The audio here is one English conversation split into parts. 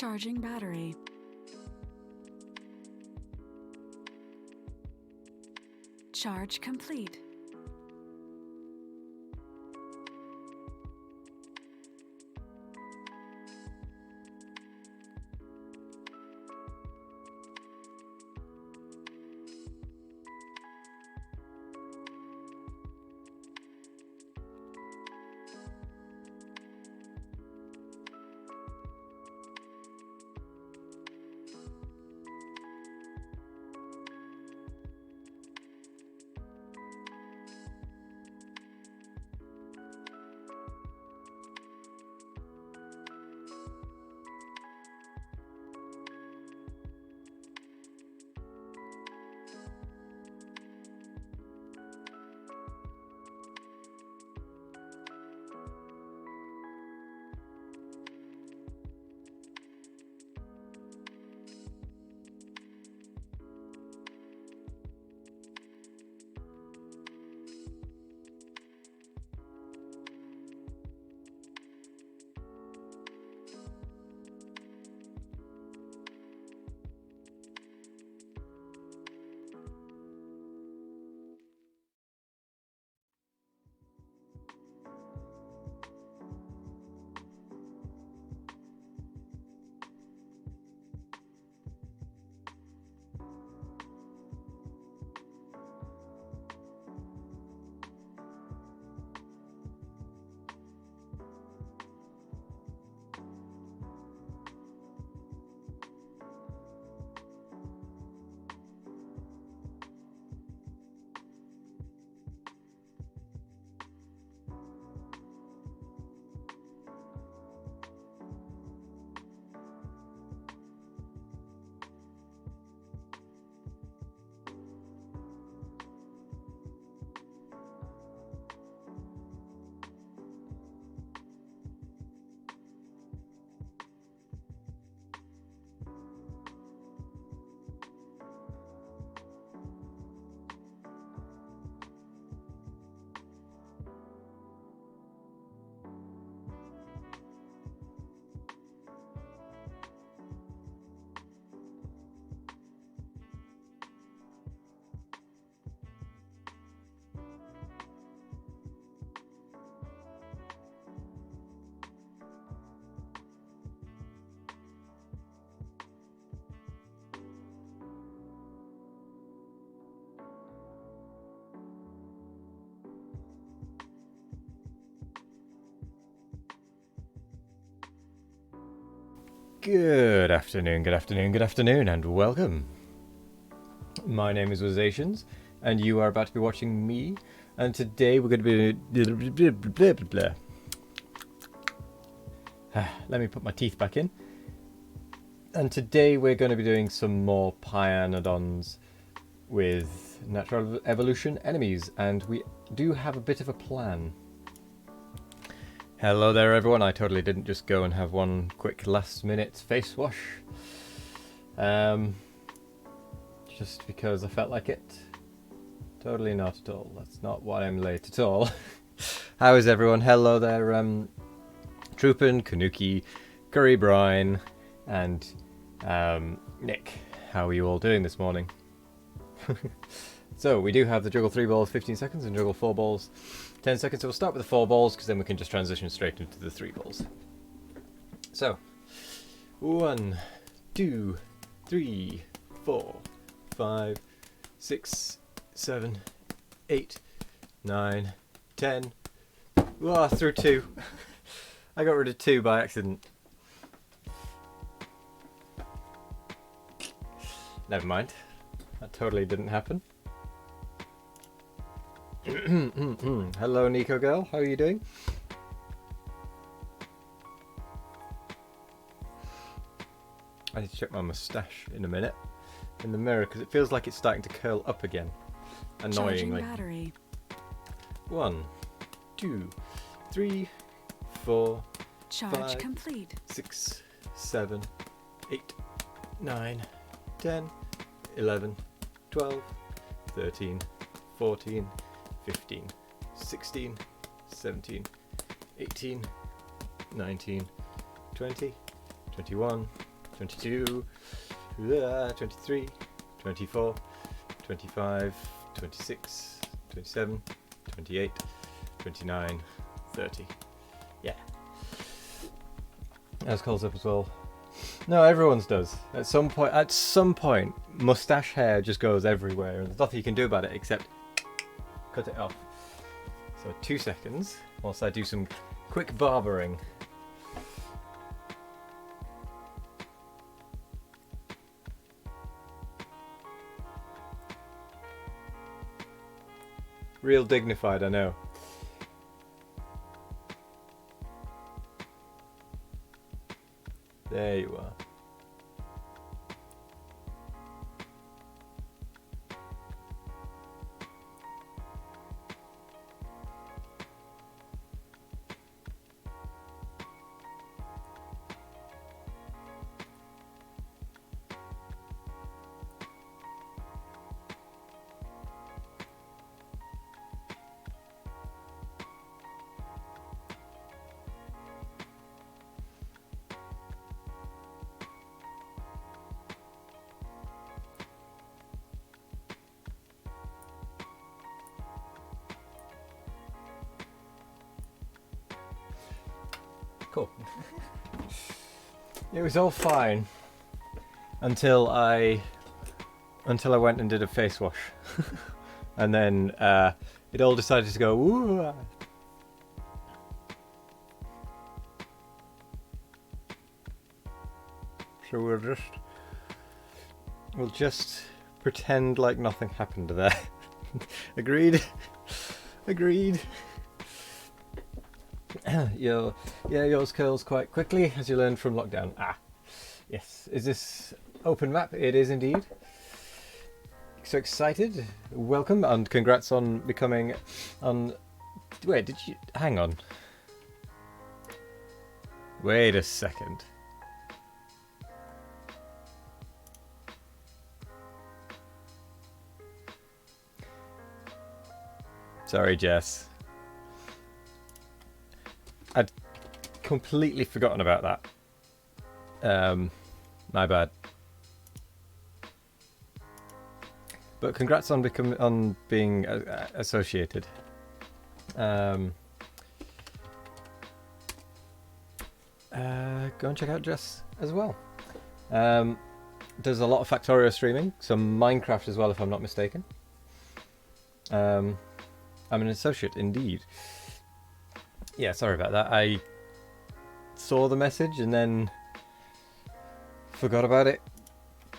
Charging battery. Charge complete. Good afternoon, and welcome. My name is Wazations, and you are about to be watching me, and today we're going to be... Let me put my teeth back in. And today we're going to be doing some more Pyanodons with natural evolution enemies, and we do have a bit of a plan. Hello there everyone, I totally didn't just go and have one quick last minute face wash. Just because I felt like it. Totally not at all, that's not why I'm late at all. How is everyone? Hello there, Troopin, Kanuki, Curry Brine, and Nick. How are you all doing this morning? So we do have the juggle 3 balls 15 seconds and juggle 4 balls 10 seconds. So we'll start with the 4 balls because then we can just transition straight into the 3 balls. So 1, 2, 3, 4, 5, 6, 7, 8, 9, 10. Oh, through 2. I got rid of 2 by accident. Never mind. That totally didn't happen. Hello Nico girl, how are you doing? I need to check my moustache in a minute in the mirror because it feels like it's starting to curl up again. Annoyingly. Charging battery. 1, 2, 3, 4, Charge 5, complete. 6, 7, 8, 9, 10, 11, 12, 13, 14, 15, 16, 17, 18, 19, 20, 21, 22, 23, 24, 25, 26, 27, 28, 29, 30. Yeah. As calls up as well. No, everyone's does. At some point, mustache hair just goes everywhere, and there's nothing you can do about it except cut it off. So 2 seconds whilst I do some quick barbering. Real dignified, I know. There you are. Cool. It was all fine until I went and did a face wash, and then it all decided to go ooh. So we'll just pretend like nothing happened there. Agreed. Agreed. Yours curls quite quickly, as you learned from lockdown. Ah, yes. Is this open map? It is indeed. So excited. Welcome and congrats on becoming on... Wait, did you... Hang on. Wait a second. Sorry, Jess. I'd completely forgotten about that. My bad. But congrats on being associated. Go and check out Jess as well. Does a lot of Factorio streaming, some Minecraft as well, if I'm not mistaken. I'm an associate indeed. Yeah, sorry about that. I saw the message and then forgot about it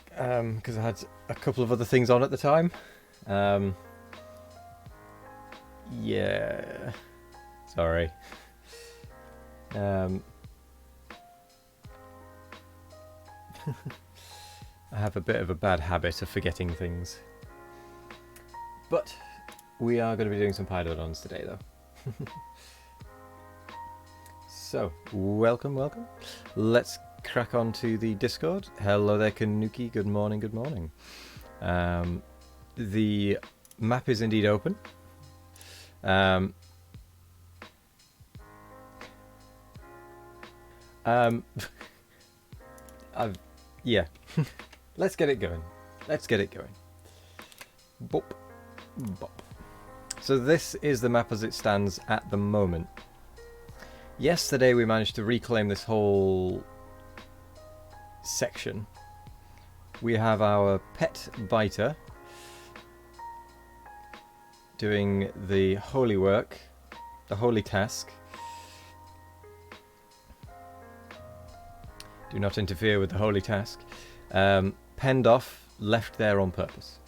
because I had a couple of other things on at the time. Yeah, sorry. I have a bit of a bad habit of forgetting things. But we are going to be doing some Pyodons today, though. So, welcome. Let's crack on to the Discord. Hello there, Kanuki. Good morning. The map is indeed open. Yeah. Let's get it going. Bop. So this is the map as it stands at the moment. Yesterday we managed to reclaim this whole section. We have our pet biter doing the holy work, the holy task. Do not interfere with the holy task. Penned off, left there on purpose.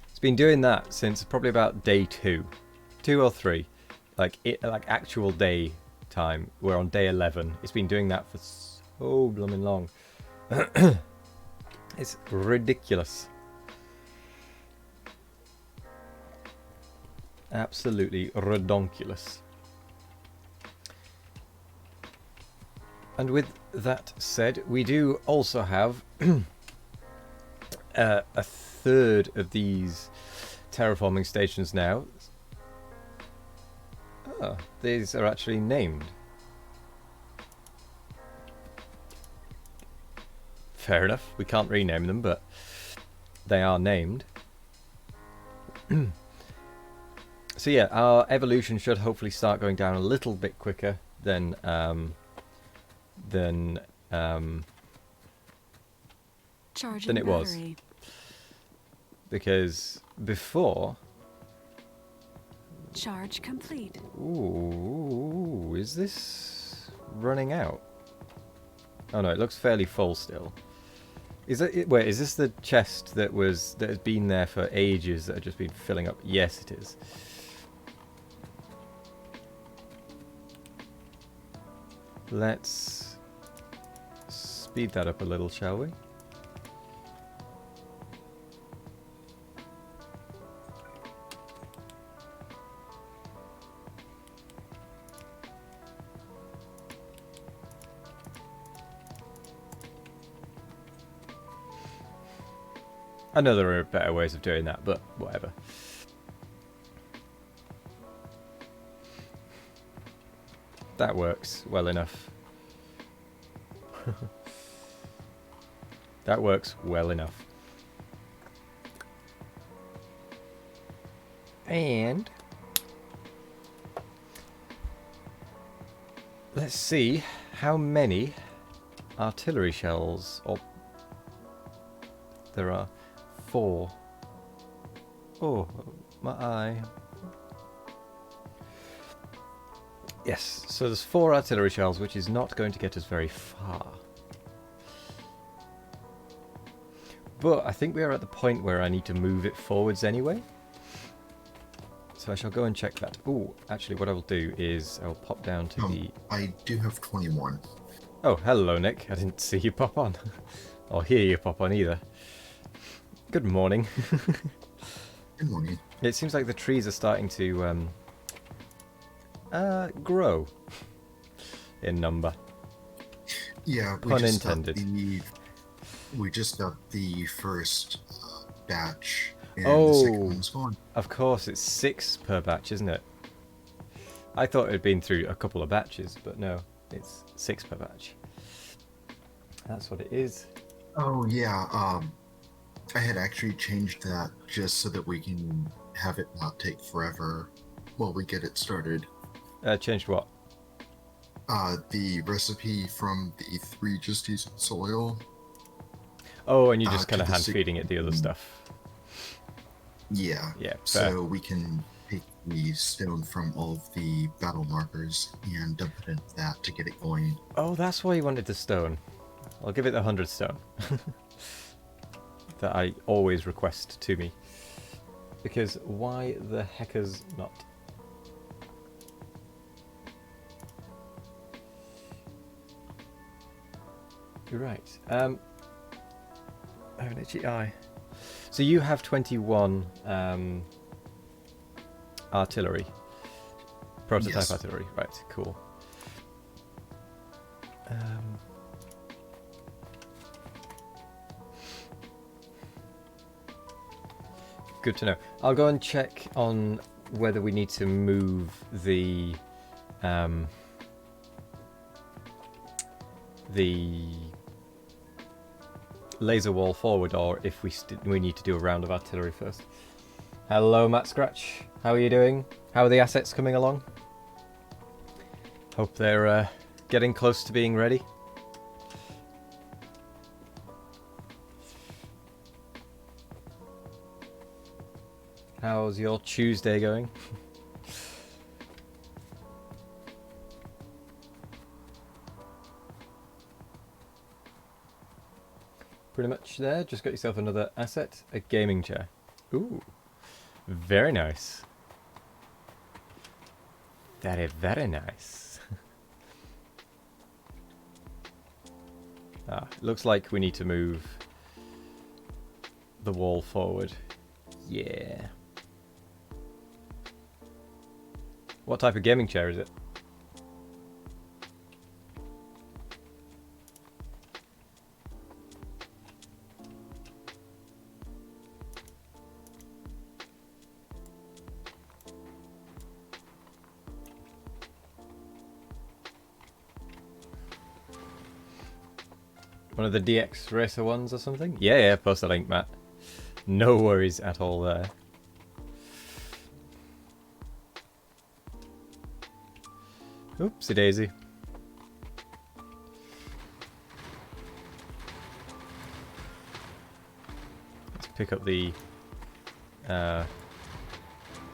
It's been doing that since probably about day 2 or 3, like actual day time. We're on day 11. It's been doing that for so blooming long. It's ridiculous. Absolutely redonkulous. And with that said, we do also have a third of these terraforming stations now. Oh, these are actually named. Fair enough. We can't rename them, but they are named. So yeah, our evolution should hopefully start going down a little bit quicker than Charging it was. battery. Because before... Charge complete. Ooh, is this running out? Oh no, it looks fairly full still. Is it? Wait, is this the chest that has been there for ages that had just been filling up? Yes, it is. Let's speed that up a little, shall we? I know there are better ways of doing that, but whatever. That works well enough. That works well enough. And let's see how many artillery shells. Oh, there are 4. Oh, my eye. Yes, so there's 4 artillery shells, which is not going to get us very far. But I think we are at the point where I need to move it forwards anyway. So I shall go and check that. Oh, actually what I will do is I will pop down to the... I do have 21. Oh, hello Nick. I didn't see you pop on. Or hear you pop on either. Good morning. Good morning. It seems like the trees are starting to grow in number. Yeah, Pun intended. We just got the first batch, and Oh, the second one's going. of course, it's 6 per batch, isn't it? I thought it had been through a couple of batches, but no, it's 6 per batch. That's what it is. Oh yeah, I had actually changed that just so that we can have it not take forever while we get it started. Changed what? The recipe from the 3 just using soil. Oh, and you just kind to of the hand feeding it the other stuff. Yeah. Yeah, fair. So we can take the stone from all of the battle markers and dump it into that to get it going. Oh, that's why you wanted the stone. I'll give it the 100 stone. That I always request to me. Because why the heckers not? You're right. I have an itchy eye. So you have 21 artillery. Prototype Yes. artillery. Right, cool. Good to know. I'll go and check on whether we need to move the laser wall forward, or if we need to do a round of artillery first. Hello, Matt Scratch. How are you doing? How are the assets coming along? Hope they're getting close to being ready. How's your Tuesday going? Pretty much there. Just got yourself another asset, a gaming chair. Ooh, very nice. Very, very nice. It looks like we need to move the wall forward. Yeah. What type of gaming chair is it? One of the DX Racer ones or something? Yeah, yeah, post a link, Matt. No worries at all there. Oopsie daisy. Let's pick up the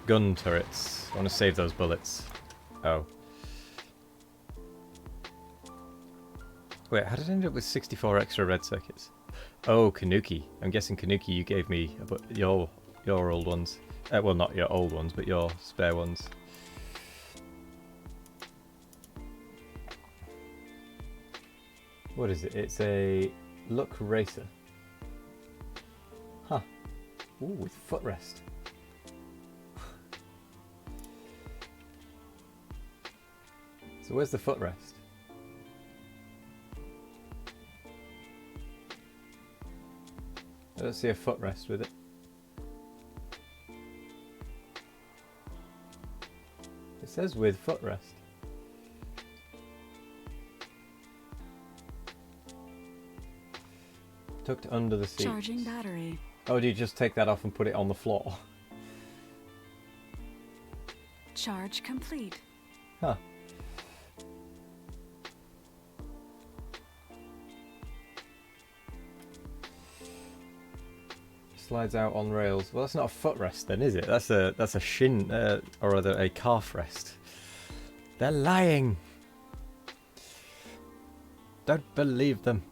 gun turrets. I want to save those bullets. Oh. Wait, how did I end up with 64 extra red circuits? Oh, Kanuki. I'm guessing Kanuki you gave me your old ones. Well, not your old ones, but your spare ones. What is it? It's a Luck Racer. Huh. Ooh, with footrest. So where's the footrest? I don't see a footrest with it. It says with footrest. Tucked under the seat. Charging battery. Oh, do you just take that off and put it on the floor? Charge complete. Huh. Slides out on rails. Well, that's not a footrest then, is it? That's a shin, or rather a calf rest. They're lying. Don't believe them.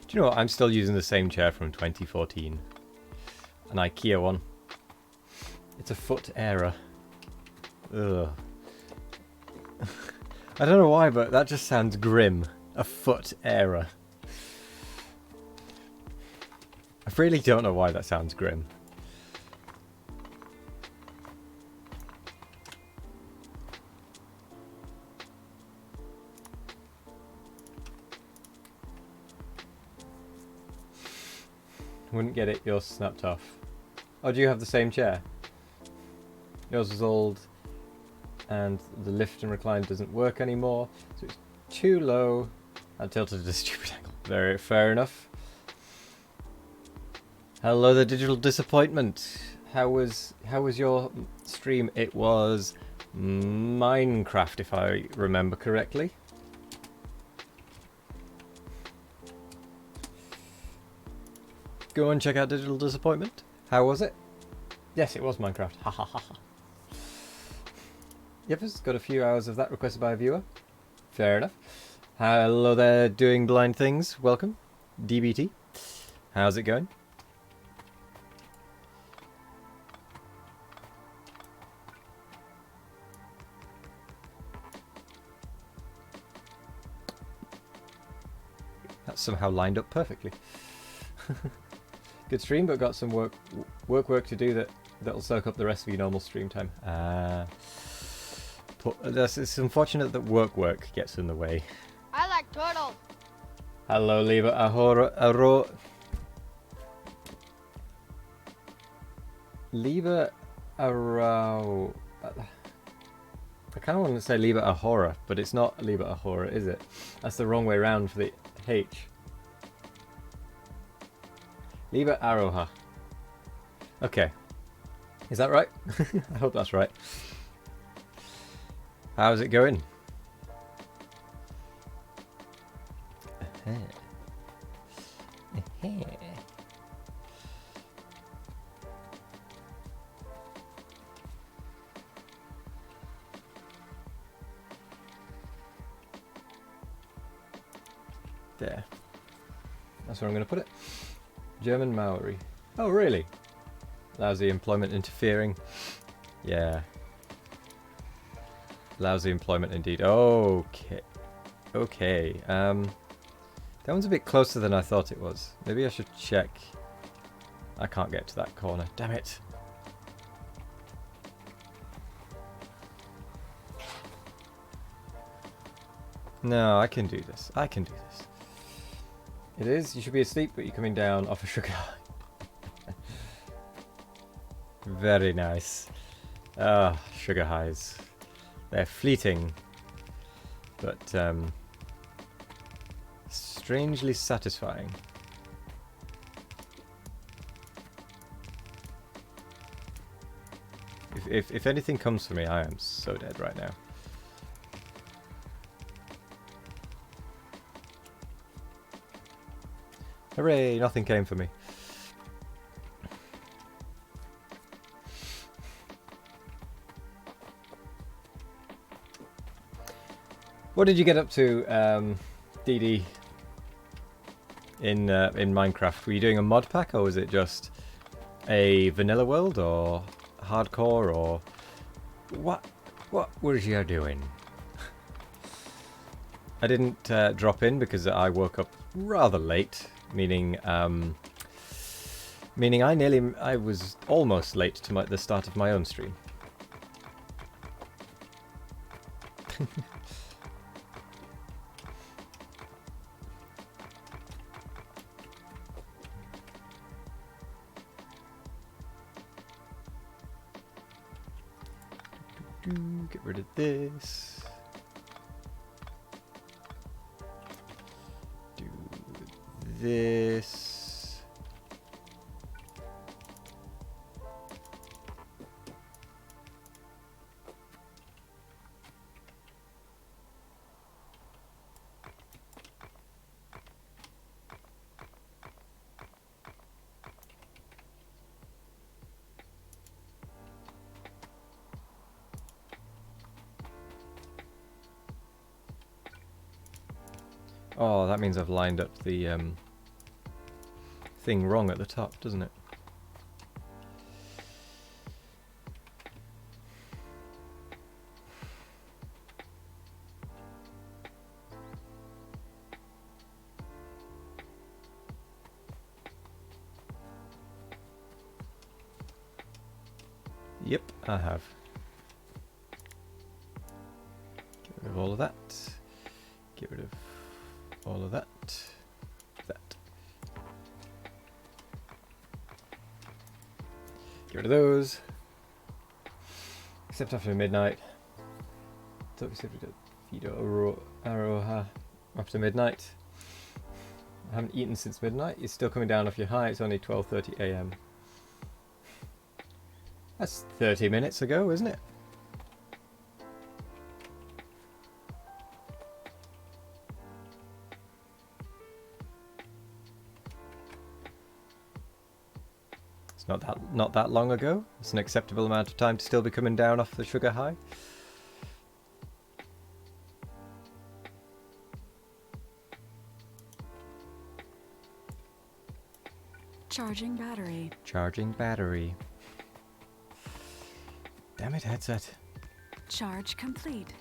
Do you know what? I'm still using the same chair from 2014. An IKEA one. It's a foot error. Ugh. I don't know why, but that just sounds grim. A foot error. I really don't know why that sounds grim. Wouldn't get it, yours snapped off. Oh, do you have the same chair? Yours is old and the lift and recline doesn't work anymore, so it's too low and tilted at a stupid angle. Very fair enough. Hello, the digital disappointment. How was your stream? It was Minecraft, if I remember correctly. Go and check out Digital Disappointment. How was it? Yes, it was Minecraft. Ha ha ha ha. Yep, it's got a few hours of that requested by a viewer. Fair enough. Hello there, doing blind things. Welcome. DBT. How's it going? That's somehow lined up perfectly. Good stream, but got some work to do that'll soak up the rest of your normal stream time. It's unfortunate that work gets in the way. I like turtles. Hello, lieber Ahora. Lieber Arau. I kind of want to say Lieber Ahora, but it's not Lieber Ahora, is it? That's the wrong way round for the H. Lieber Aroha. Okay. Is that right? I hope that's right. How's it going? There. That's where I'm going to put it. German Maori. Oh, really? Lousy employment interfering. Yeah. Lousy employment indeed. Okay. Okay. That one's a bit closer than I thought it was. Maybe I should check. I can't get to that corner. Damn it. No, I can do this. I can do this. It is. You should be asleep, but you're coming down off a sugar high. Very nice. Ah, sugar highs. They're fleeting, but strangely satisfying. If anything comes for me, I am so dead right now. Hooray! Nothing came for me. What did you get up to, DD, in Minecraft? Were you doing a mod pack, or was it just a vanilla world, or hardcore, or what were you doing? I didn't drop in because I woke up rather late, meaning I was almost late to the start of my own stream. Get rid of this. Do this. Oh, that means I've lined up the thing wrong at the top, doesn't it? Yep, I have. Get rid of all of that. Get rid of all of that. That. Get rid of those. Except after midnight. Thought we said we did feed Aroha after midnight. I haven't eaten since midnight. You're still coming down off your high. It's only 12:30 AM. That's 30 minutes ago, isn't it? It's not that long ago. It's an acceptable amount of time to still be coming down off the sugar high. Charging battery. Charging battery. Damn it, headset. Charge complete.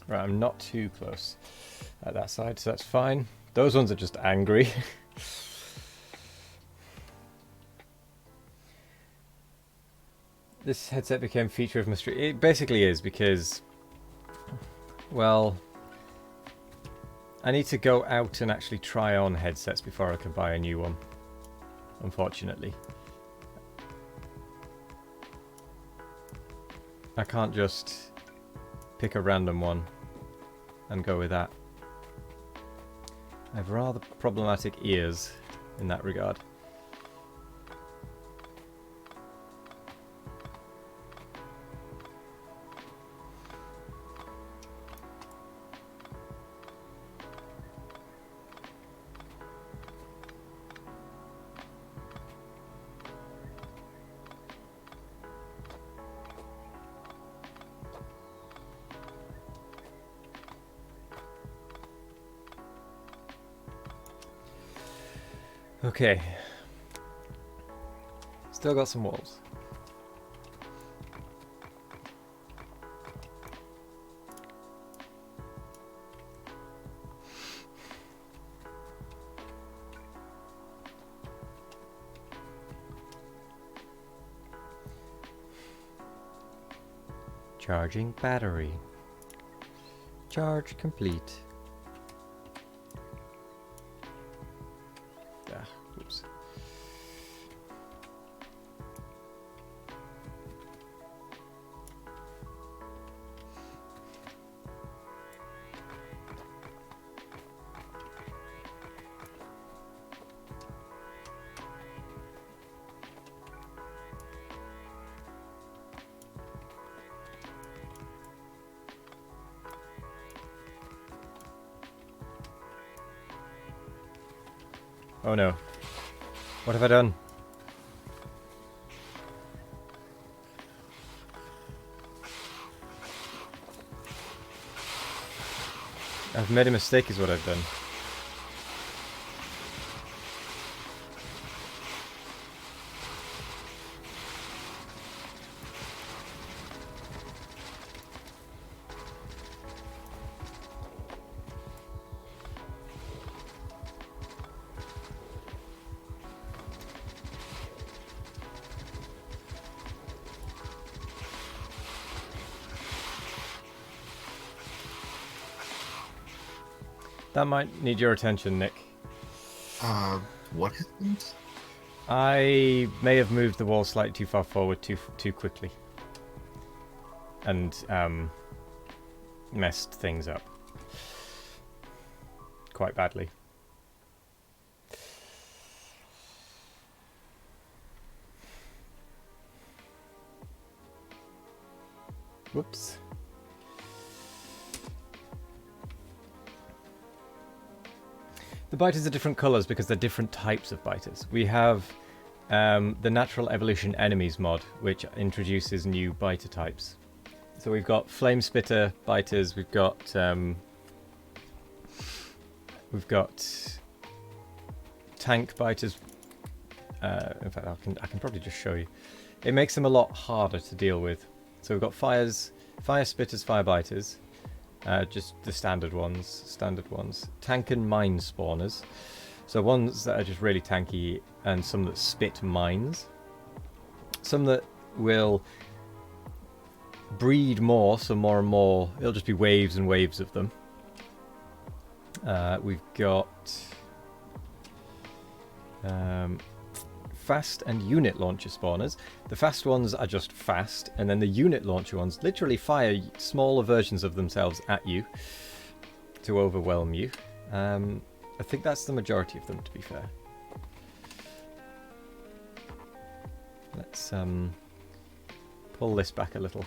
Right, I'm not too close at that side, so that's fine. Those ones are just angry. This headset became feature of my stream. It basically is because, well, I need to go out and actually try on headsets before I can buy a new one, unfortunately. I can't just pick a random one and go with that. I have rather problematic ears in that regard. Okay. Still got some walls. Charging battery. Charge complete. Ah, oops. Oh no. What have I done? I've made a mistake is what I've done. That might need your attention, Nick. What happened? I may have moved the wall slightly too far forward too quickly. And messed things up. Quite badly. Whoops. The biters are different colours because they're different types of biters. We have the Natural Evolution Enemies mod, which introduces new biter types. So we've got Flame Spitter biters, we've got tank biters. In fact, I can probably just show you. It makes them a lot harder to deal with. So we've got fire spitters, fire biters. Just the standard ones. Tank and mine spawners. So ones that are just really tanky and some that spit mines. Some that will breed more, so more and more. It'll just be waves and waves of them. We've got fast and unit launcher spawners. The fast ones are just fast, and then the unit launcher ones literally fire smaller versions of themselves at you to overwhelm you. I think that's the majority of them, to be fair. Let's pull this back a little.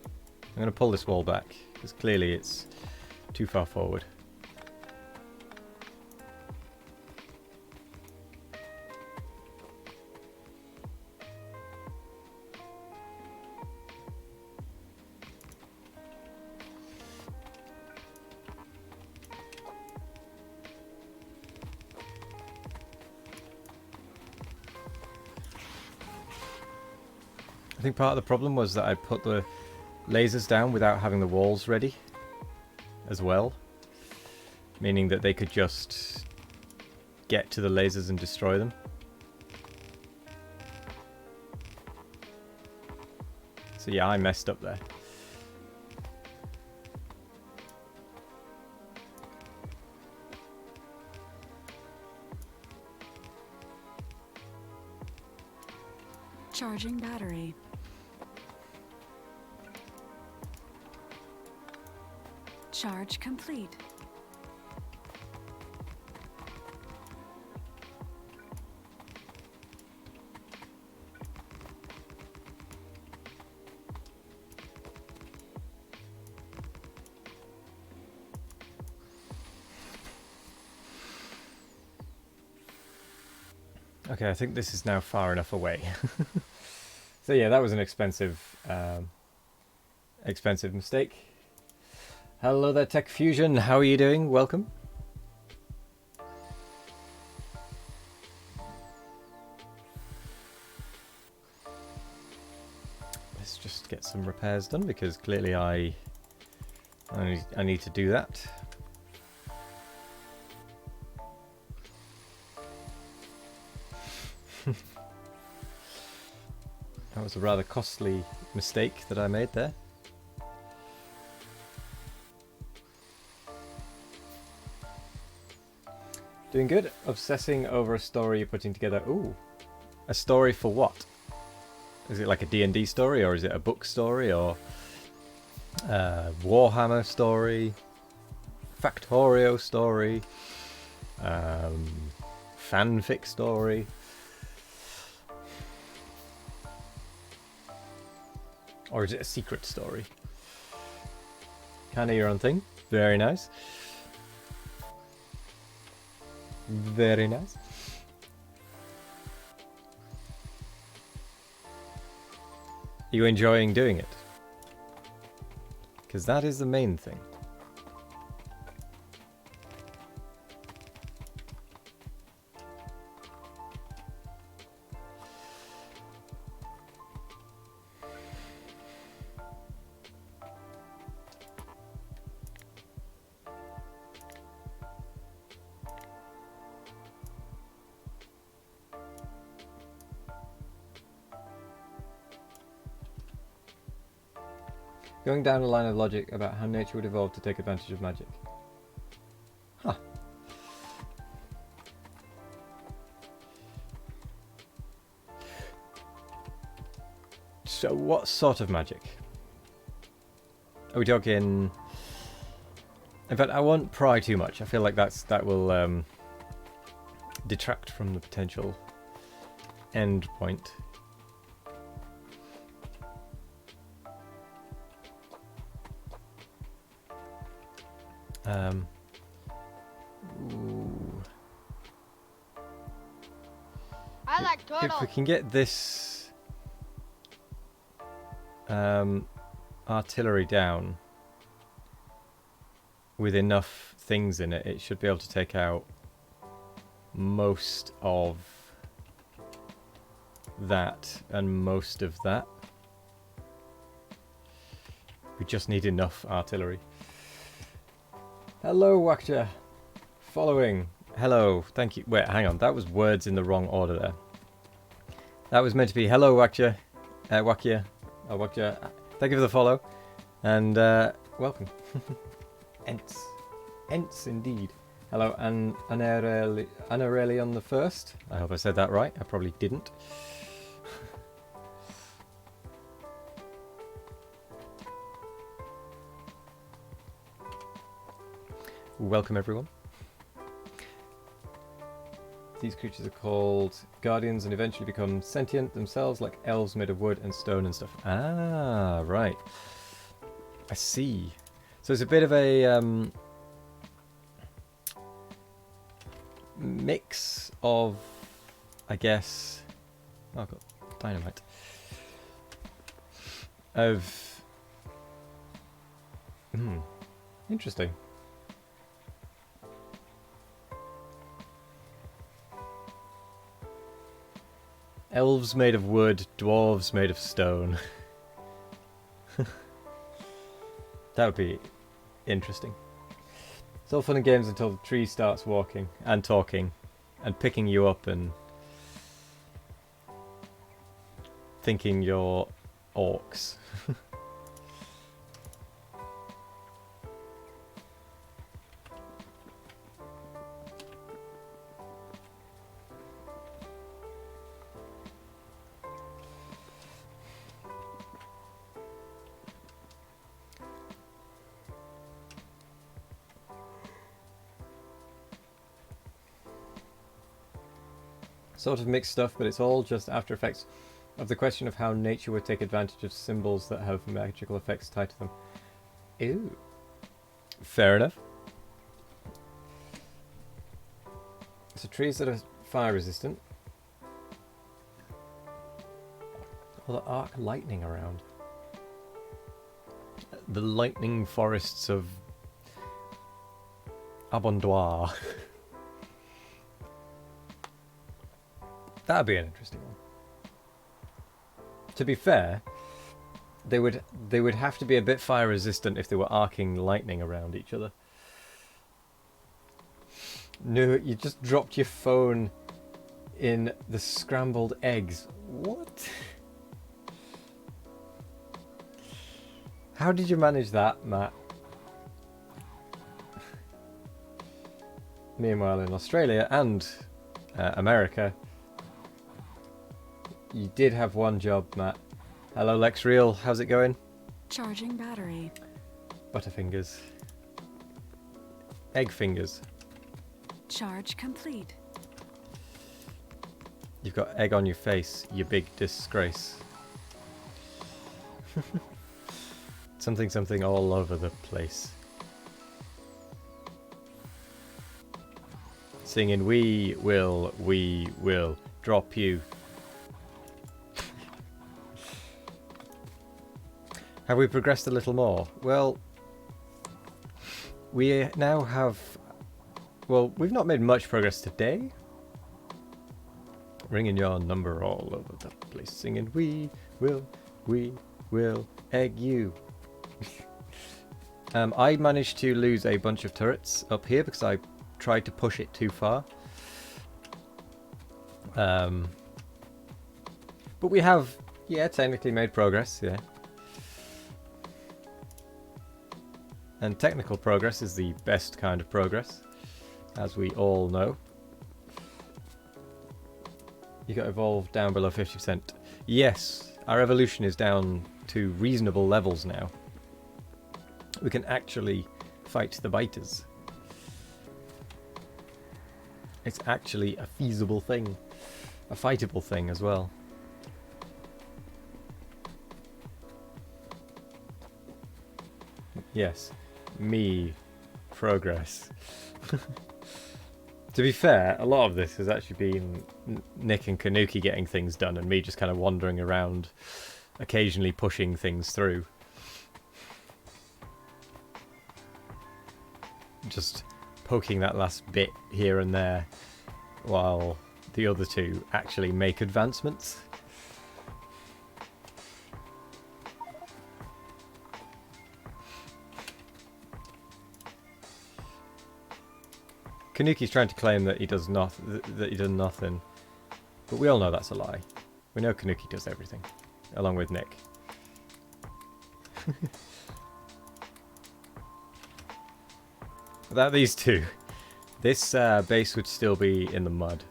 I'm going to pull this wall back, because clearly it's too far forward. I think part of the problem was that I put the lasers down without having the walls ready as well, meaning that they could just get to the lasers and destroy them. So yeah, I messed up there. Charging battery. Charge complete. Okay, I think this is now far enough away. So yeah, that was an expensive mistake. Hello there, Tech Fusion. How are you doing? Welcome. get some repairs done because clearly I need to do that. That was a rather costly mistake that I made there. Doing good. Obsessing over a story you're putting together. Ooh. A story for what? Is it like a D&D story, or is it a book story, or a Warhammer story? Factorio story? Fanfic story? Or is it a secret story? Kind of your own thing. Very nice. Very nice. Are you enjoying doing it? Because that is the main thing. Going down a line of logic about how nature would evolve to take advantage of magic. Huh. So what sort of magic? Are we talking... In fact, I won't pry too much. I feel like that will detract from the potential end point. Ooh. I like turtles. If we can get this artillery down with enough things in it, it should be able to take out most of that and most of that. We just need enough artillery. Hello, Wakja. Following. Hello. Thank you. Wait, hang on. That was words in the wrong order there. That was meant to be hello, Wakja. Wakja. Wakja. Thank you for the follow. And welcome. Ents. Ents, indeed. Hello, Anarelion the First. I hope I said that right. I probably didn't. Welcome, everyone. These creatures are called guardians and eventually become sentient themselves, like elves made of wood and stone and stuff. Ah, right. I see. So it's a bit of a mix of, I guess... Oh, I've got dynamite. Of... Interesting. Elves made of wood, dwarves made of stone. That would be interesting. It's all fun and games until the tree starts walking and talking and picking you up and thinking you're orcs. Sort of mixed stuff, but it's all just after effects of the question of how nature would take advantage of symbols that have magical effects tied to them. Ew. Fair enough. So trees that are fire resistant. Well, the arc lightning around. The lightning forests of Abondoir. That'd be an interesting one. To be fair, They would have to be a bit fire resistant if they were arcing lightning around each other. No, you just dropped your phone in the scrambled eggs. What? How did you manage that, Matt? Meanwhile, in Australia and America, you did have one job, Matt. Hello, Lex Real. How's it going? Charging battery. Butterfingers. Egg fingers. Charge complete. You've got egg on your face, you big disgrace. Something, something all over the place. Singing, we will drop you. Have we progressed a little more? Well, we now have... Well, we've not made much progress today. Ringing your number all over the place. Singing, we will egg you. I managed to lose a bunch of turrets up here because I tried to push it too far. But we have, yeah, technically made progress, yeah. And technical progress is the best kind of progress, as we all know. You got evolved down below 50%. Yes, our evolution is down to reasonable levels now. We can actually fight the biters. It's actually a feasible thing. A fightable thing as well. Yes. Me. Progress. To be fair, a lot of this has actually been Nick and Kanuki getting things done and me just kind of wandering around, occasionally pushing things through. Just poking that last bit here and there while the other two actually make advancements. Kanuki's trying to claim that he does nothing, but we all know that's a lie. We know Kanuki does everything, along with Nick. Without these two, this base would still be in the mud.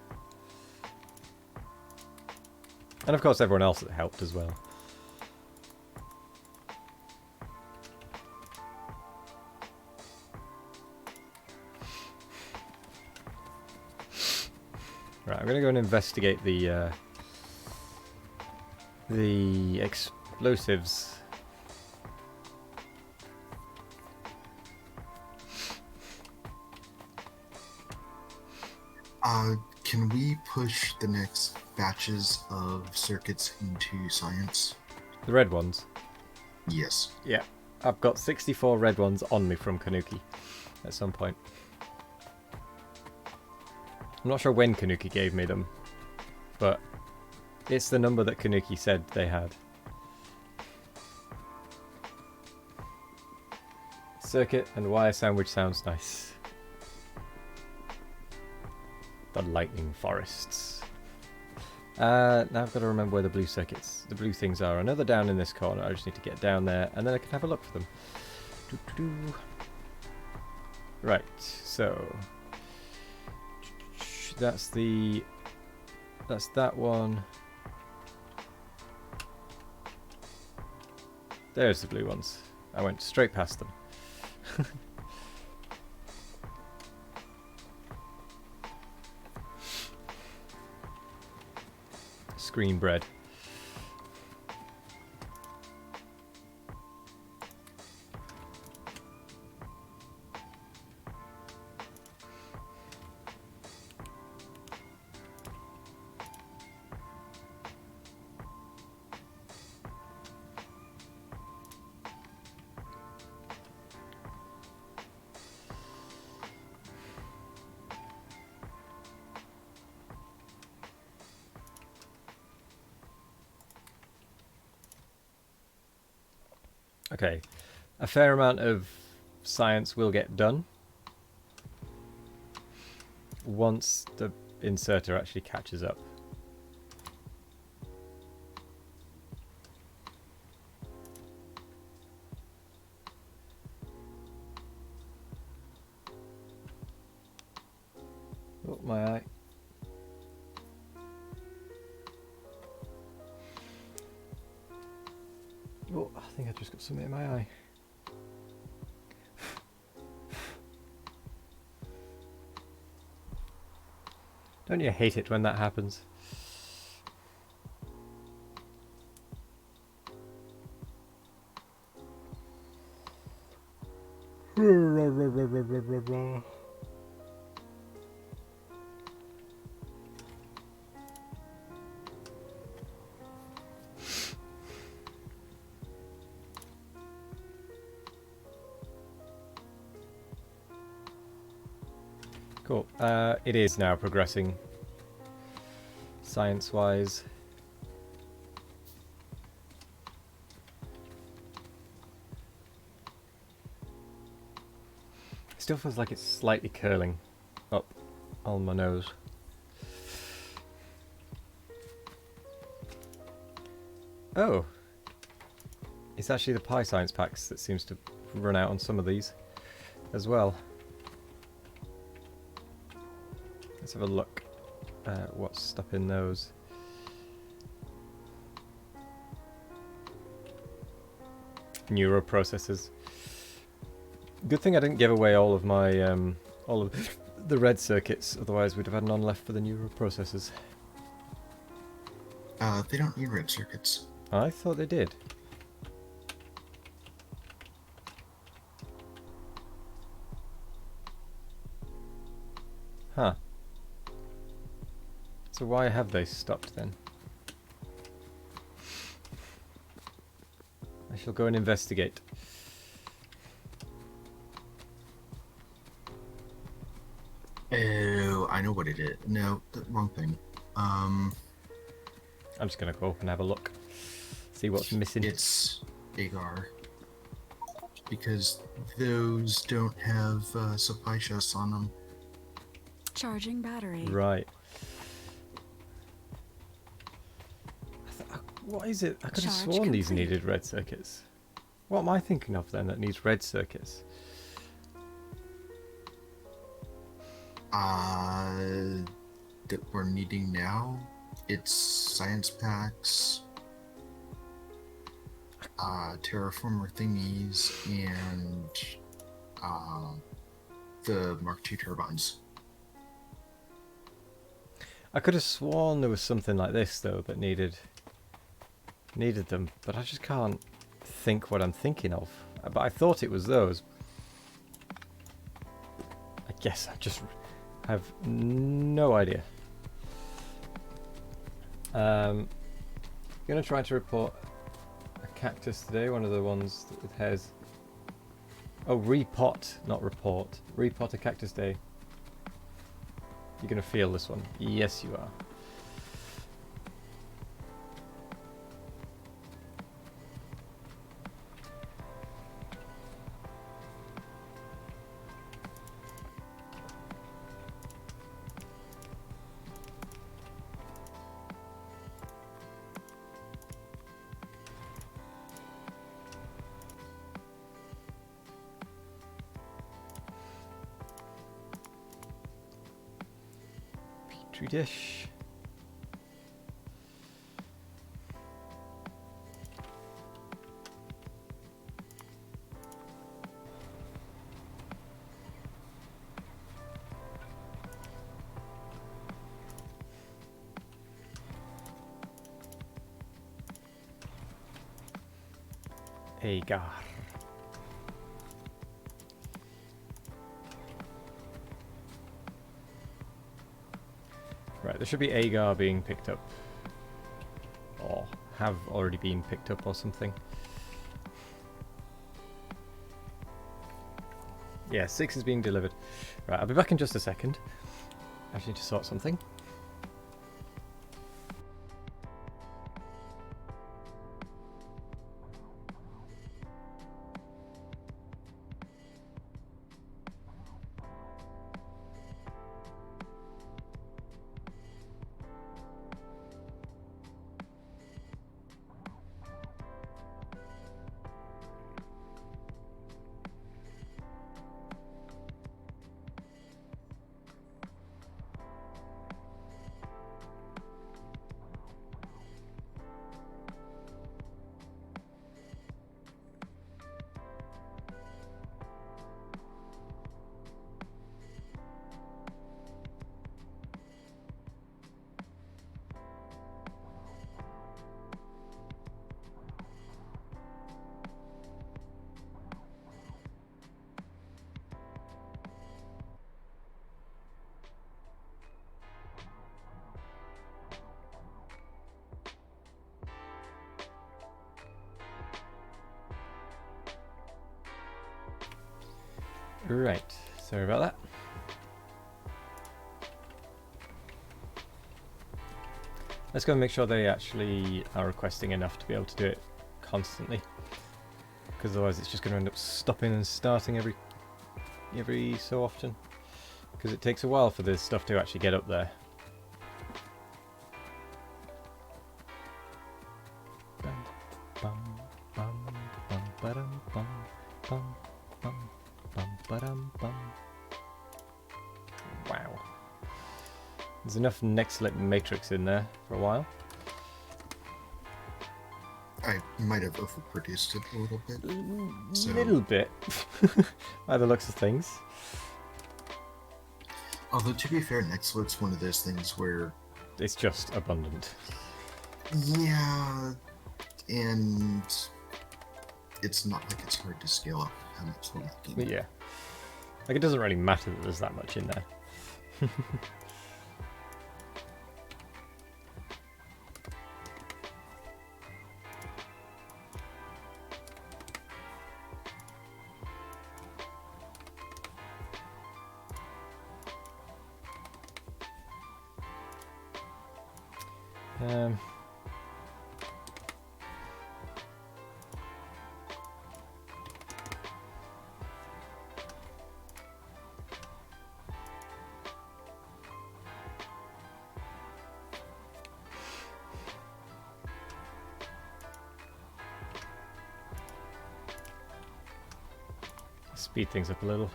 And of course everyone else that helped as well. Right, I'm going to go and investigate the explosives. Can we push the next batches of circuits into science? The red ones? Yes. Yeah. I've got 64 red ones on me from Kanuki at some point. I'm not sure when Kanuki gave me them, but it's the number that Kanuki said they had. Circuit and wire sandwich sounds nice. The lightning forests. Now I've got to remember where the blue circuits, the blue things are. I know they're down in this corner. I just need to get down there and then I can have a look for them. Right, so that's that one. There's the blue ones. I went straight past them. Screen bread. Okay, a fair amount of science will get done once the inserter actually catches up. Oh, my eye. Oh, I think I just got something in my eye. Don't you hate it when that happens? Cool. It is now progressing science-wise. Still feels like it's slightly curling up on my nose. Oh, it's actually the Pi Science packs that seems to run out on some of these as well. Let's have a look at what's stopping those. Neuroprocessors. Good thing I didn't give away all of my all of the red circuits, otherwise we'd have had none left for the neuroprocessors. They don't need red circuits. I thought they did. Huh. So why have they stopped then? I shall go and investigate. Oh, I know what it is. No, the wrong thing. I'm just gonna go up and have a look. See what's missing. It's agar. Because those don't have supply chests on them. Charging battery. Right. What is it? I could have Charge sworn these complete. needed red circuits. What am I thinking of then that needs red circuits? That we're needing now. It's science packs, terraformer thingies, and the Mark II turbines. I could have sworn there was something like this though that needed them, but I just can't think what I'm thinking of. But I thought it was those. I guess I just have no idea. Gonna try to report a cactus today, one of the ones with hairs. Oh, repot, not report. Repot a cactus day. You're gonna feel this one. Yes, you are. Petri dish. Agar. Right, there should be agar being picked up. Or have already been picked up or something. Yeah, 6 is being delivered. Right, I'll be back in just a second. I just need to sort something. Right, sorry about that. Let's go and make sure they actually are requesting enough to be able to do it constantly. Because otherwise it's just going to end up stopping and starting every so often. Because it takes a while for this stuff to actually get up there. Bum, bum, bum, bum, ba-dum, bum, bum, bum, bum, ba-dum, bum. Wow. There's enough next select matrix in there for a while. I might have overproduced it a little bit. So, Little bit, by the looks of things. although to be fair, Nextlet's one of those things where, It's just abundant. yeah, and it's not like it's hard to scale up how much we're But making. yeah. Like, it doesn't really matter that there's that much in there. Um, speed things up a little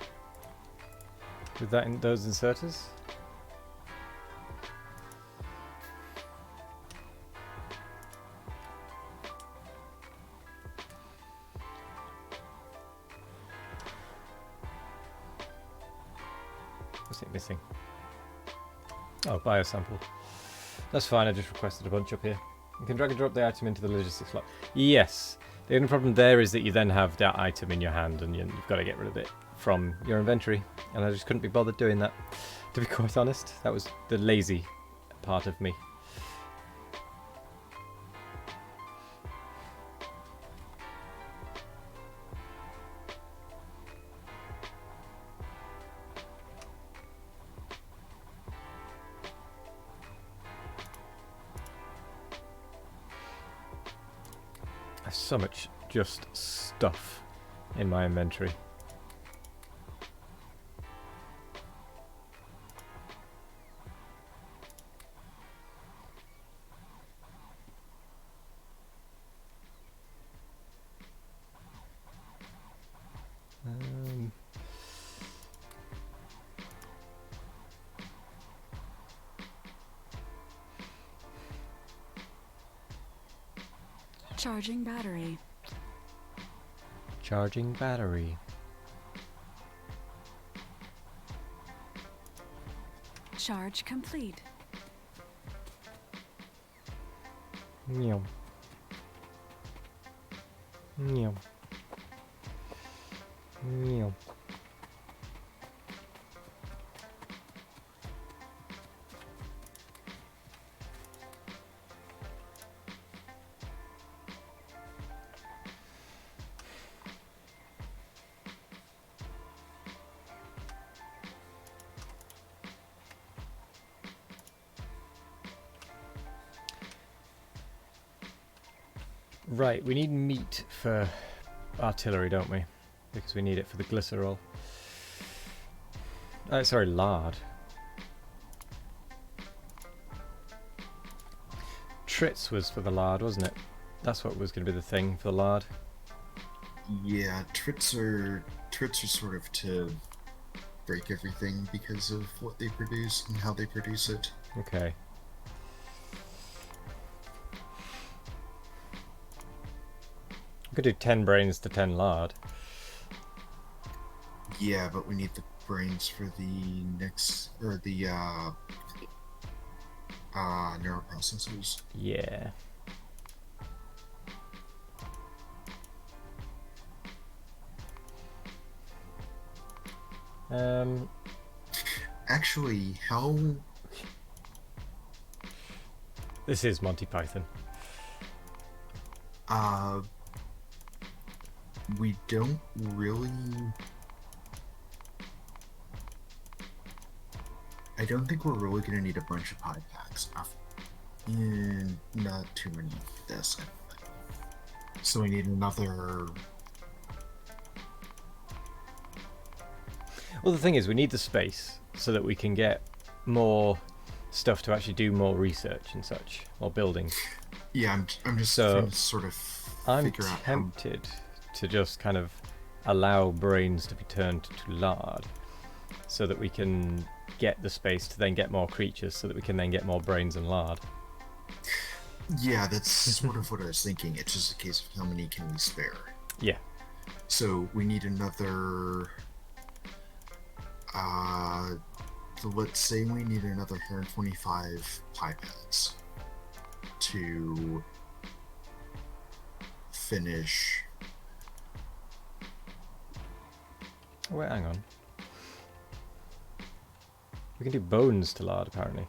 with that in those inserters. What's it missing? Oh, biosample. That's fine, I just requested a bunch up here. You can drag and drop the item into the logistics slot. Yes. The only problem there is that you then have that item in your hand and you've got to get rid of it from your inventory. And I just couldn't be bothered doing that, to be quite honest. That was the lazy part of me. I have so much just stuff in my inventory. Um, Charging battery. charging battery. Charge complete. Meow. Meow. Meow. Right, we need meat for artillery, don't we? Because we need it for the glycerol. Sorry, lard. Tritz was for the lard, wasn't it? That's what was going to be the thing for the lard. Yeah, trits are sort of to break everything because of what they produce and how they produce it. Okay. We could do 10 brains to 10 lard. Yeah, but we need the brains for the next or the neuroprocessors. Yeah. Actually, how This is Monty Python. we don't really I don't think we're really going to need a bunch of pie packs. And not too many for this. I don't think. So we need another. Well, the thing is, we need the space so that we can get more stuff to actually do more research and such, or building. Yeah, I'm just So, trying to sort of I'm figure out how. tempted to just kind of allow brains to be turned to lard so that we can get the space to then get more creatures so that we can then get more brains and lard. Yeah, that's sort of what I was thinking. It's just a case of how many can we spare. Yeah. So we need another. So let's say we need another 125 pie pads to finish. Oh, wait, hang on. We can do bones to lard, apparently.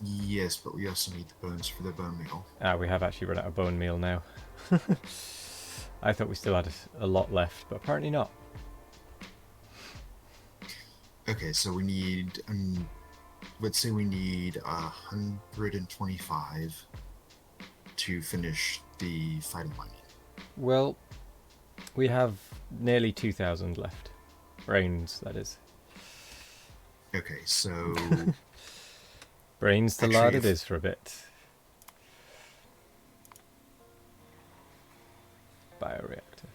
Yes, but we also need the bones for the bone meal. Ah, we have actually run out of bone meal now. I thought we still had a lot left, but apparently not. Okay, so we need, let's say we need 125 to finish the phytomining. Well, we have nearly 2,000 left. Brains, that is. Okay, so Brains to Actually, lard it if- is for a bit. Bioreactor.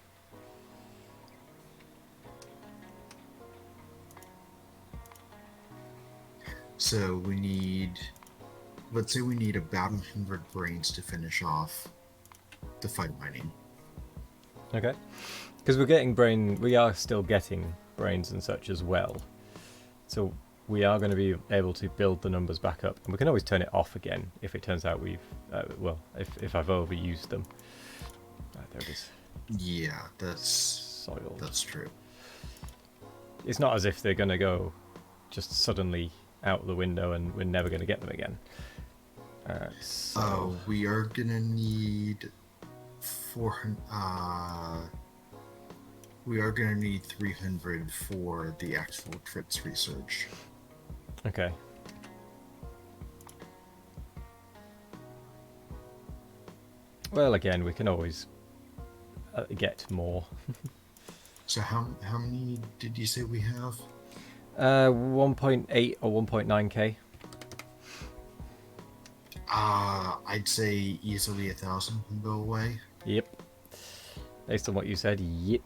so we need, let's say we need about 100 brains to finish off the phytomining. Okay. Because we're getting we are still getting brains and such as well. So we are going to be able to build the numbers back up. And we can always turn it off again if it turns out we've, well, if I've overused them. Right, there it is. Yeah, that's Soil. true. It's not as if they're going to go just suddenly out the window and we're never going to get them again. So We are gonna need 400. We are gonna need 300 for the actual trips research. okay. Well, again, we can always get more. So how many did you say we have? 1.8 or 1.9k. I'd say easily 1,000 can go away. Yep. Based on what you said, yep.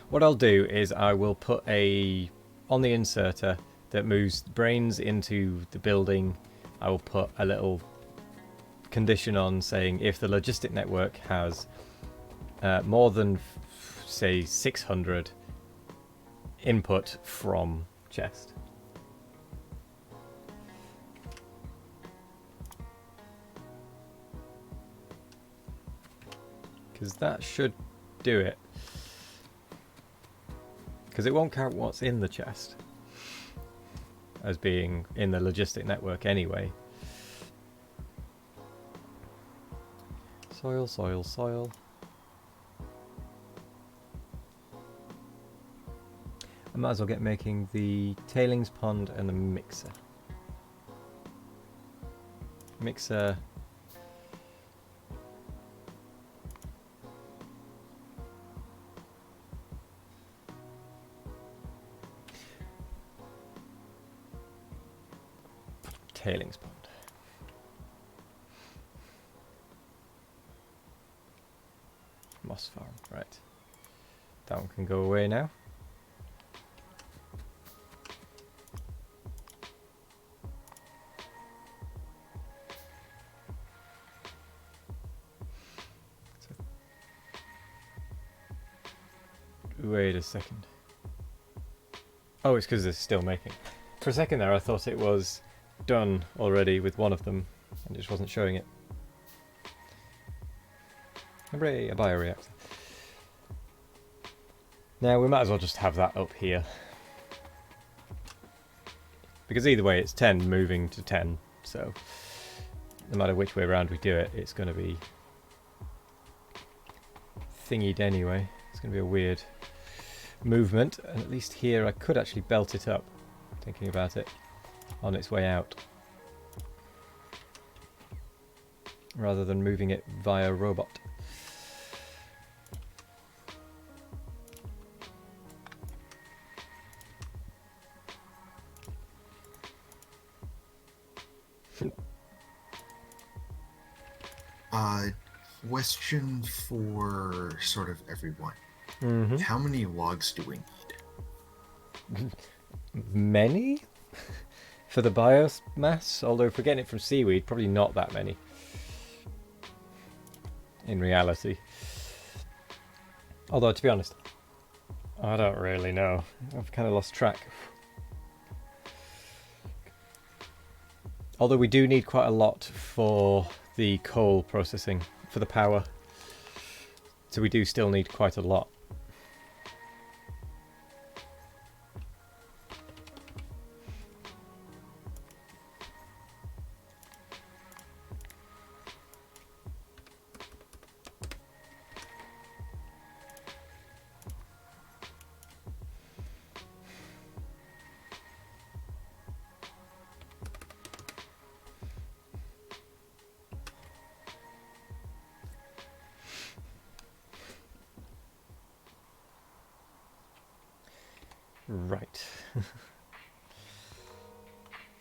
What I'll do is I will put on the inserter that moves brains into the building, I will put a little condition on saying if the logistic network has more than, say, 600 input from chest. Because that should do it. Because it won't count what's in the chest as being in the logistic network anyway. Soil, soil, soil. I might as well get making the tailings pond and the mixer. Mixer. Tailings pond. Moss farm, right. That one can go away now. Wait a second. Oh, it's because it's still making. For a second there I thought it was done already with one of them and it just wasn't showing it. Hooray, a bioreactor. Now we might as well just have that up here. Because either way it's 10 moving to 10, so no matter which way around we do it, it's going to be thingied anyway. It's going to be a weird movement, and at least here I could actually belt it up, thinking about it, on its way out, rather than moving it via robot. Question for sort of everyone. Mm-hmm. How many logs do we need? Many? For the biomass? Although if we're getting it from seaweed, probably not that many. In reality. Although, to be honest, I don't really know. I've kind of lost track. Although we do need quite a lot for the coal processing, for the power. So we do still need quite a lot. Right.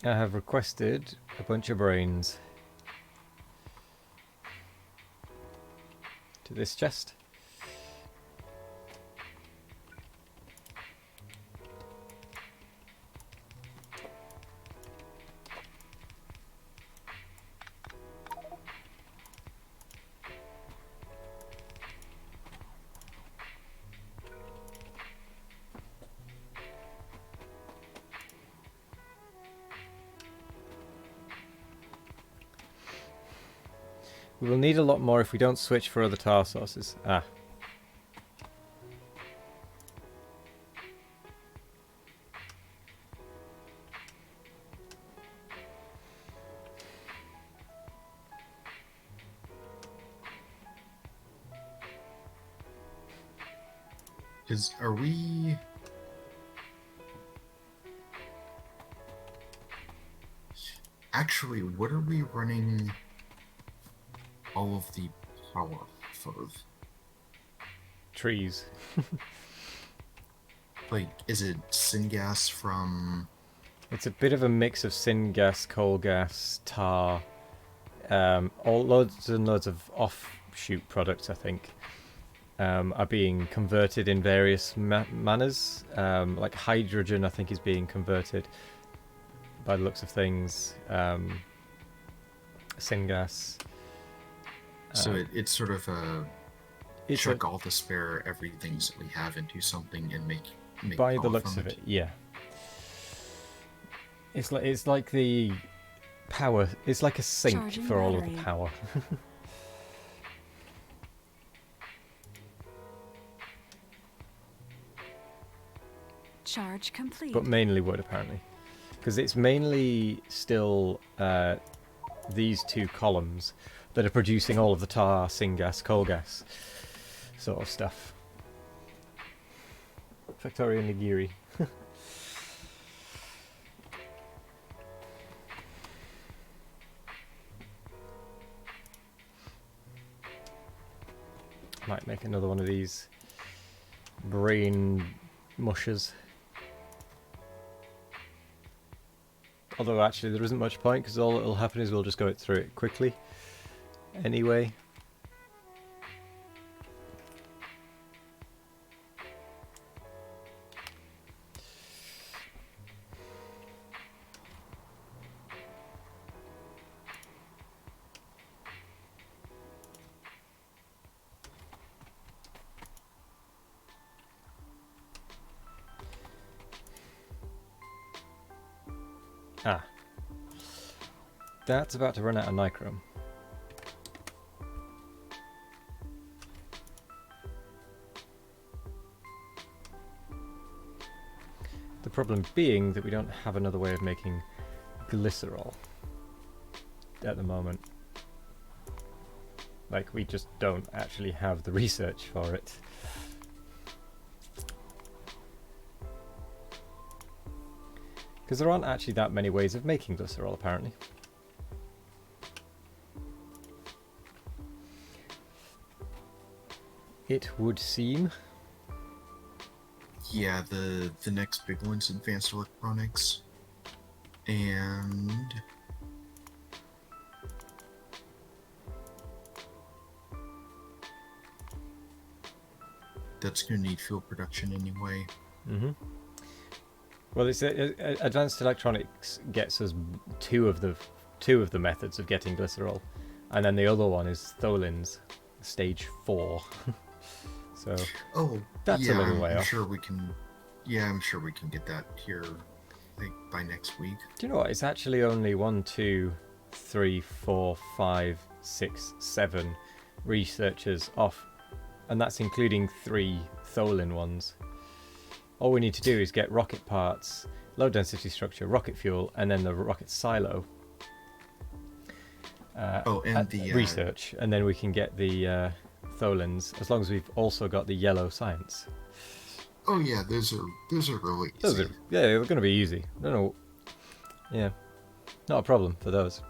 I have requested a bunch of brains to this chest. We will need a lot more if we don't switch for other tar sources. Ah. Are we... Actually, what are we running all of the power for? Trees. Like, is it syngas from... It's a bit of a mix of syngas, coal gas, tar, all loads and loads of offshoot products, I think, are being converted in various manners. Like hydrogen, I think, is being converted by the looks of things. Syngas. So it's sort of a chuck all the spare everything that we have into something and make by the power looks from of it, yeah. It's like the power. It's like a sink Charging for all of the battery. power. Charge complete. But mainly wood, apparently, because it's mainly still these two columns that are producing all of the tar, syngas, coal gas sort of stuff. Factorio nigiri. Might make another one of these brain mushers. Although actually there isn't much point, because all that'll happen is we'll just go through it quickly anyway. Ah. That's about to run out of nichrome. The problem being that we don't have another way of making glycerol at the moment. Like, we just don't actually have the research for it. Because there aren't actually that many ways of making glycerol, apparently. It would seem. Yeah, the next big one's advanced electronics. And that's going to need fuel production anyway. Mm-hmm. Well, it's advanced electronics gets us two of the methods of getting glycerol, and then the other one is Tholin's stage 4. So that's a little way off. Sure we can. Yeah, I'm sure we can get that here, like, by next week. Do you know what? It's actually only 1, 2, 3, 4, 5, 6, 7 researchers off, and that's including 3 Tholin ones. All we need to do is get rocket parts, low density structure, rocket fuel, and then the rocket silo. And the research, and then we can get the Tholins, as long as we've also got the yellow science. Oh yeah, those are really easy. Those are, yeah, they're going to be easy. I don't know. Yeah, not a problem for those.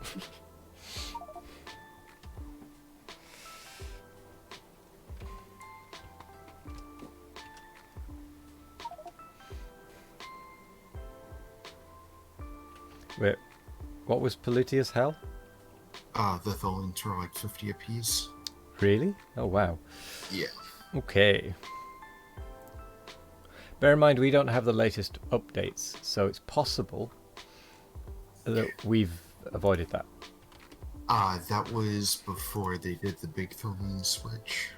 Wait, what was Pollutius Hell? The Tholins were like 50 apiece. Really? Oh wow. Yeah. Okay. Bear in mind we don't have the latest updates, so it's possible that we've avoided that. That was before they did the big Tholin switch.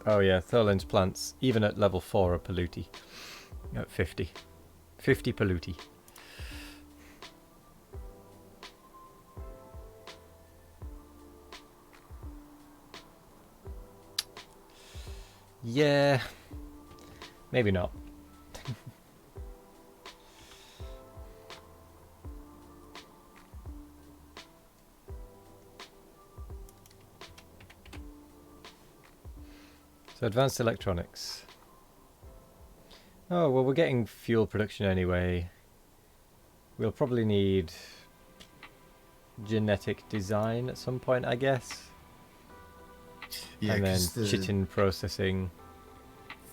Oh yeah, Tholin's plants, even at level 4, are polluti. At 50. 50 polluti. Yeah, maybe not. So advanced electronics. Oh, well, we're getting fuel production anyway. We'll probably need genetic design at some point, I guess. Yeah, and then 'cause chitin processing.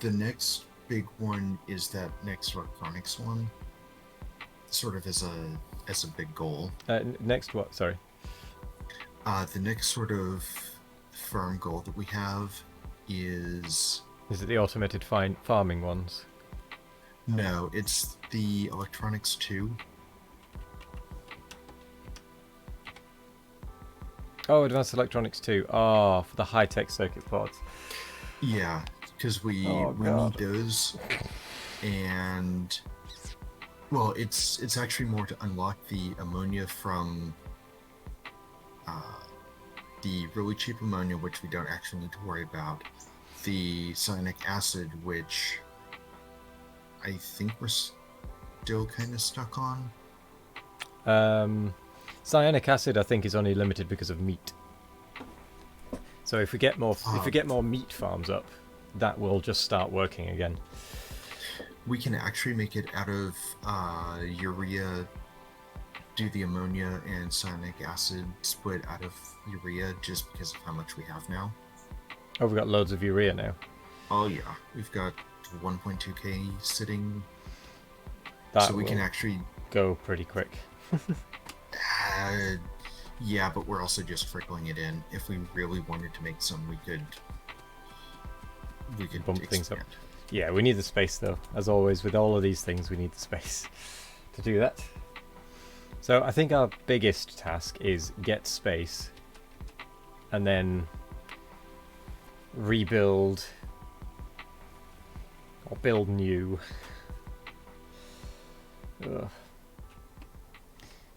the next big one is that next electronics one. Sort of as a big goal. Next what? Sorry. The next sort of firm goal that we have is... Is it the automated farming ones? No, it's the electronics 2. Oh, advanced electronics 2. Oh, for the high-tech circuit boards. Yeah, because we need those, and well, it's actually more to unlock the ammonia from the really cheap ammonia, which we don't actually need to worry about. The cyanic acid, which I think we're still kind of stuck on. Cyanic acid, I think, is only limited because of meat. So if we get more, meat farms up, that will just start working again. We can actually make it out of urea, do the ammonia and cyanic acid split out of urea just because of how much we have now. Oh, we've got loads of urea now. Oh yeah, we've got 1.2k sitting, That so we can actually go pretty quick. Yeah, but we're also just trickling it in. If we really wanted to make some, we could Bump things up. expand. Yeah, we need the space though. As always, with all of these things, we need the space to do that. So I think our biggest task is get space and then rebuild or build new. Ugh.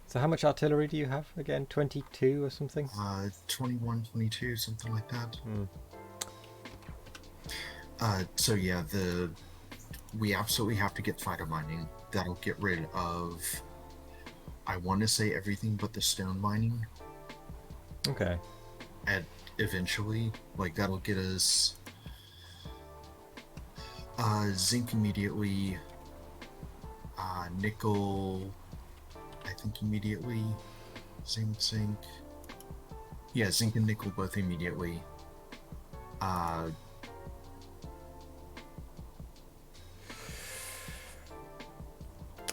So how much artillery do you have again? 22 or something? 21, 22, something like that. Mm. So yeah, we absolutely have to get phytomining. That'll get rid of, I want to say everything but the stone mining. Okay. eventually. Like, that'll get us zinc immediately, nickel, I think immediately, zinc. Yeah, zinc and nickel both immediately.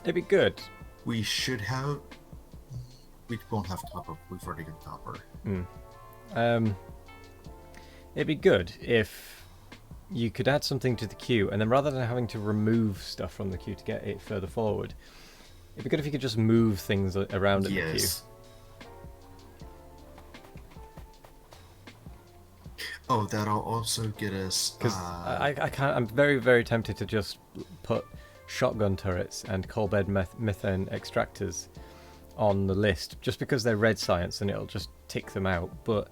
It'd be good. We should have. We won't have copper. We've already got copper. It'd be good if you could add something to the queue, and then rather than having to remove stuff from the queue to get it further forward, it'd be good if you could just move things around in the queue. Oh, that'll also get us. Because I can't. I'm very, very tempted to just put shotgun turrets and coal bed methane extractors on the list, just because they're red science and it'll just tick them out. But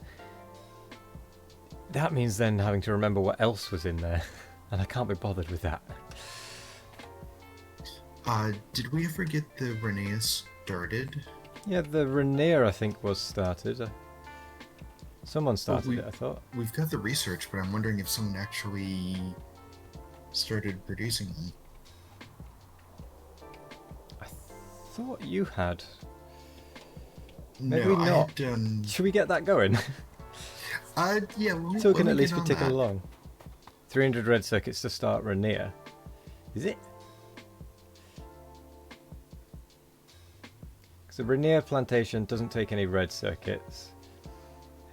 that means then having to remember what else was in there, and I can't be bothered with that. Did we ever get the Renea started? Yeah, the Rainier I think was started. Someone started it, I thought. We've got the research, but I'm wondering if someone actually started producing them. I thought you had. Maybe No, not. Should we get that going? Yeah. So we can let at me least get be on ticking that. along. 300 red circuits to start Rainier. Is it? Because the Rainier plantation doesn't take any red circuits.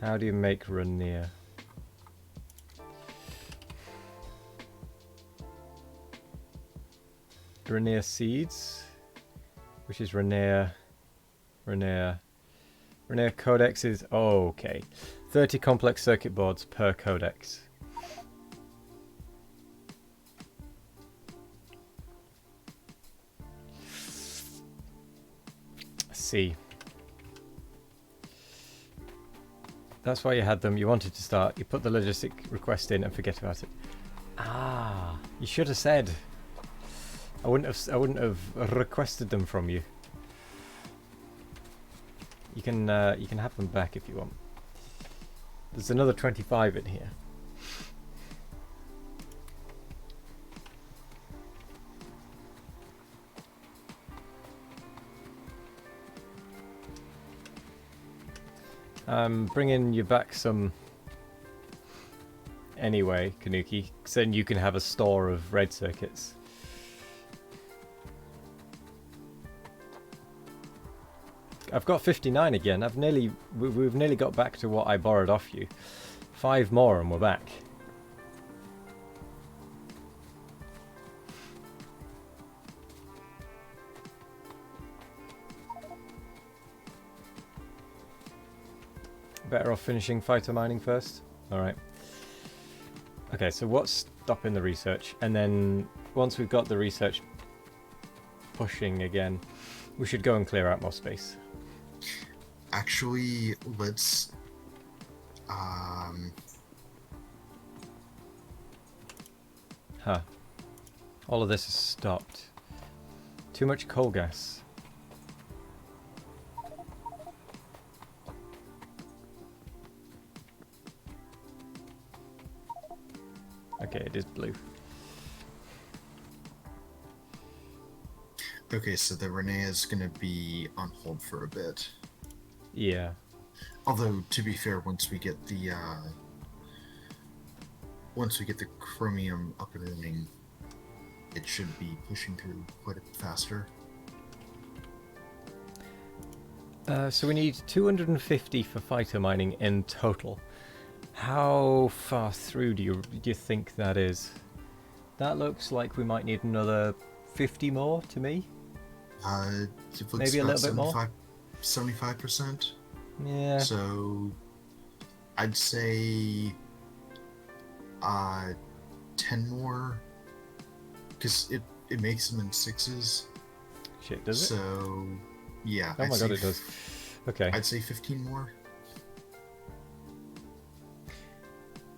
How do you make Rainier? Rainier seeds, which is Rainier codex is okay. 30 complex circuit boards per codex. See. That's why you had them. You wanted to start. You put the logistic request in and forget about it. Ah, you should have said. I wouldn't have requested them from you. You can have them back if you want. There's another 25 in here. I'm bringing you back some anyway, Kanuki, so then you can have a store of red circuits. I've got 59 again. We've nearly got back to what I borrowed off you. 5 more and we're back. Better off finishing fighter mining first. Alright. Okay, so what's stopping the research? And then once we've got the research pushing again, we should go and clear out more space. Actually, let's All of this is stopped. Too much coal gas. Okay, it is blue. Okay, so the Renea is gonna be on hold for a bit. Yeah. Although, to be fair, once we get the chromium up and running, it should be pushing through quite a bit faster. So we need 250 for fighter mining in total. How far through do you think that is? That looks like we might need another 50 more to me. It looks Maybe a about little bit more. 75%. Yeah. So I'd say 10 more, because it makes them in 6s. Shit, does it? So yeah. Oh my god, it does. Okay. I'd say 15 more.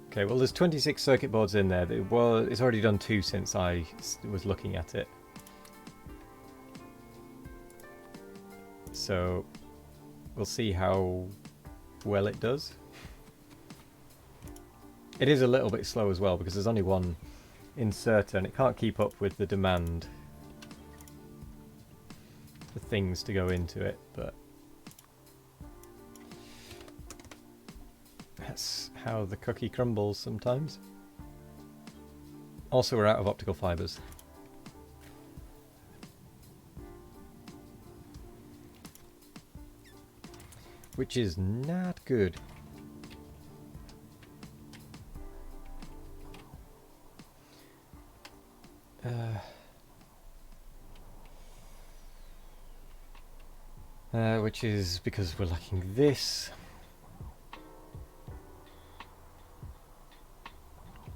Okay, well there's 26 circuit boards in there. Well, it's already done 2 since I was looking at it. So we'll see how well it does. It is a little bit slow as well because there's only one inserter and it can't keep up with the demand for things to go into it, but that's how the cookie crumbles sometimes. Also, we're out of optical fibers. Which is not good. Which is because we're lacking this.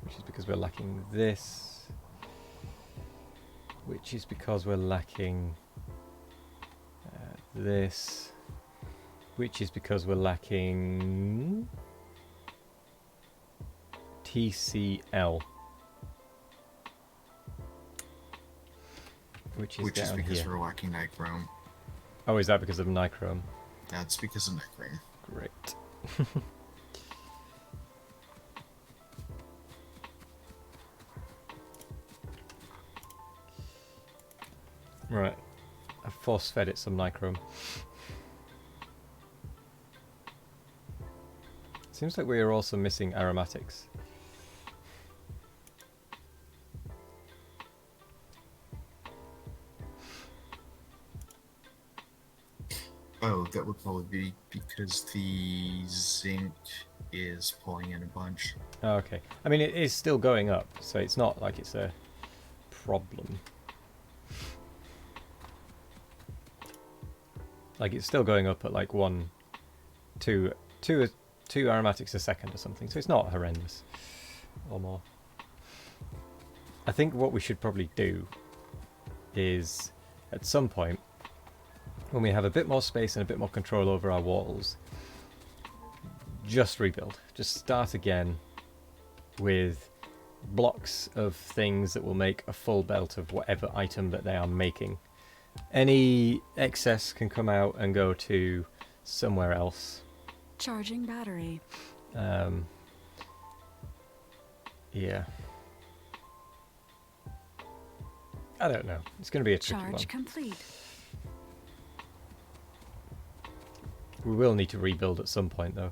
Which is because we're lacking this. Which is because we're lacking this. Which is because we're lacking TCL. Which is down because here. we're lacking nichrome. Oh, is that because of nichrome? That's because of nichrome. Great. Right. I've force-fed it some nichrome. Seems like we are also missing aromatics. Oh, that would probably be because the zinc is pulling in a bunch. Oh, okay. I mean, it is still going up, so it's not like it's a problem. Like, it's still going up at like two aromatics a second or something, so it's not horrendous. Or more. I think what we should probably do is, at some point, when we have a bit more space and a bit more control over our walls, just rebuild. Just start again with blocks of things that will make a full belt of whatever item that they are making. Any excess can come out and go to somewhere else. Charging battery. Yeah. I don't know. It's going to be a tricky one. Charge complete. We will need to rebuild at some point, though.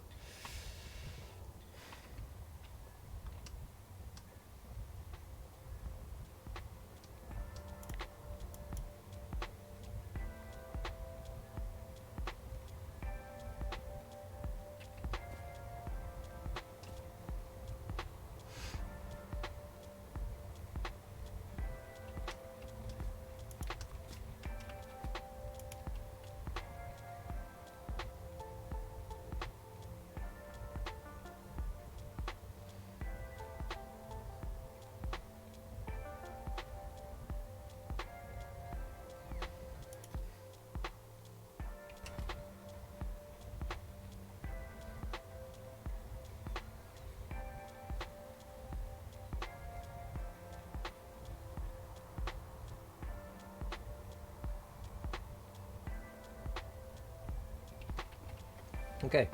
Okay.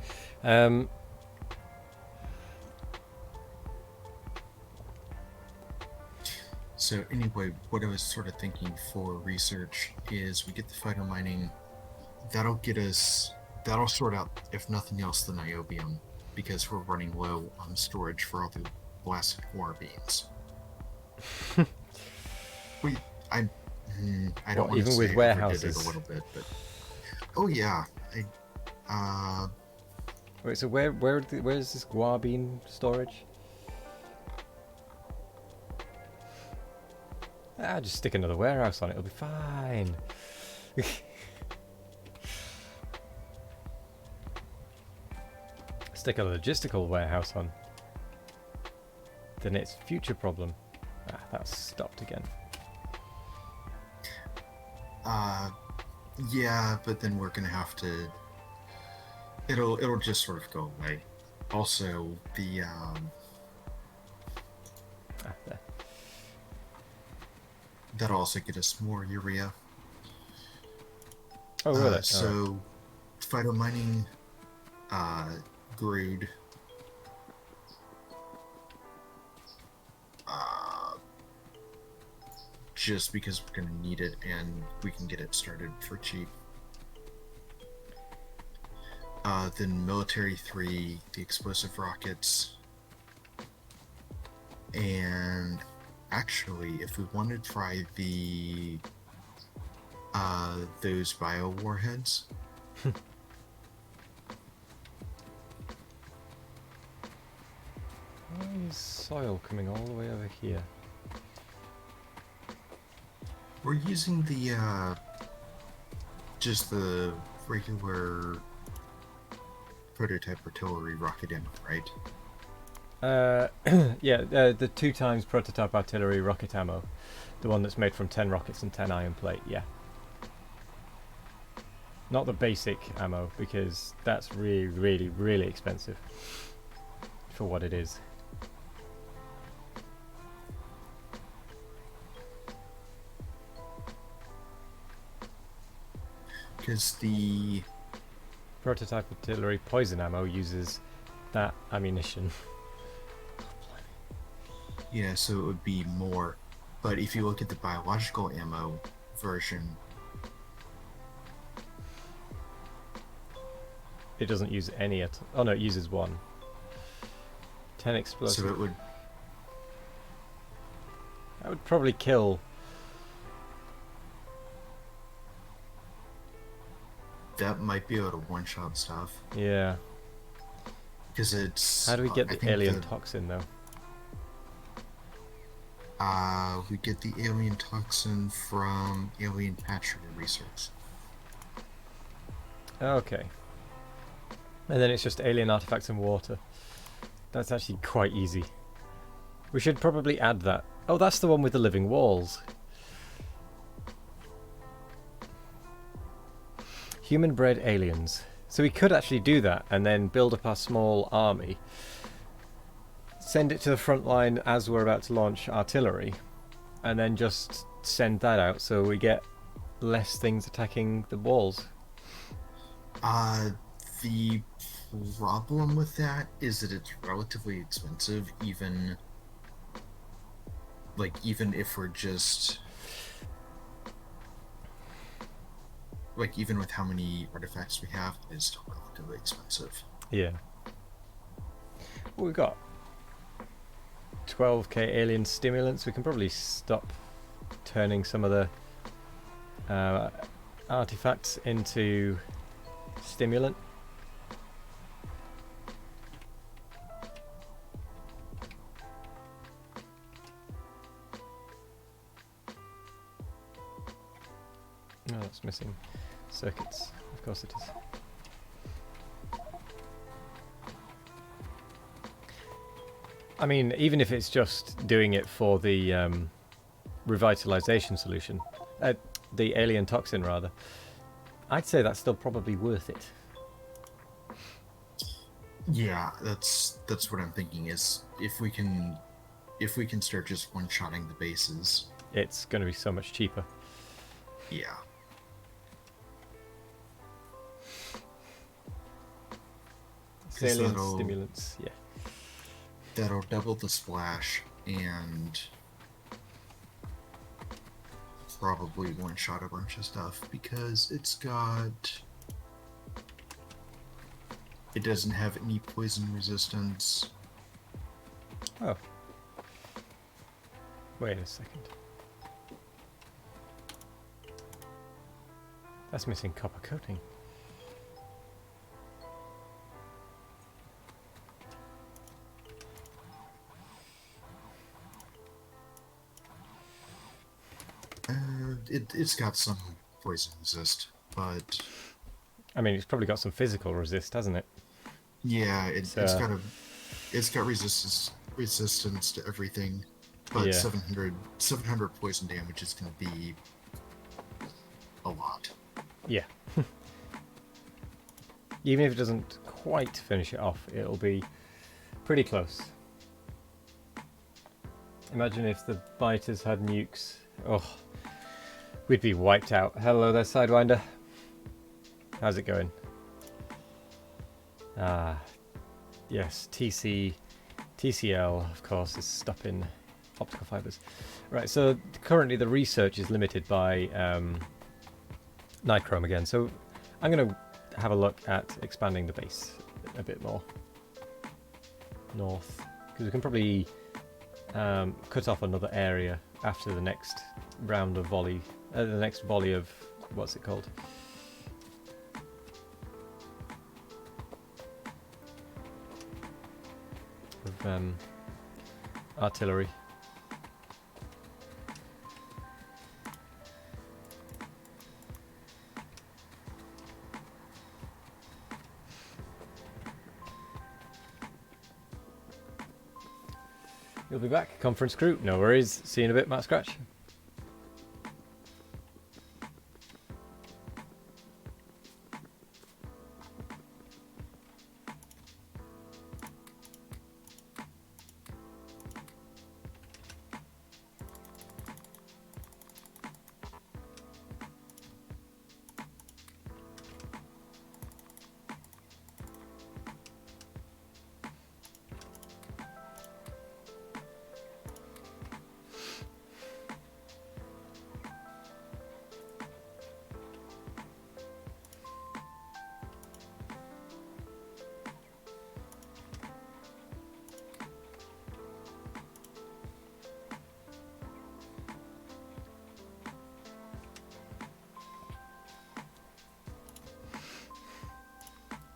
So anyway, what I was sort of thinking for research is we get the phyto mining. That'll sort out, if nothing else, the niobium, because we're running low on storage for all the blasted ore beans. I don't want Even to with say warehouses? overdid it a little bit, but oh yeah, Wait, so where's this guar storage? Just stick another warehouse on it, it'll be fine. Stick a logistical warehouse on. Then it's future problem. That's stopped again. yeah, but then we're gonna have to. It'll just sort of go away. Also, the There. that'll also get us more urea. Oh, will it? So, phyto mining, Grood. just because we're going to need it and we can get it started for cheap. Then military 3, the explosive rockets, and actually, if we want to try the those bio warheads. Why is soil coming all the way over here? We're using the just the regular prototype artillery rocket ammo, right? Yeah, the 2 times prototype artillery rocket ammo. The one that's made from 10 rockets and 10 iron plate, yeah. Not the basic ammo, because that's really, really, really expensive for what it is. Because the Prototype artillery poison ammo uses that ammunition. yeah, so it would be more. But if you look at the biological ammo version, It doesn't use any oh no, it uses 1. 10 so explosive. it would. That would probably kill. That might be able to one-shot stuff Yeah. because it's. How do we get I the think alien toxin though? We get the alien toxin from alien patchery research. Okay. And then it's just alien artifacts and water. That's actually quite easy. We should probably add that. Oh, that's the one with the living walls. Human-bred aliens. So we could actually do that and then build up our small army. Send it to the front line as we're about to launch artillery. And then just send that out so we get less things attacking the walls. The problem with that is that it's relatively expensive, even if we're just even with how many artifacts we have, it's still relatively expensive. Yeah. Well, we've got 12k alien stimulants. We can probably stop turning some of the artifacts into stimulant. No, that's missing circuits. Of course it is. I mean, even if it's just doing it for the revitalization solution, the alien toxin rather, I'd say that's still probably worth it. Yeah, that's what I'm thinking. Is if we can start just one-shotting the bases. It's going to be so much cheaper. Yeah. Alien stimulants, yeah. That'll double the splash and probably one-shot a bunch of stuff because it doesn't have any poison resistance. Oh. Wait a second. That's missing copper coating. It's got some poison resist, but I mean, it's probably got some physical resist, hasn't it? yeah, it's got resistance to everything. But Yeah. 700 poison damage is going to be a lot. Yeah. Even if it doesn't quite finish it off, it'll be pretty close. Imagine if the biters had nukes. Oh, we'd be wiped out. Hello there, Sidewinder. How's it going? Ah, yes, TCL, of course, is stopping optical fibers. Right, so currently the research is limited by nichrome again, so I'm going to have a look at expanding the base a bit more north, because we can probably cut off another area after the next round of volley, the next volley of, what's it called? Of artillery. You'll be back, conference crew. No worries. See you in a bit, Matt Scratch.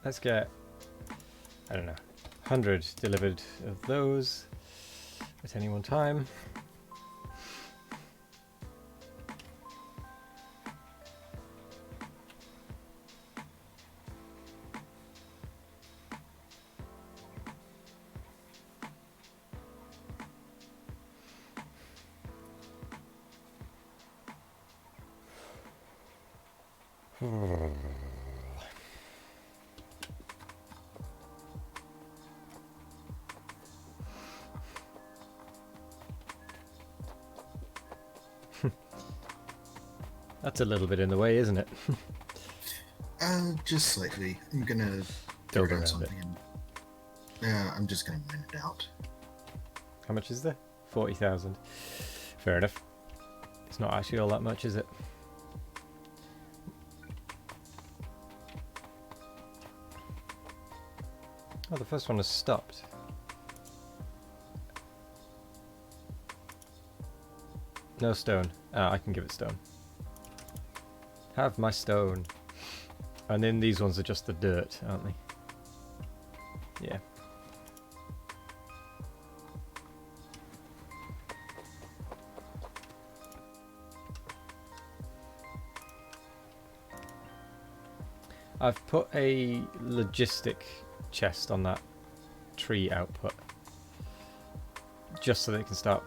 Let's get, I don't know, 100 delivered of those at any one time. That's a little bit in the way, isn't it? Just slightly. I'm gonna Build figure around out it. something. And, I'm just gonna mine it out. How much is there? 40,000. Fair enough. It's not actually all that much, is it? Oh, the first one has stopped. No stone. Ah, I can give it stone. Have my stone. And then these ones are just the dirt, aren't they? Yeah. I've put a logistic chest on that tree output, just so that it can start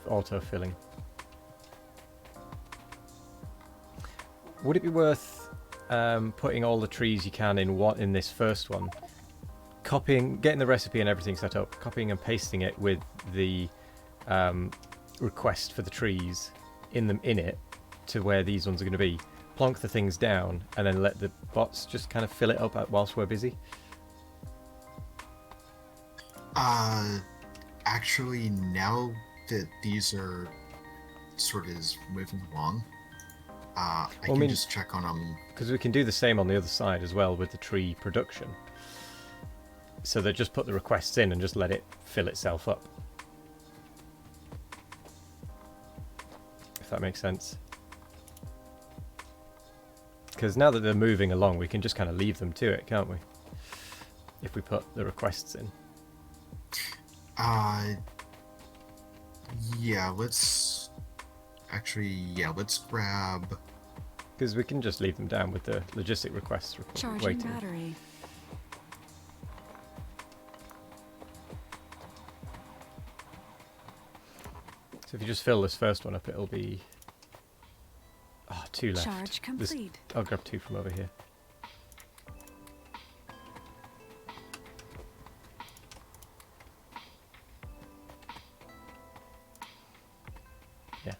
auto-filling. Would it be worth putting all the trees you can in this first one, copying, getting the recipe and everything set up, copying and pasting it with the request for the trees in it to where these ones are going to be, plonk the things down, and then let the bots just kind of fill it up whilst we're busy? Actually, now that these are sort of moving along, I can just check on them. Because we can do the same on the other side as well with the tree production. So they just put the requests in and just let it fill itself up. If that makes sense. Because now that they're moving along, we can just kind of leave them to it, can't we? If we put the requests in. Yeah, let's grab. Because we can just leave them down with the logistic requests Charging waiting. battery. So if you just fill this first one up, it'll be... Oh, 2 left. Charge complete. I'll grab 2 from over here. Yeah.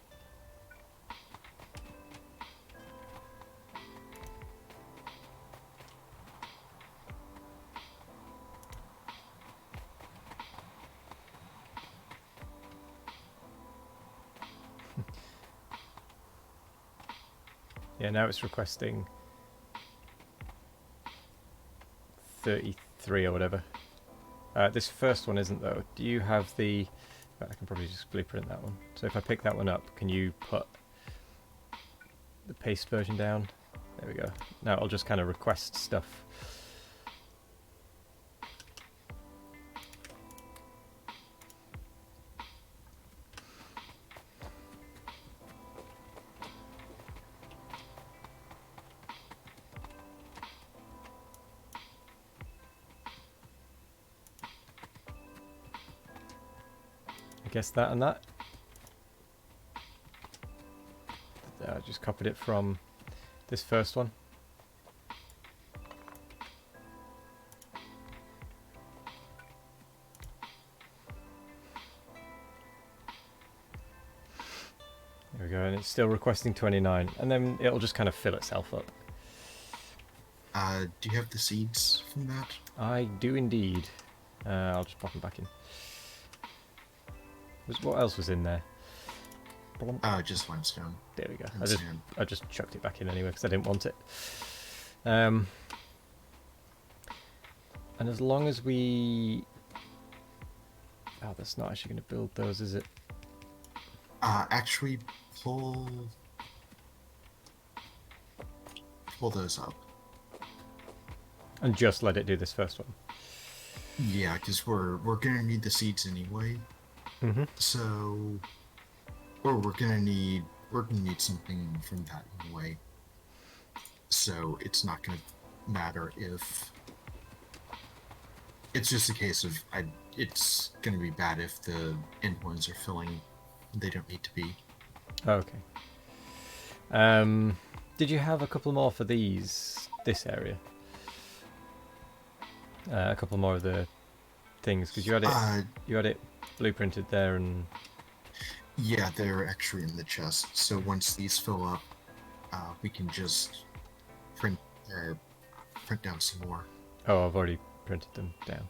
Yeah, now it's requesting 33 or whatever. This first one isn't though. Do you have the... I can probably just blueprint that one. So if I pick that one up, can you put the paste version down? There we go. Now it'll just kind of request stuff. I guess that and that. I just copied it from this first one. There we go, and it's still requesting 29, and then it'll just kind of fill itself up. Do you have the seeds from that? I do indeed. I'll just pop them back in. What else was in there? Just limestone. There we go. And sand. I just chucked it back in anyway because I didn't want it. And as long as we... Oh, that's not actually going to build those, is it? Actually, pull those up. And just let it do this first one. Yeah, because we're gonna need the seeds anyway. Mm-hmm. So, or we're gonna need something from that anyway. So it's not gonna matter if it's just a case of it's gonna be bad if the end ones are filling. They don't need to be. Okay. Did you have a couple more for this area? A couple more of the things because you had it blueprinted there, and yeah, they're actually in the chest. So once these fill up, we can just print down some more. oh, I've already printed them down.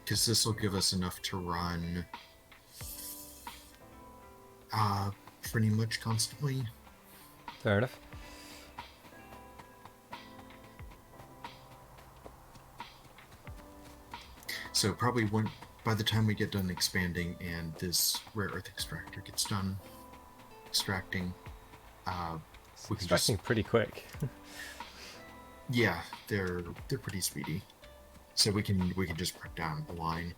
Because this will give us enough to run pretty much constantly. Fair enough. So probably by the time we get done expanding and this rare earth extractor gets done extracting, It's we can extracting just, pretty quick. yeah, they're pretty speedy. So we can just print down the line.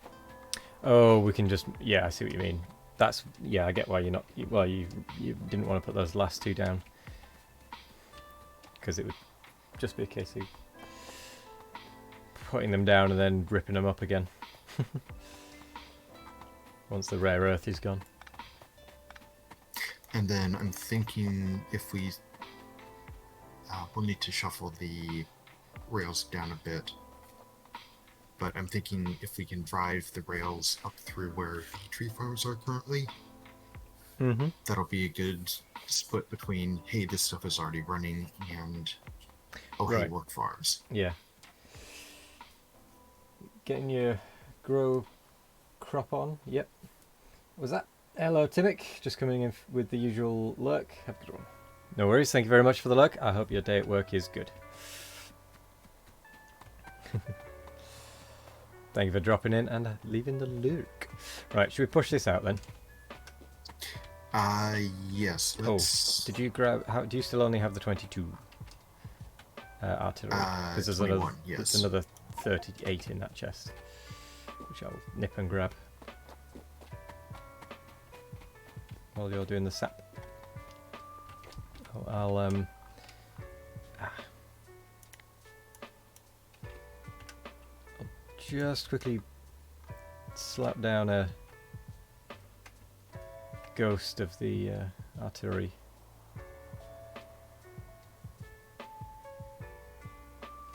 Oh, we can just... Yeah, I see what you mean. That's... Yeah, I get why you're not... Well, you didn't want to put those last two down. Because it would just be a case of putting them down and then ripping them up again. Once the rare earth is gone. And then I'm thinking if we'll need to shuffle the rails down a bit. But I'm thinking if we can drive the rails up through where the tree farms are currently, that'll be a good split between, hey, this stuff is already running, and, oh, hey, Right. work farms. Yeah. Getting your grow crop on. Yep. Was that? Hello, Timic. Just coming in with the usual lurk. Have a good one. No worries. Thank you very much for the lurk. I hope your day at work is good. Thank you for dropping in and leaving the lurk. Right, should we push this out then? Yes. Oh, Let's, did you grab... do you still only have the 22 artillery? Because there's 21, yes. there's another 38 in that chest, which I'll nip and grab while you're doing the sap. Oh, I'll just quickly slap down a ghost of the artillery.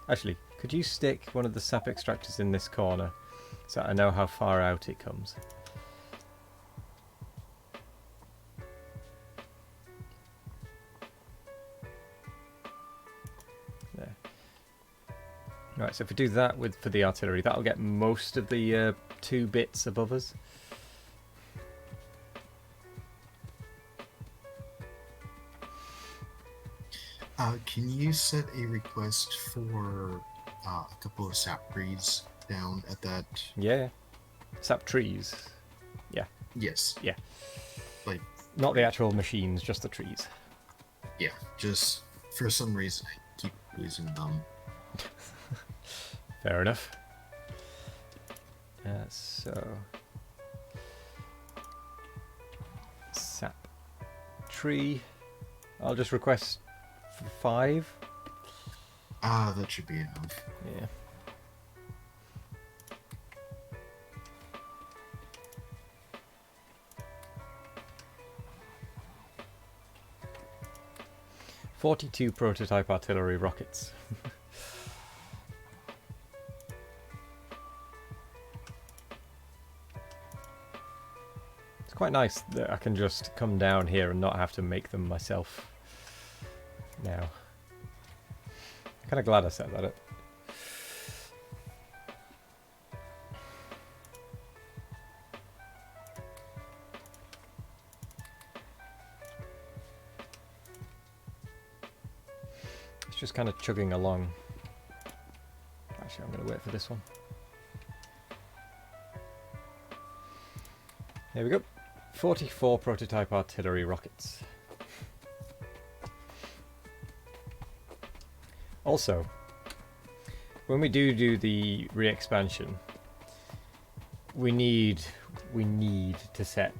Actually, could you stick one of the sap extractors in this corner so I know how far out it comes? There. Right, so if we do that for the artillery, that'll get most of the 2 bits above us. Can you set a request for a couple of sap trees down at that? Yeah. Sap trees. Yeah. Yes. Yeah. Like, Not the actual machines, just the trees. yeah, just for some reason I keep losing them. Fair enough. So... Sap tree. I'll just request 5. That should be enough. Yeah. "42 prototype artillery rockets." It's quite nice that I can just come down here and not have to make them myself now. I'm kind of glad I set that up. It's just kind of chugging along. Actually, I'm going to wait for this one. Here we go. 44 prototype artillery rockets. Also, when we do the re-expansion, we need to set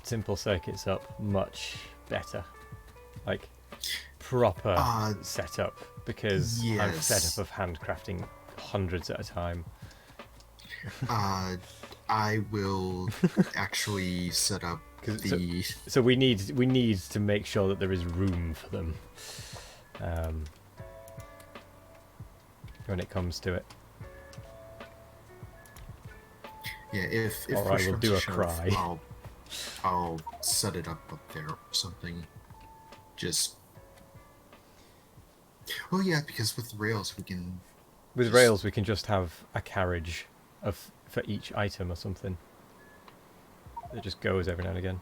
simple circuits up much better, like proper setup, because I'm fed up of handcrafting hundreds at a time. I will actually set up the. So we need to make sure that there is room for them. When it comes to it. Yeah, if Alright, we'll do a cry. I'll set it up there or something. Just. Oh yeah, because with rails we can. With rails we can just have a carriage for each item or something. It just goes every now and again.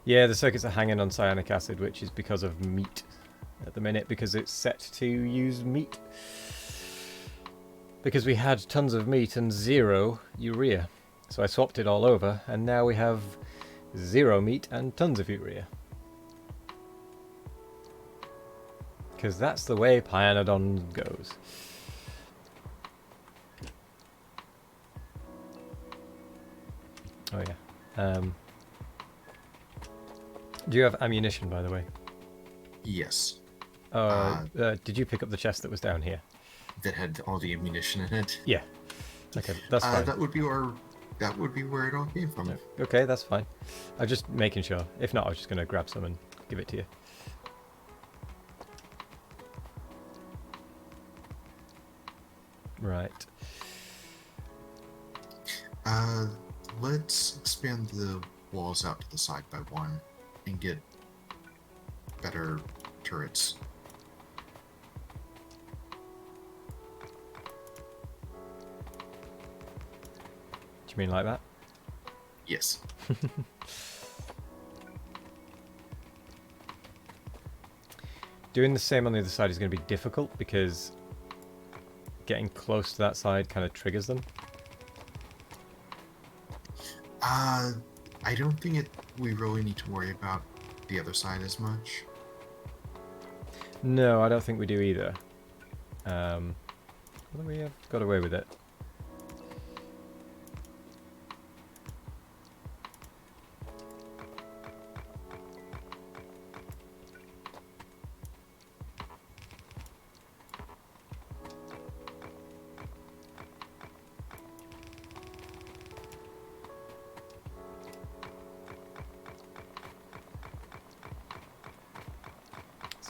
Yeah, the circuits are hanging on cyanic acid, which is because of meat at the minute, because it's set to use meat. Because we had tons of meat and 0 urea. So I swapped it all over, and now we have 0 meat and tons of urea. Because that's the way Pyanodon goes. Oh yeah. Do you have ammunition, by the way? Yes. Did you pick up the chest that was down here? That had all the ammunition in it. Yeah. Okay, that's fine. That would be where it all came from. Okay, that's fine. I'm just making sure. If not, I was just going to grab some and give it to you. Right. Let's expand the walls out to the side by 1 and get better turrets. Do you mean like that? Yes. Doing the same on the other side is going to be difficult because getting close to that side kind of triggers them. I don't think we really need to worry about the other side as much. No, I don't think we do either. Well, we have got away with it.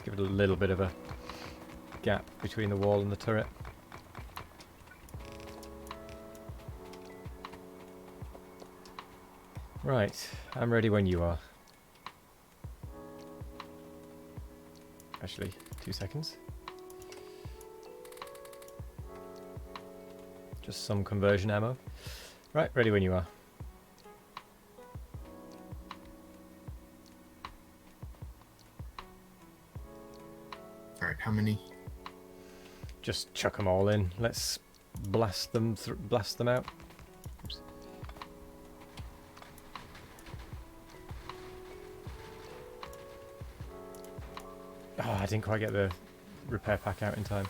Give it a little bit of a gap between the wall and the turret. Right, I'm ready when you are. Actually, 2 seconds. Just some conversion ammo. Right, ready when you are. All right, how many? Just chuck them all in. Let's blast them out. Oops. Oh, I didn't quite get the repair pack out in time.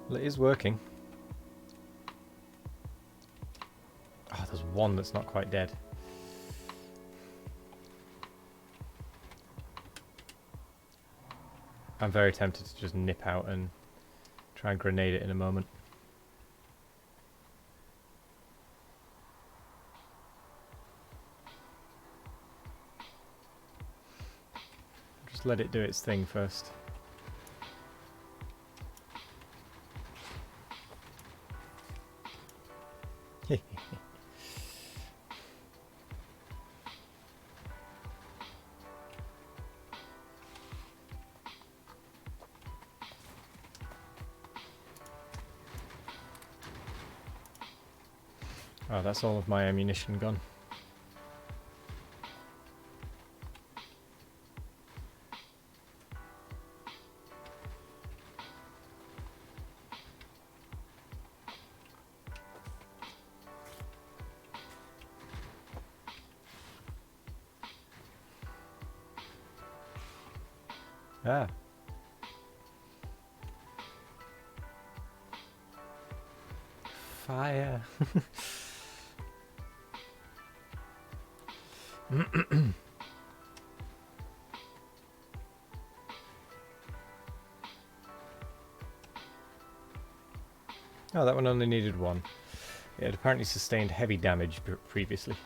Well, it is working. Oh, there's one that's not quite dead. I'm very tempted to just nip out and try and grenade it in a moment. Just let it do its thing first. Oh, that's all of my ammunition gone. Ah. Fire. Oh, that one only needed one. It had apparently sustained heavy damage previously.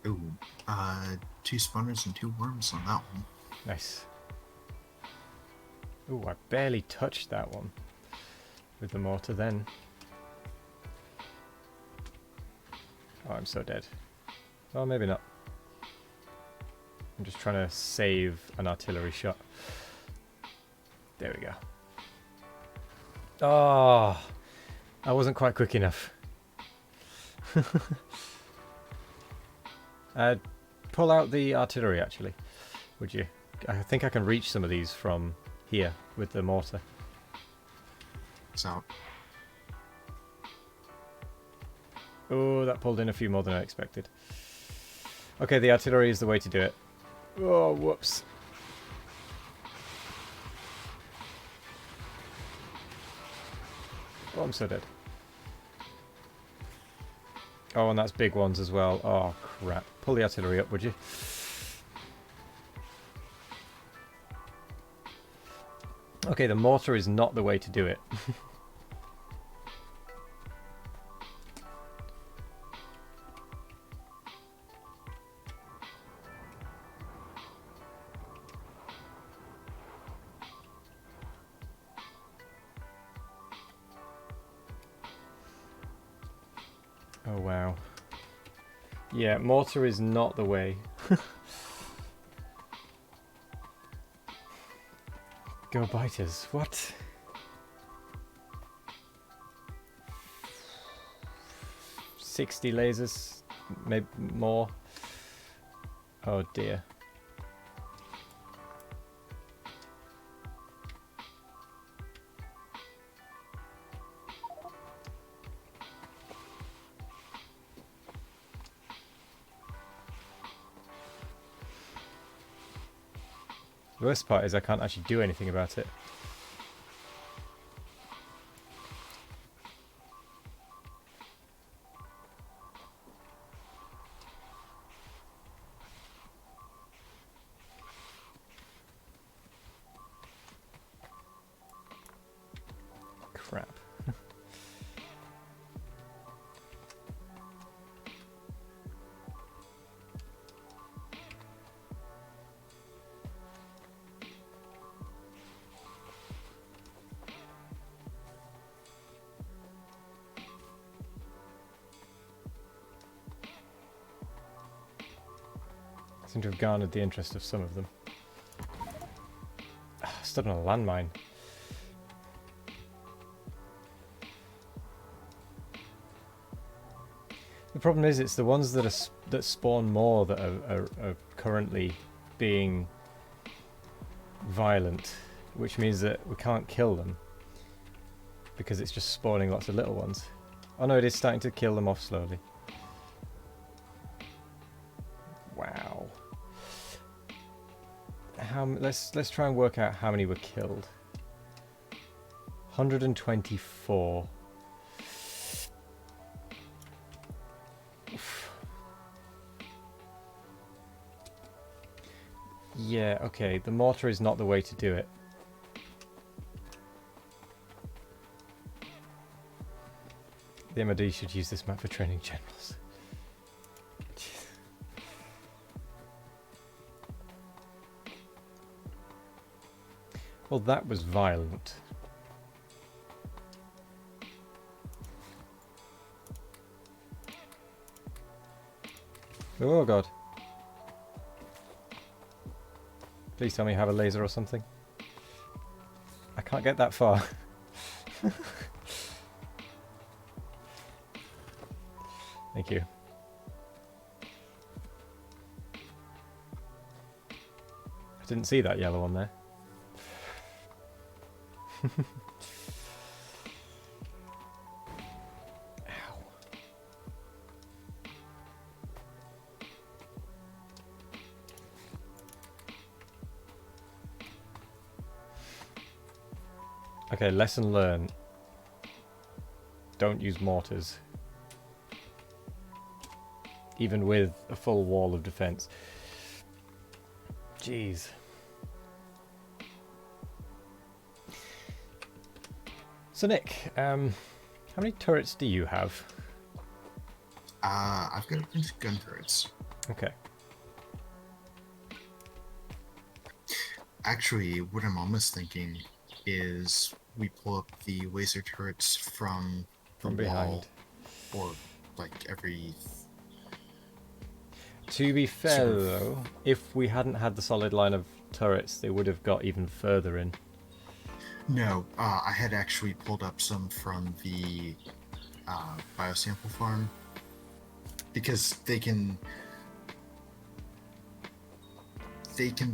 Ooh, 2 spawners and 2 worms on that one. Nice. Ooh, I barely touched that one with the mortar then. Oh, I'm so dead. Oh, maybe not. I'm just trying to save an artillery shot. There we go. Oh, I wasn't quite quick enough. Pull out the artillery, actually, would you? I think I can reach some of these from here with the mortar. It's out. Oh, that pulled in a few more than I expected. Okay, the artillery is the way to do it. Oh, whoops. Oh, I'm so dead. Oh, and that's big ones as well. Oh, crap. Pull the artillery up, would you? Okay, the mortar is not the way to do it. Oh, wow. Yeah, mortar is not the way. Go biters. What? $60 lasers? Maybe more? Oh dear. The worst part is I can't actually do anything about it. Crap. Seem to have garnered the interest of some of them. Stood on a landmine. The problem is, it's the ones that that spawn more that are currently being violent, which means that we can't kill them because it's just spawning lots of little ones. Oh no, it is starting to kill them off slowly. Wow. Let's try and work out how many were killed. 124. Yeah, okay, the mortar is not the way to do it. The MOD should use this map for training generals. Well, that was violent. Oh god. Please tell me you have a laser or something. I can't get that far. Thank you. I didn't see that yellow one there. Ow. Okay, lesson learned. Don't use mortars. Even with a full wall of defense. Jeez. So Nick, how many turrets do you have? I've got a bunch of gun turrets. Okay. Actually, what I'm almost thinking is we pull up the laser turrets from the behind. wall, or like every. To be fair Sort of. though, if we hadn't had the solid line of turrets, they would have got even further in. No, I had actually pulled up some from the biosample farm because they can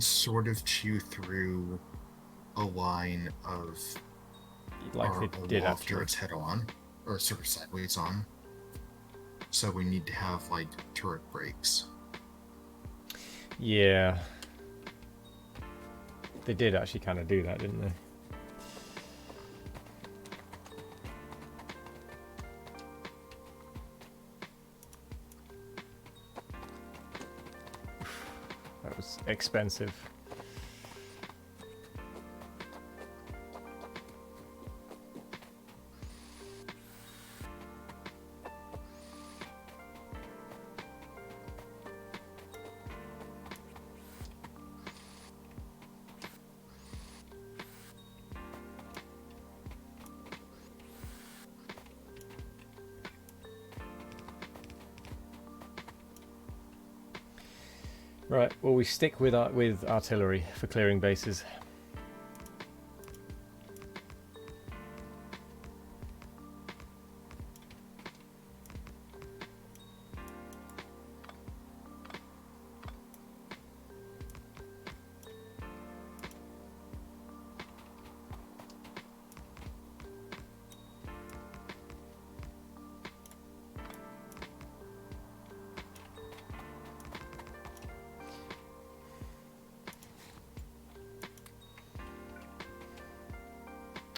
sort of chew through a line of Like our they did wall of actually. turrets head on, or sort of sideways on. So we need to have like turret breaks. Yeah. They did actually kind of do that, didn't they? That was expensive. Right, well we stick with artillery for clearing bases.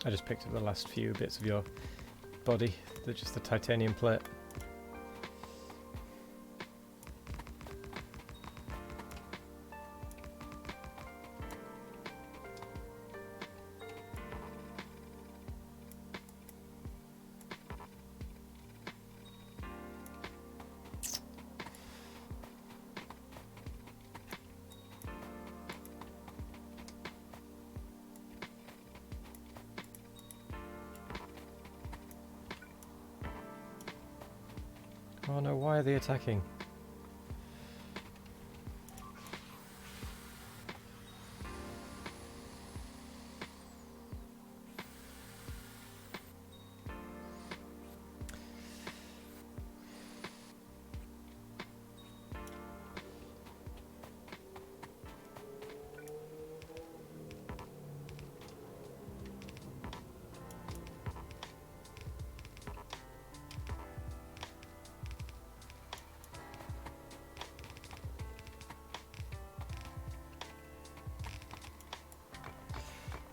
I just picked up the last few bits of your body. They're just the titanium plate. Oh no, why are they attacking?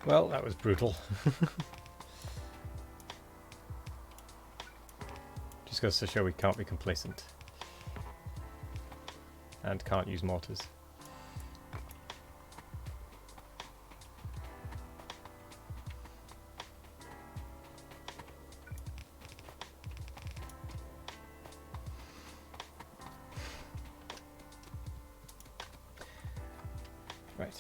Well, that was brutal. Just goes to show we can't be complacent. And can't use mortars. Right.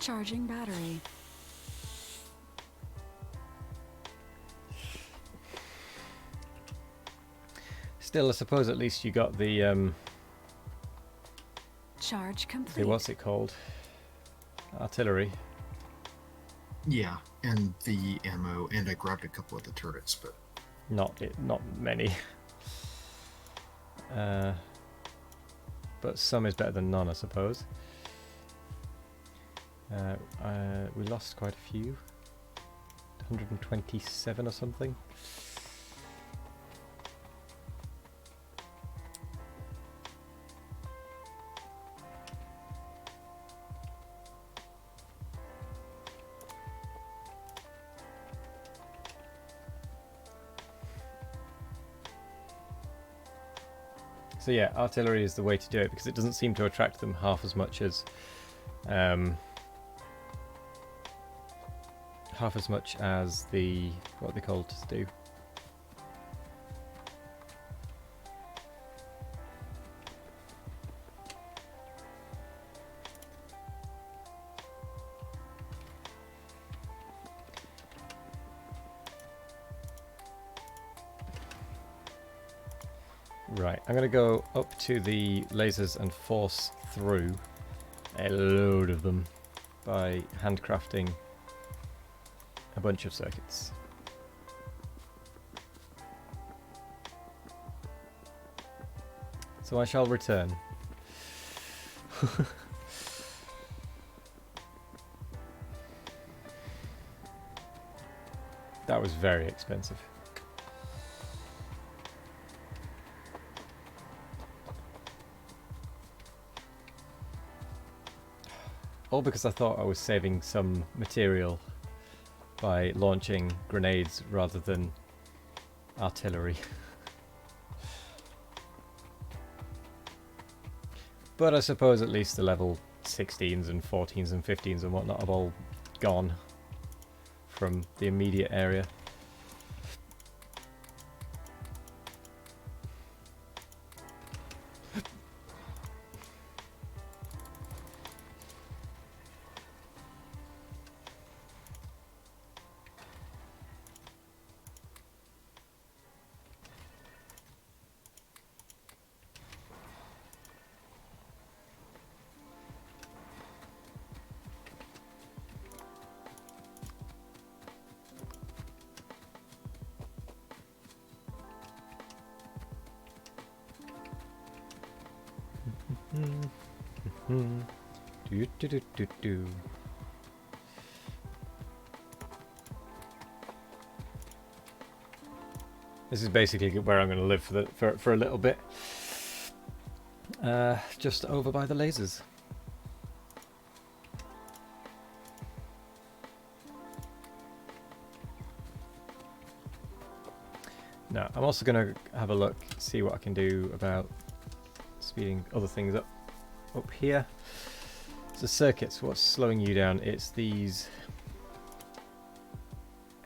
Charging battery. Still, I suppose at least you got the Charge complete. what's it called? Artillery. Yeah, and the ammo, and I grabbed a couple of the turrets, but Not many. But some is better than none, I suppose. We lost quite a few. 127 or something. So yeah, artillery is the way to do it because it doesn't seem to attract them half as much as the what are they called to do. Right, I'm going to go up to the lasers and force through a load of them by handcrafting a bunch of circuits. So I shall return. That was very expensive. All because I thought I was saving some material by launching grenades rather than artillery. But I suppose at least the level 16s and 14s and 15s and whatnot have all gone from the immediate area. Do, do, do, do, do. This is basically where I'm going to live for a little bit. Just over by the lasers. Now, I'm also going to have a look, see what I can do about speeding other things up here. So circuits, what's slowing you down? It's these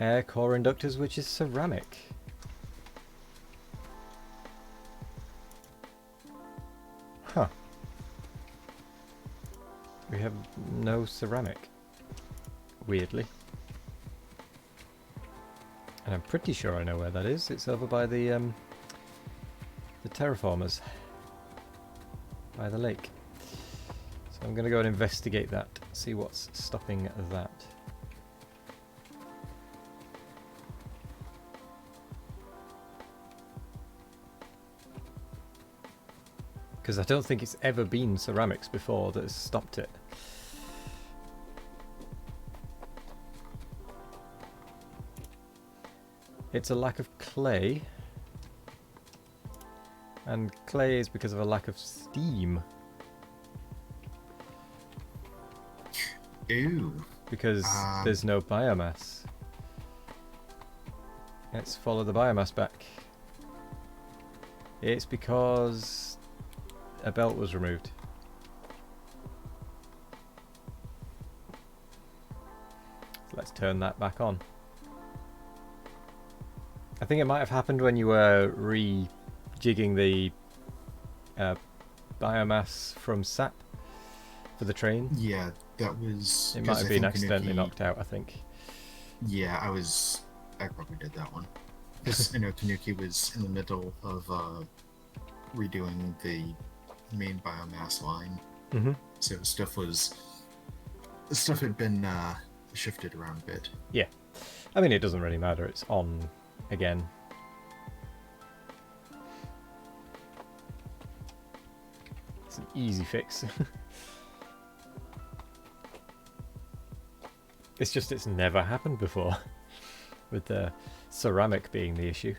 air core inductors, which is ceramic. Huh. We have no ceramic, weirdly. And I'm pretty sure I know where that is. It's over by the terraformers. by the lake. So I'm going to go and investigate that, see what's stopping that. Because I don't think it's ever been ceramics before that has stopped it. It's a lack of clay. And clay is because of a lack of steam. Ew. Because there's no biomass. Let's follow the biomass back. It's because a belt was removed. So let's turn that back on. I think it might have happened when you were rejigging the biomass from sap for the train. Yeah, that was. It might have been I think accidentally Kanuki- knocked out, I think. Yeah, I probably did that one. Because I know Tanuki was in the middle of redoing the main biomass line, Mm-hmm. so stuff had been shifted around a bit. Yeah. I mean, it doesn't really matter. It's on again. It's an easy fix. It's just it's never happened before, with the ceramic being the issue.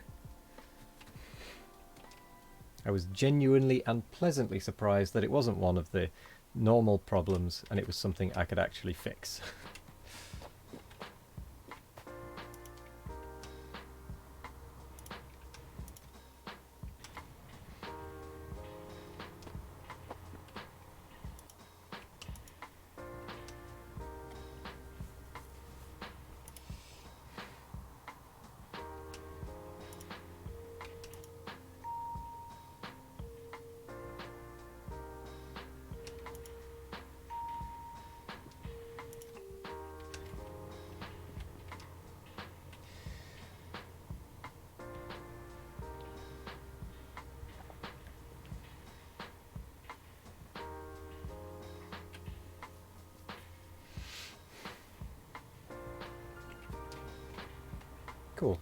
I was genuinely and pleasantly surprised that it wasn't one of the normal problems and it was something I could actually fix. Cool.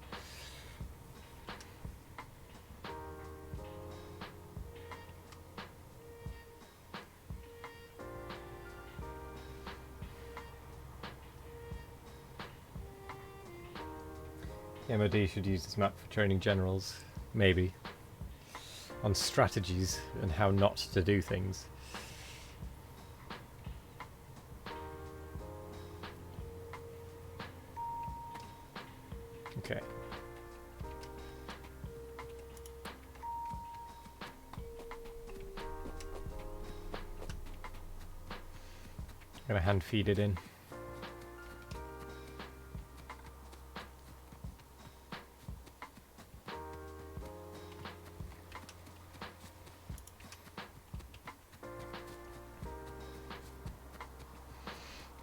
The MOD should use this map for training generals, maybe, on strategies and how not to do things. Okay. I'm gonna hand feed it in.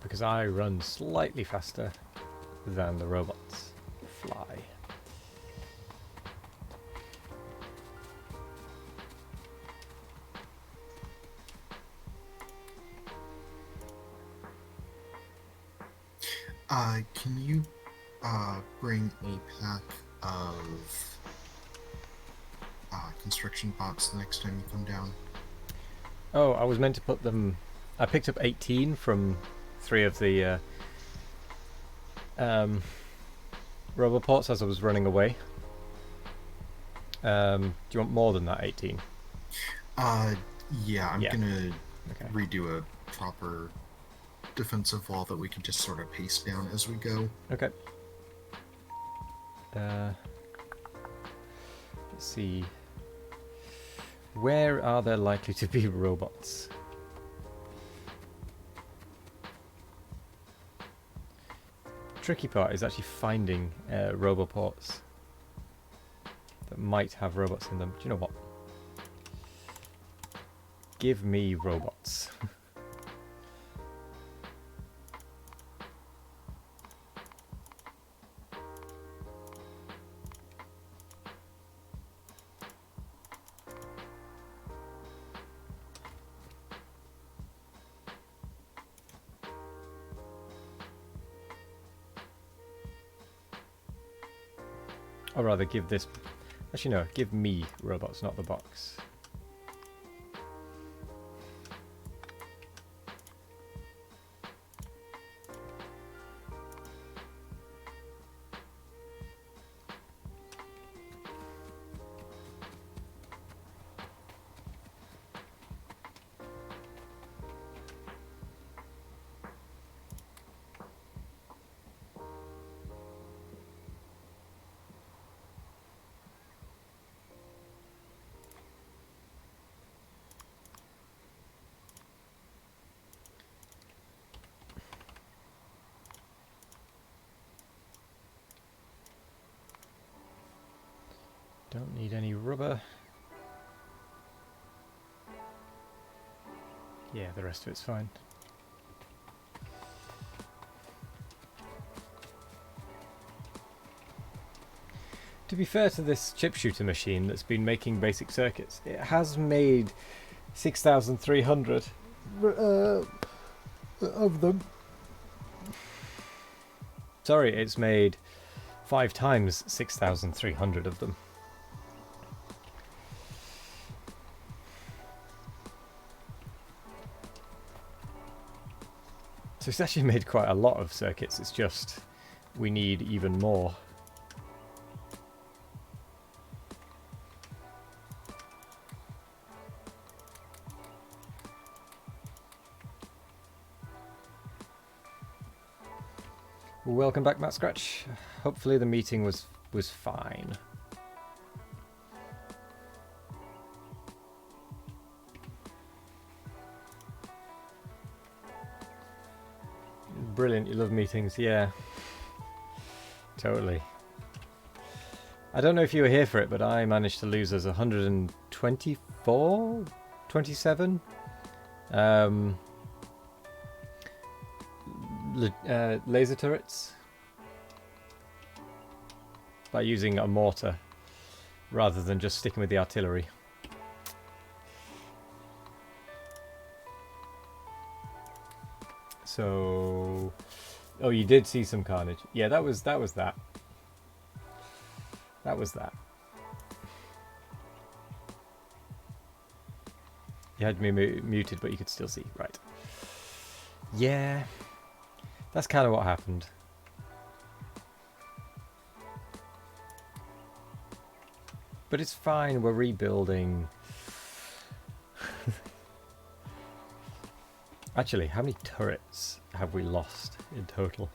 Because I run slightly faster than the robots fly. Can you bring a pack of construction bots the next time you come down? Oh, I was meant to put them... I picked up 18 from 3 of the roboports as I was running away. Do you want more than that 18? Yeah, I'm Yeah. gonna Okay. redo a proper defensive wall that we can just sort of pace down as we go. Okay. Let's see. Where are there likely to be robots? Tricky part is actually finding roboports that might have robots in them. Do you know what? Give me robots. Or rather, give this... Actually, no, give me robots, not the box. Don't need any rubber. Yeah, the rest of it's fine. To be fair to this chip shooter machine that's been making basic circuits, it has made 6,300 of them. Sorry, it's made 5 times 6,300 of them. So it's actually made quite a lot of circuits, it's just we need even more. Welcome back, Matt Scratch. Hopefully the meeting was fine. Brilliant, you love meetings, yeah. Totally. I don't know if you were here for it, but I managed to lose us 124? 27? Laser turrets by using a mortar rather than just sticking with the artillery. So, oh, you did see some carnage. Yeah, that was that. That was that. You had me muted, but you could still see. Right. Yeah. That's kind of what happened. But it's fine, we're rebuilding. Actually, how many turrets have we lost in total?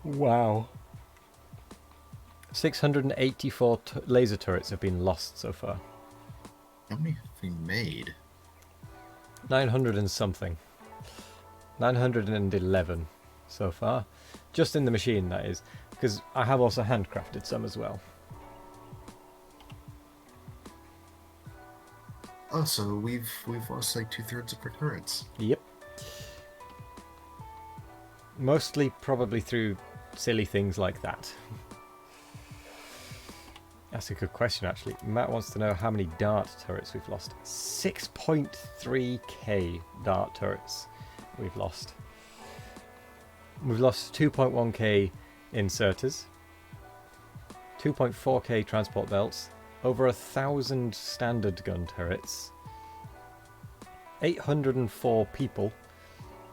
Wow. 684 laser turrets have been lost so far. How many have we made? 900 and something. 911 so far. Just in the machine, that is. Because I have also handcrafted some as well. Oh, so we've lost like 2/3 of our turrets. Yep. Mostly probably through silly things like that. That's a good question, actually. Matt wants to know how many dart turrets we've lost. 6.3k dart turrets we've lost. We've lost 2.1k inserters, 2.4k transport belts, over 1,000 standard gun turrets, 804 people,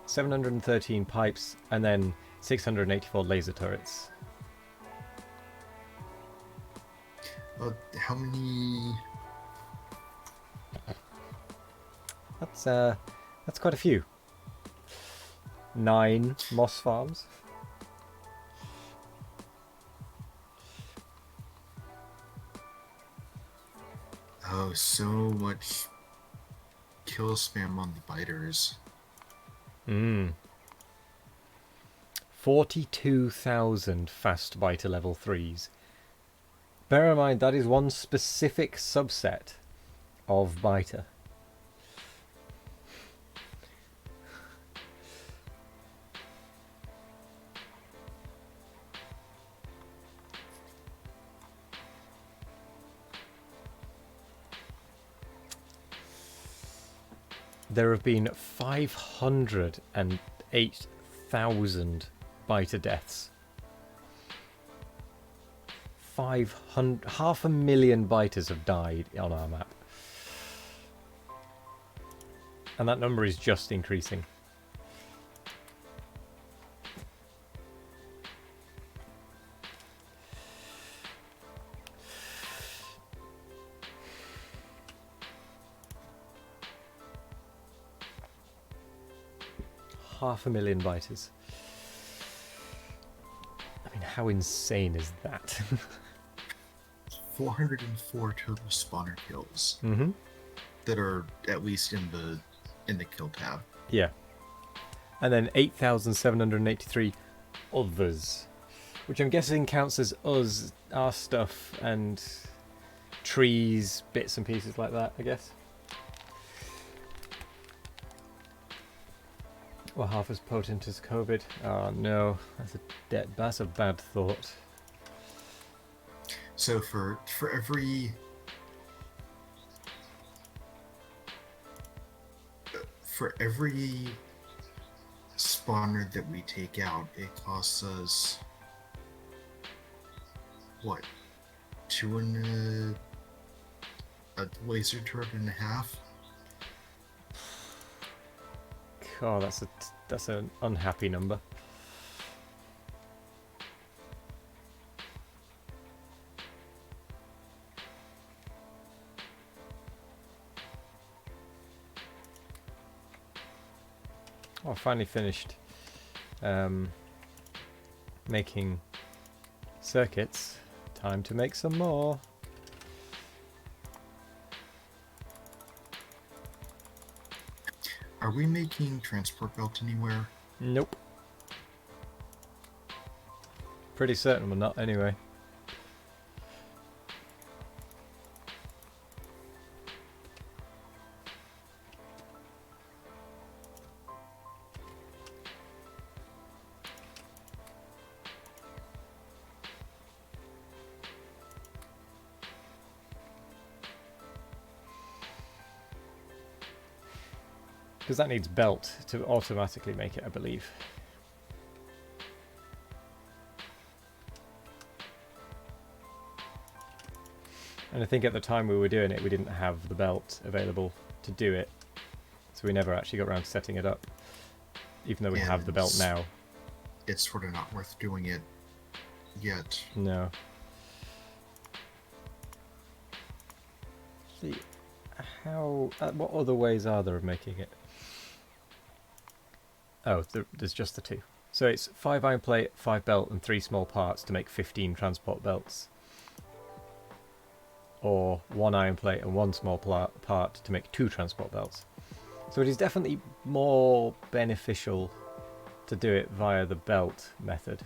713 pipes, and then 684 laser turrets. How many? That's quite a few. 9 moss farms. Oh, so much kill spam on the biters. 42,000 fast biter level 3s. Bear in mind that is one specific subset of biter. There have been 508,000 biter deaths. 500,000 biters have died on our map. And that number is just increasing. Half a million biters. I mean, how insane is that? 404 total spawner kills Mm-hmm. that are at least in the kill tab. Yeah. And then 8,783 others, which I'm guessing counts as us, our stuff, and trees, bits and pieces like that, I guess. Well, half as potent as COVID. Oh no, that's a bad thought. So for every spawner that we take out, it costs us what? A laser turret and a half. Oh, that's an unhappy number. Oh, I finally finished making circuits. Time to make some more. Are we making transport belt anywhere? Nope. Pretty certain we're not, anyway. Because that needs belt to automatically make it, I believe. And I think at the time we were doing it, we didn't have the belt available to do it. So we never actually got around to setting it up. Even though we have the belt now. It's sort of not worth doing it yet. No. See, how... what other ways are there of making it? Oh, there's just the two. So it's 5 iron plate, 5 belt, and 3 small parts to make 15 transport belts. Or 1 iron plate and 1 small part to make 2 transport belts. So it is definitely more beneficial to do it via the belt method.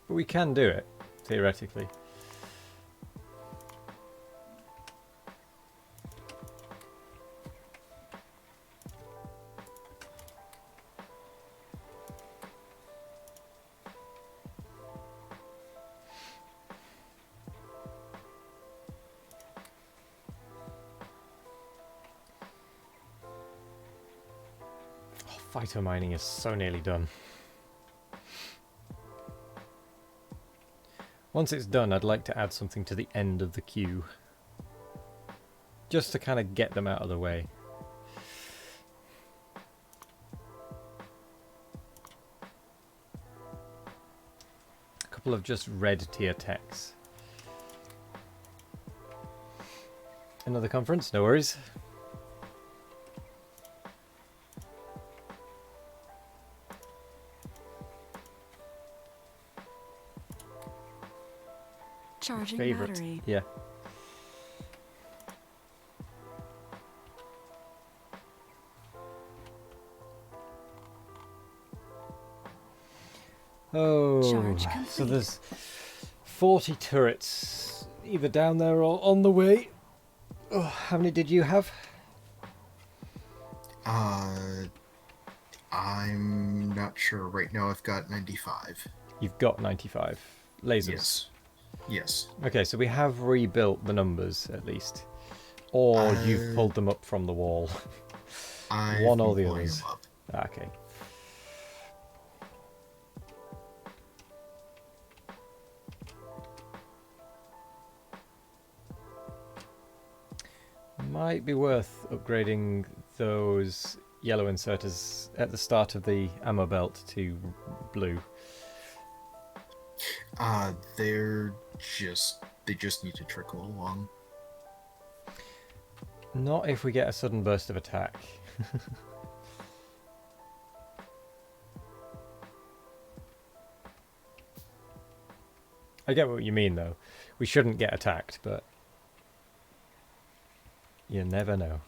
But we can do it, theoretically. Oh, phytomining is so nearly done. Once it's done, I'd like to add something to the end of the queue. Just to kind of get them out of the way. A couple of just red tier techs. Another conference, no worries. Charging Favorite. battery. Yeah. Oh, Charge so complete. there's 40 turrets either down there or on the way. Oh, how many did you have? I'm not sure. Right now I've got 95. You've got 95 lasers. Yes. Yes. Okay, so we have rebuilt the numbers at least. Or you've pulled them up from the wall. One or the others. Okay. Might be worth upgrading those yellow inserters at the start of the ammo belt to blue. They just need to trickle along. Not if we get a sudden burst of attack. I get what you mean though. We shouldn't get attacked, but you never know.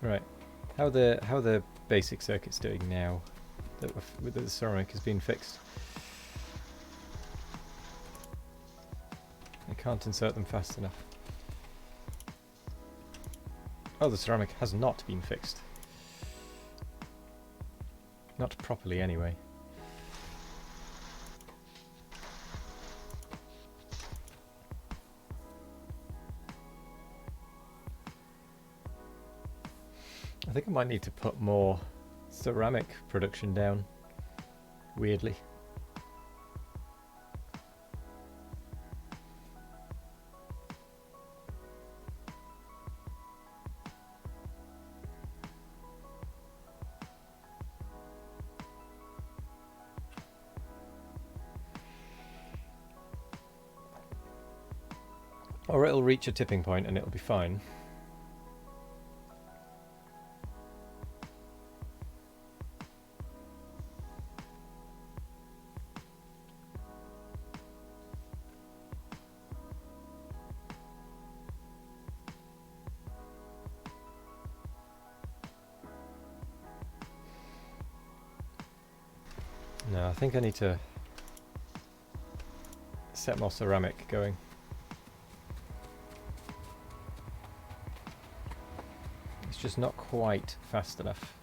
Right, how the basic circuit's doing now that the ceramic has been fixed? I can't insert them fast enough. Oh, the ceramic has not been fixed. Not properly, anyway. I think I might need to put more ceramic production down, weirdly. Or it'll reach a tipping point and it'll be fine. No, I think I need to set more ceramic going. It's just not quite fast enough.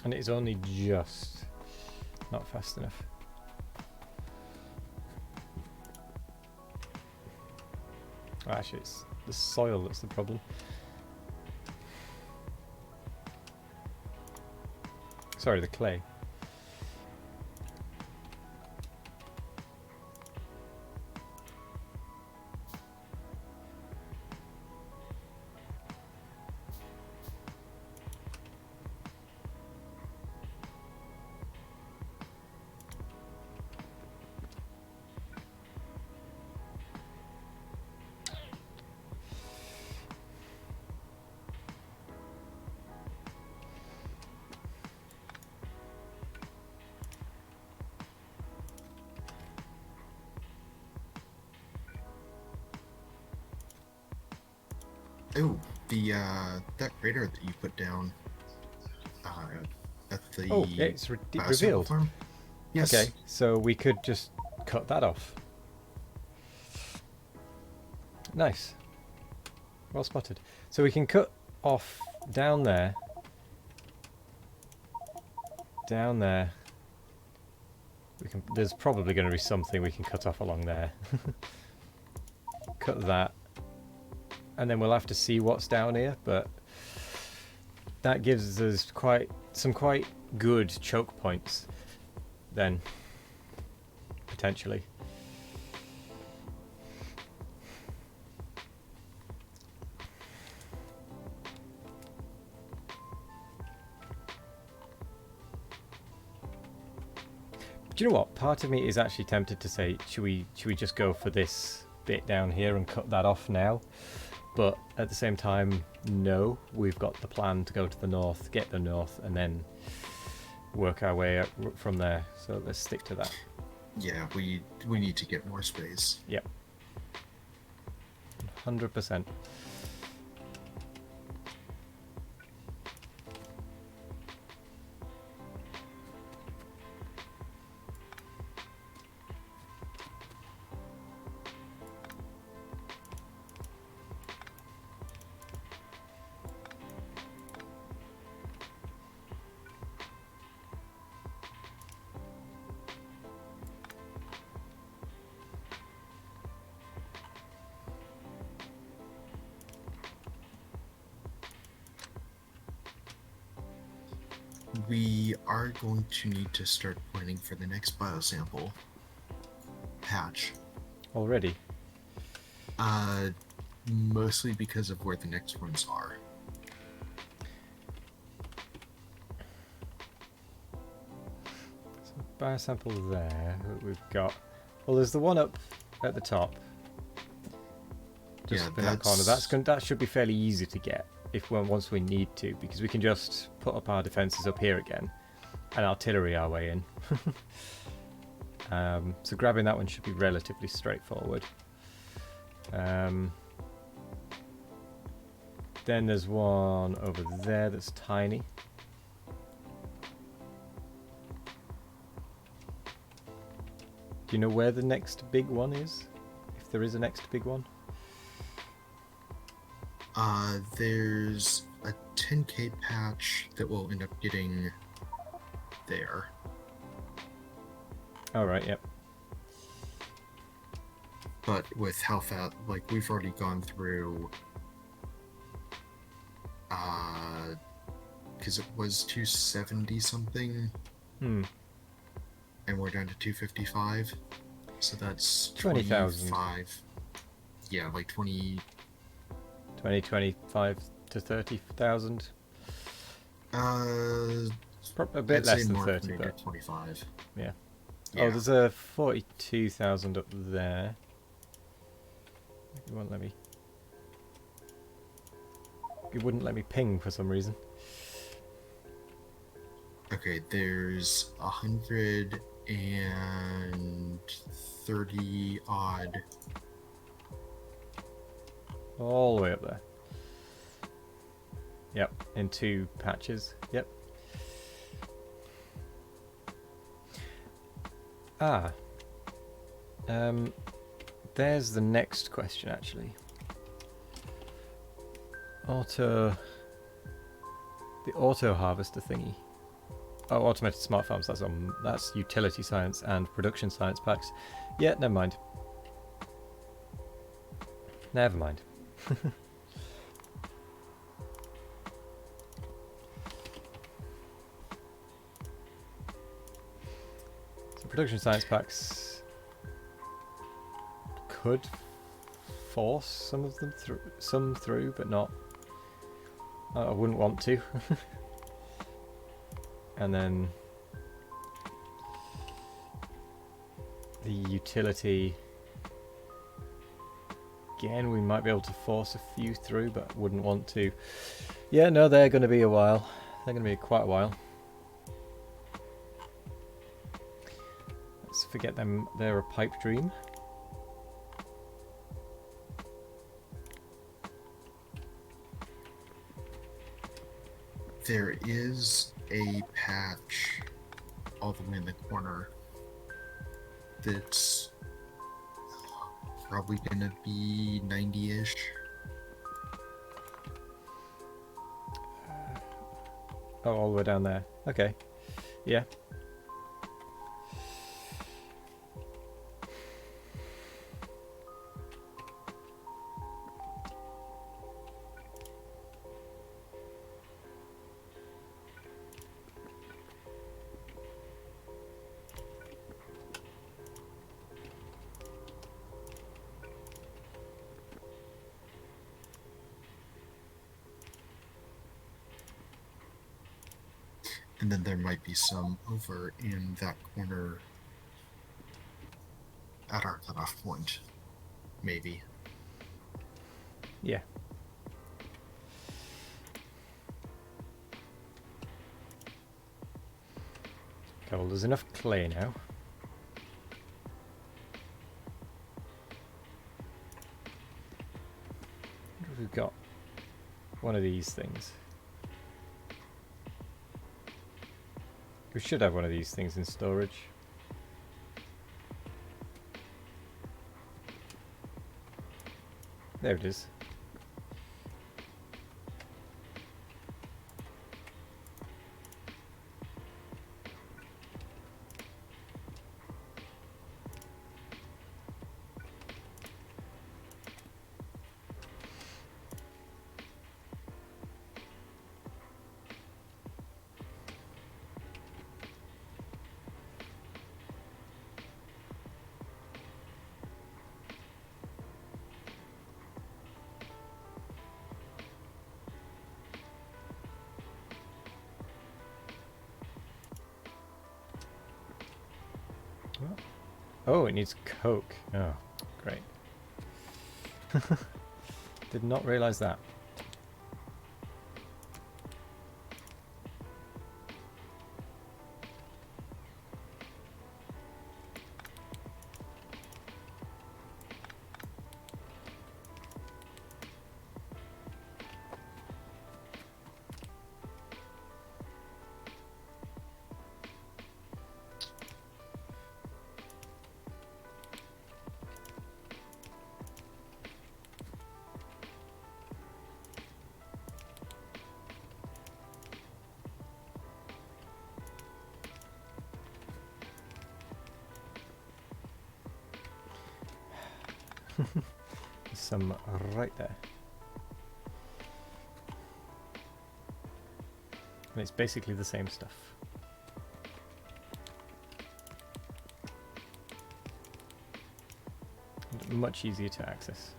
And it is only just not fast enough. Oh, actually, it's the soil that's the problem. Sorry, the clay. Oh, that crater that you put down at the it's biosample revealed. farm? Yes. Okay, so we could just cut that off. Nice. Well spotted. So we can cut off down there. Down there. We can. There's probably going to be something we can cut off along there. Cut that. And then we'll have to see what's down here, but that gives us some quite good choke points then, potentially. Do you know what? Part of me is actually tempted to say, should we just go for this bit down here and cut that off now? But at the same time, no, we've got the plan to go to the north, get the north, and then work our way up from there. So let's stick to that. Yeah, we need to get more space. Yep. 100%. We are going to need to start planning for the next biosample patch. Already. Mostly because of where the next ones are. So biosample there that we've got. Well, there's the one up at the top. Just Yeah, up in that corner. That should be fairly easy to get once we need to, because we can just put up our defences up here again and artillery our way in. So grabbing that one should be relatively straightforward. Then there's one over there that's tiny. Do you know where the next big one is? If there is a next big one? There's a 10k patch that we'll end up getting there. Alright, yep. But with how fast, like, we've already gone through, because it was 270 something, and we're down to 255, so that's 20,000. 25. Yeah, like 25 to 30,000. A A bit less than 30, maybe but 25. yeah. Yeah. Oh, there's a 42,000 up there. It won't let me. It wouldn't let me ping for some reason. Okay, there's 130 odd. All the way up there. Yep, in 2 patches. Yep. Ah. There's the next question, actually. The auto harvester thingy. Oh, automated smart farms. That's utility science and production science packs. Yeah, never mind. Never mind. So production science packs could force some of them through, but not. I wouldn't want to. And then the utility. Again, we might be able to force a few through, but wouldn't want to. Yeah, no, they're going to be a while. They're going to be quite a while. Let's forget them. They're a pipe dream. There is a patch all the way in the corner that's probably gonna be 90-ish. Oh, all the way down there. Okay. Yeah. And then there might be some over in that corner at our cutoff point. Maybe. Yeah. Cool, there's enough clay now. I wonder if we've got one of these things. We should have one of these things in storage. There it is. Oh, it needs coke. Oh, great. Did not realize that. There's some right there. And it's basically the same stuff. And much easier to access.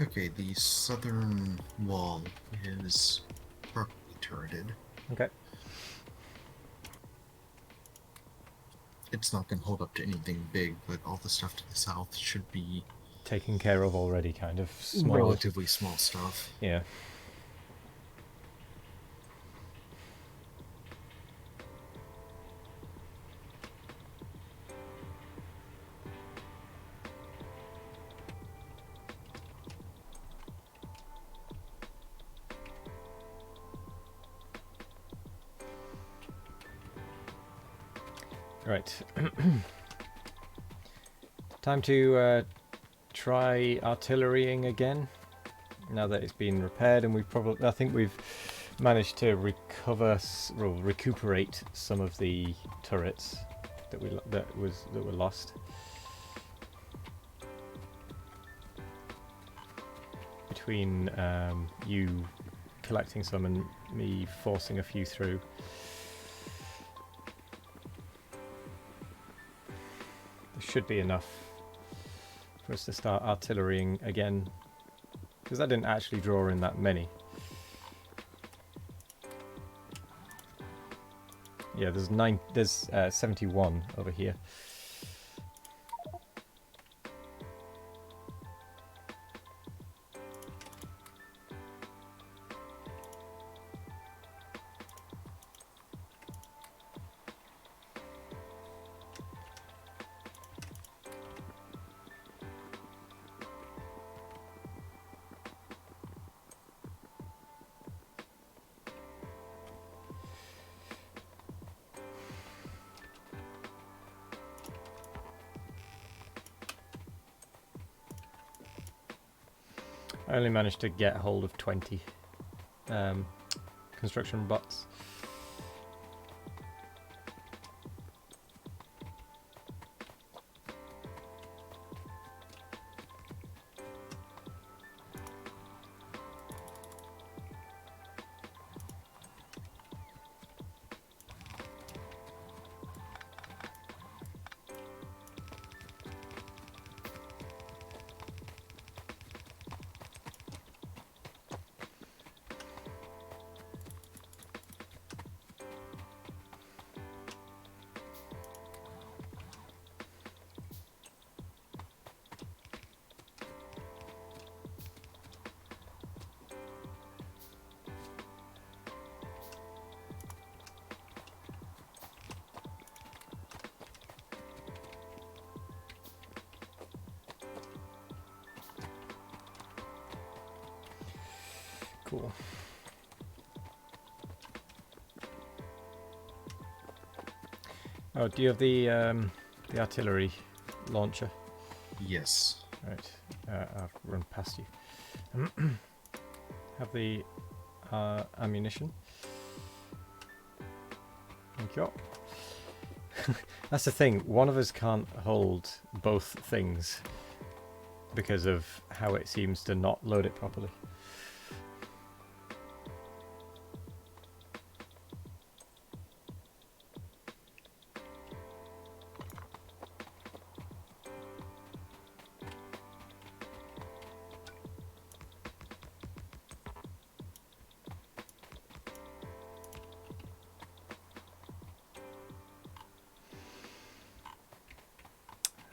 Okay, the southern wall is properly turreted. Okay. It's not going to hold up to anything big, but all the stuff to the south should be Taken care of already, kind of. Small. relatively small stuff. Yeah. Right. Time to try artillerying again. Now that it's been repaired, and I think we've managed to recuperate some of the turrets that were lost. Between you collecting some and me forcing a few through. Should be enough for us to start artillerying again, because I didn't actually draw in that many. Yeah, there's 71 over here. I only managed to get hold of 20 construction bots. Cool. Oh, do you have the artillery launcher? Yes. Right, I'll run past you. Have the ammunition. Thank you. That's the thing, one of us can't hold both things because of how it seems to not load it properly.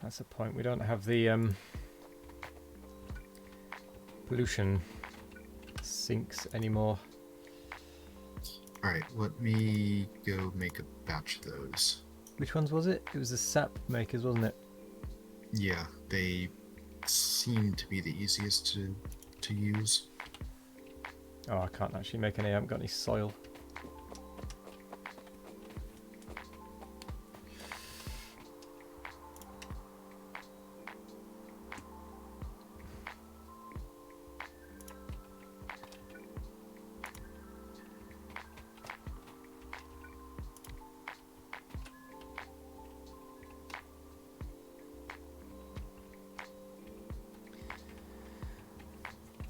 That's the point. We don't have the pollution sinks anymore. Alright, let me go make a batch of those. Which ones was it? It was the sap makers, wasn't it? Yeah, they seem to be the easiest to use. Oh, I can't actually make any. I haven't got any soil.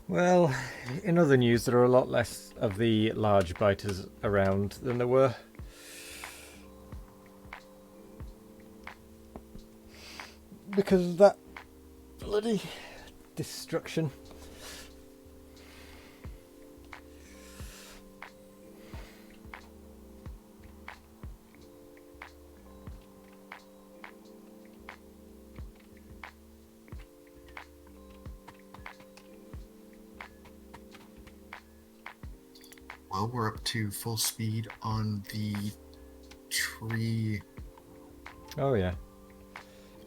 Well, in other news, there are a lot less of the large biters around than there were. Because of that bloody destruction. Well, we're up to full speed on the tree, Oh yeah,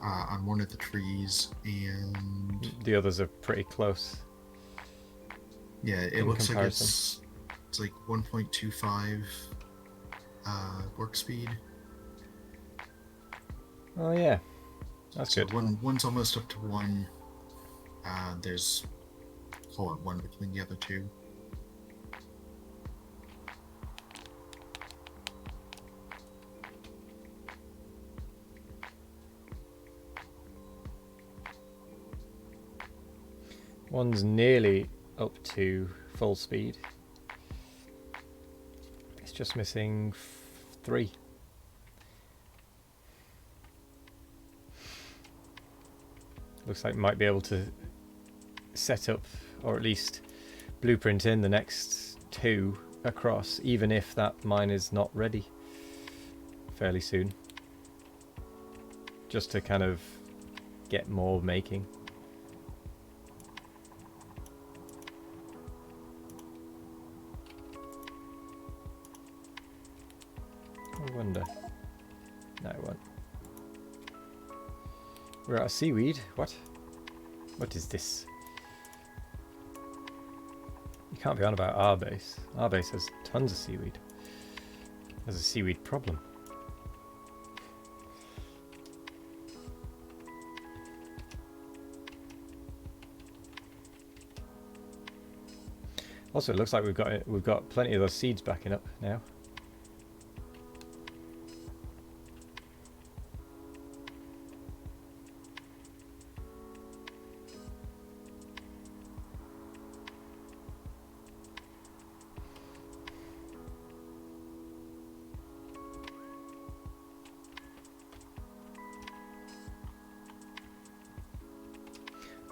on one of the trees, and the others are pretty close. yeah, it In looks comparison. like it's like 1.25 work speed. Oh yeah, that's So good. one's almost up to one. There's call it one between the other two. One's nearly up to full speed. It's just missing 3. Looks like might be able to set up, or at least blueprint in the next 2 across, even if that mine is not ready fairly soon. Just to kind of get more making. I wonder. No, it won't. We're out of seaweed. What? What is this? You can't be on about our base. Our base has tons of seaweed. There's a seaweed problem. Also, it looks like we've got plenty of those seeds backing up now.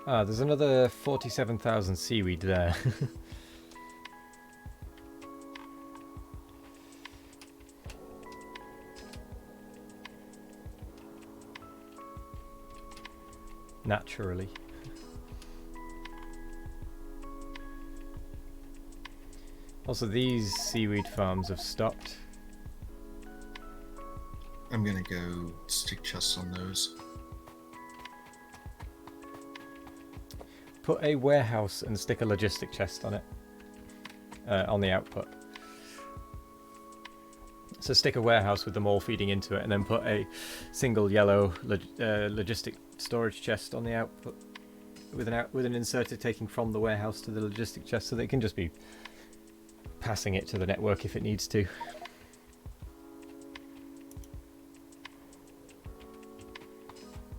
Ah, there's another 47,000 seaweed there. Naturally. Also, these seaweed farms have stopped. I'm gonna go stick chests on those. Put a warehouse and stick a logistic chest on it. on the output. So stick a warehouse with them all feeding into it, and then put a single yellow logistic storage chest on the output with an inserter taking from the warehouse to the logistic chest, so that it can just be passing it to the network if it needs to.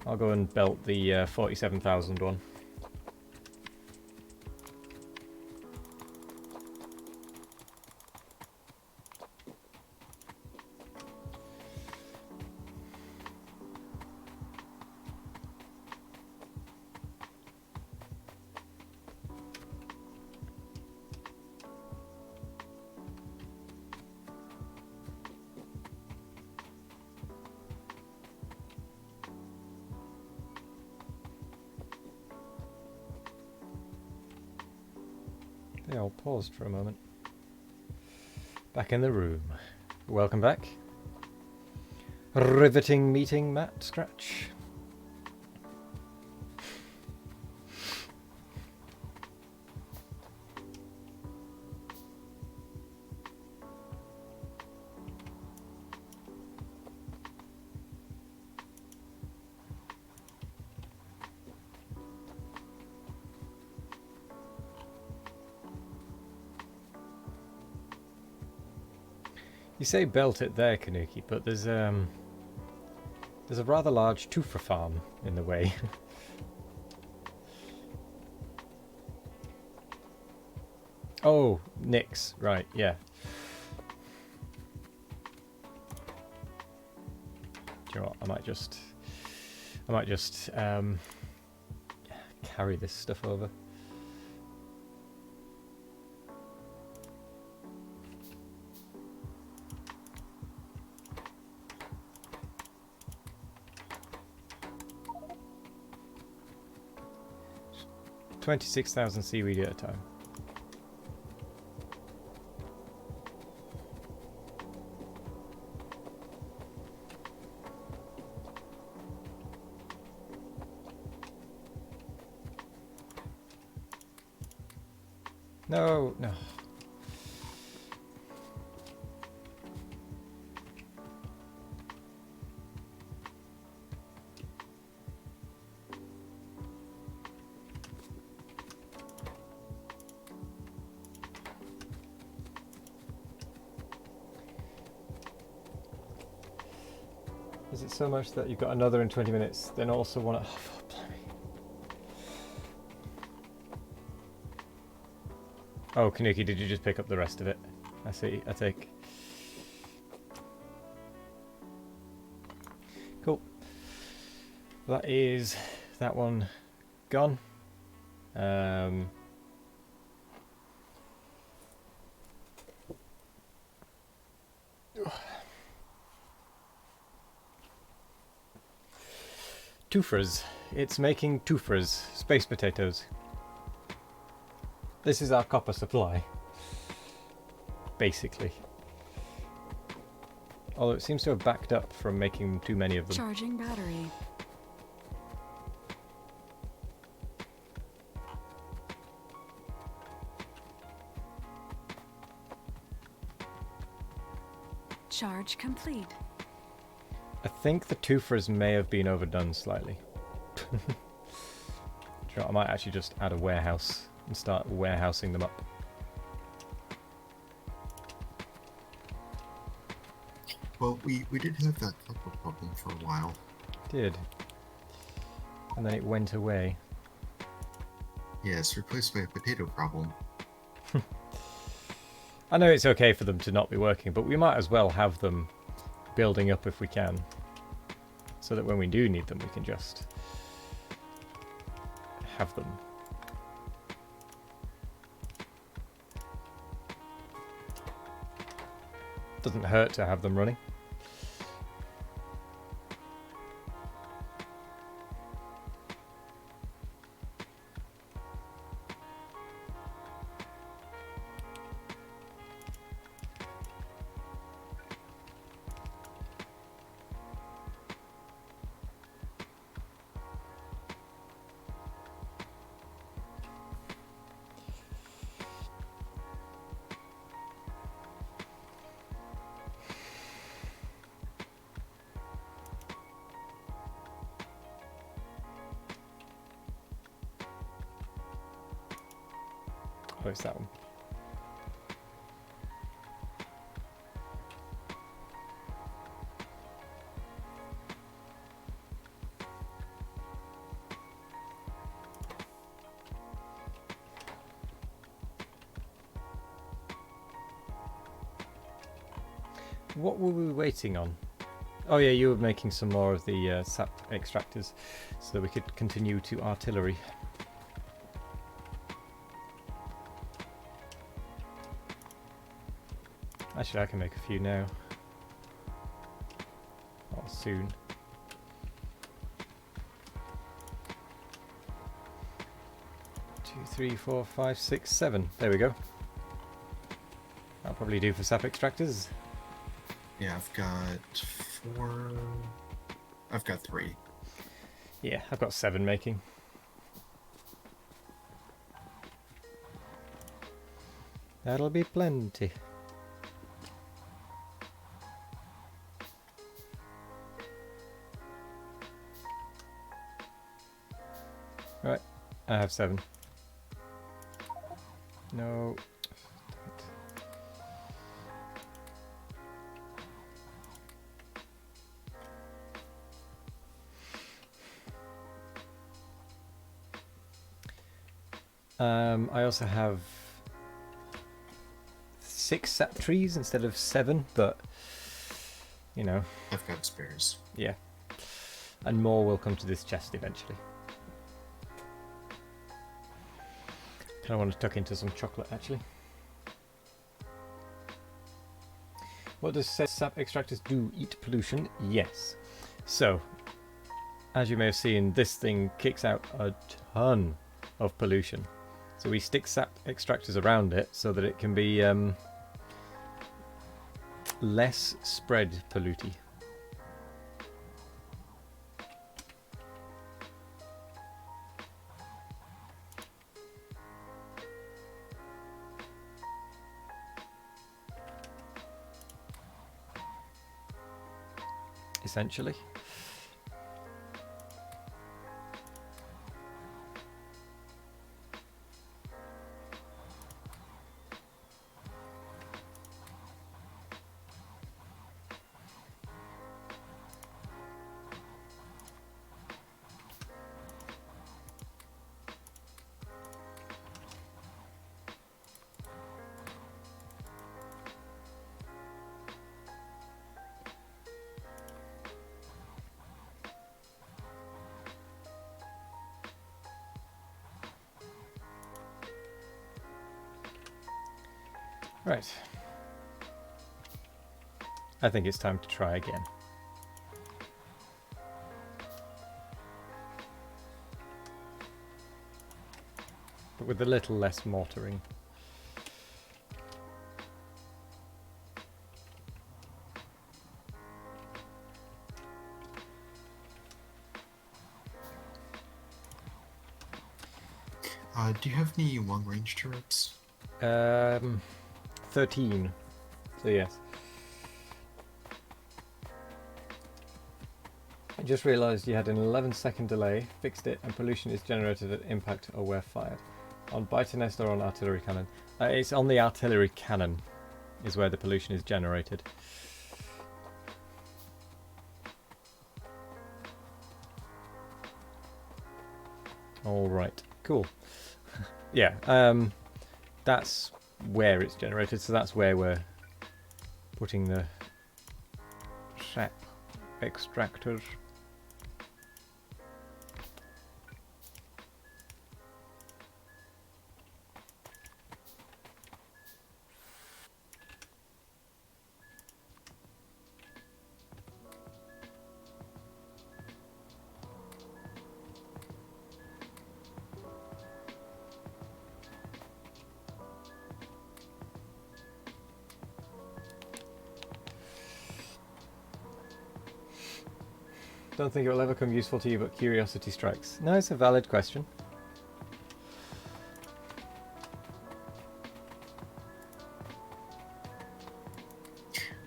I'll go and belt the 47,000 one. They all paused for a moment. Back in the room. Welcome back. Riveting meeting, Matt Scratch. You say belt it there, Kanuki, but there's a rather large tufa farm in the way. Oh, Nix, right, yeah. Do you know what? I might just carry this stuff over. $26,000 seaweed at a time. No, no. Is it so much that you've got another in 20 minutes, then also want to... Oh, blimey. Oh, Kanuki, did you just pick up the rest of it? I see, I take. Cool. That is that one gone. Tufers. It's making tufers, space potatoes. This is our copper supply. Basically. Although it seems to have backed up from making too many of them. Charging battery. Charge complete. I think the tufers may have been overdone slightly. Do you know, I might actually just add a warehouse and start warehousing them up. Well, we did have that copper problem for a while. Did. And then it went away. Yeah, it's replaced by a potato problem. I know it's okay for them to not be working, but we might as well have them building up if we can, so that when we do need them, we can just have them. Doesn't hurt to have them running. Oh, it's that one. What were we waiting on? Oh yeah, you were making some more of the sap extractors so that we could continue to artillery. Actually, I can make a few now. Or soon. Two, three, four, five, six, seven. There we go. That'll probably do for sap extractors. Yeah, I've got 4. I've got 3. Yeah, I've got 7 making. That'll be plenty. Right, I have 7. No. I also have 6 sap trees instead of 7, but you know, I've got spares. yeah. And more will come to this chest eventually. Kind of want to tuck into some chocolate actually. What does sap extractors do? Eat pollution? Yes. So, as you may have seen, this thing kicks out a ton of pollution. So we stick sap extractors around it so that it can be less spread polluty. Essentially. Right. I think it's time to try again. But with a little less mortaring. Do you have any long-range turrets? 13. So yes. I just realised you had an 11-second delay, fixed it, and pollution is generated at impact or where fired. On biter nest or on artillery cannon? It's on the artillery cannon is where the pollution is generated. Alright, cool. Yeah, that's where it's generated, so that's where we're putting the sap extractors. Don't think it will ever come useful to you, but curiosity strikes. No, it's a valid question.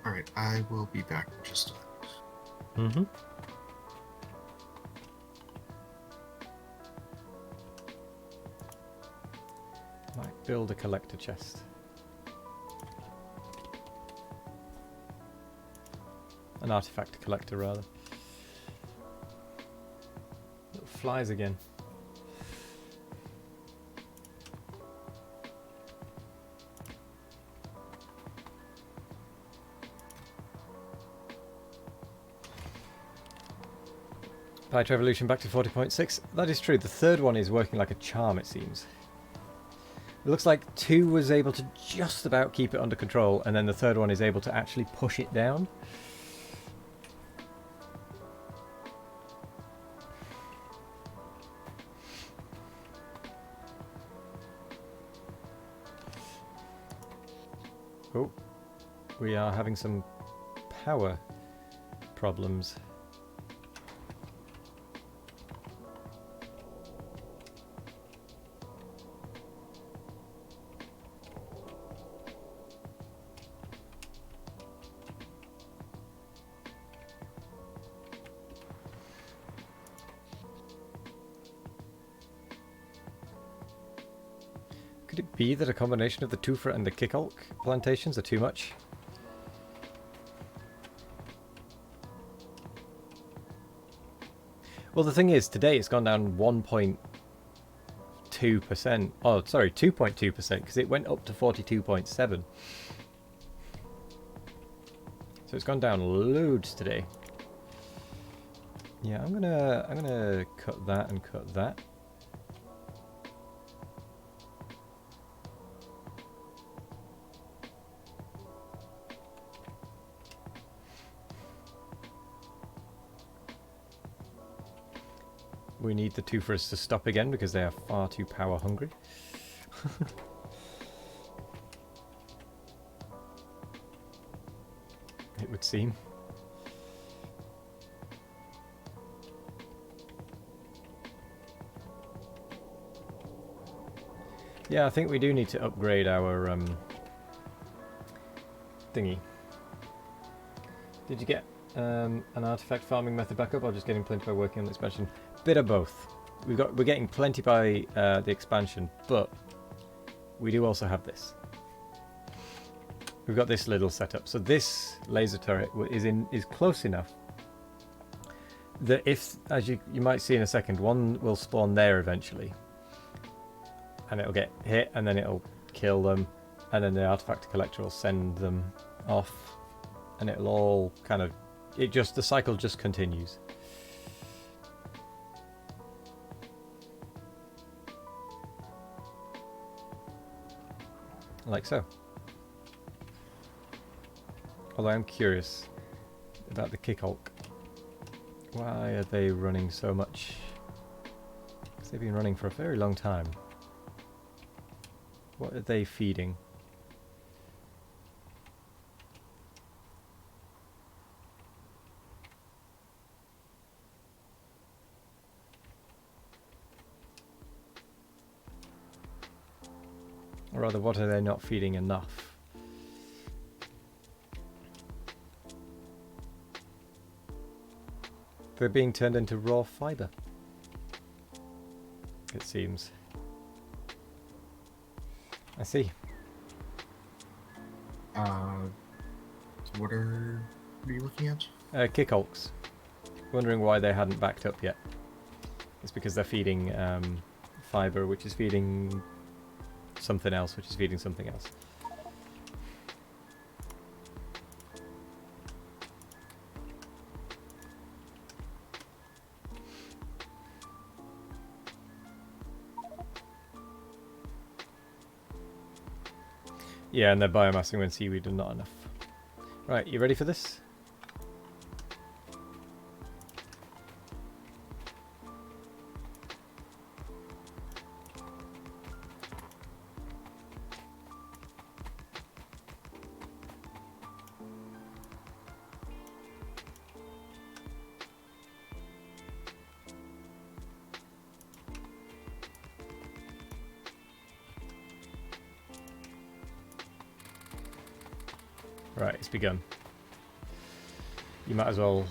Alright, I will be back in just a minute. Mm-hmm. Right. build a collector chest. An artifact collector, rather. Little flies again. Byte revolution back to 40.6. That is true. The third one is working like a charm, it seems. It looks like 2 was able to just about keep it under control, and then the third one is able to actually push it down. Oh, we are having some power problems. Could it be that a combination of the Tufa and the Kickolk plantations are too much? Well, the thing is, today it's gone down 1.2%. Oh, sorry, 2.2%, because it went up to 42.7. So it's gone down loads today. Yeah, I'm gonna cut that and cut that. We need the Tufers to stop again because they are far too power hungry. It would seem. Yeah, I think we do need to upgrade our thingy. Did you get an artifact farming method backup, or just getting plenty by working on the expansion? Bit of both. We're getting plenty by the expansion, but we do also have this. We've got this little setup. So this laser turret is close enough that if, as you might see in a second, one will spawn there eventually, and it'll get hit, and then it'll kill them, and then the artifact collector will send them off, and it'll all kind of, the cycle just continues. Like so. Although I'm curious about the Kickolk. Why are they running so much? Because they've been running for a very long time. What are they feeding? Or rather, what are they not feeding enough? They're being turned into raw fibre, it seems. I see. What are you looking at? Kickolks. Wondering why they hadn't backed up yet. It's because they're feeding fibre, which is feeding something else, which is feeding something else. Yeah, and they're biomassing when seaweed are not enough. Right, you ready for this? Right, it's begun. You might as well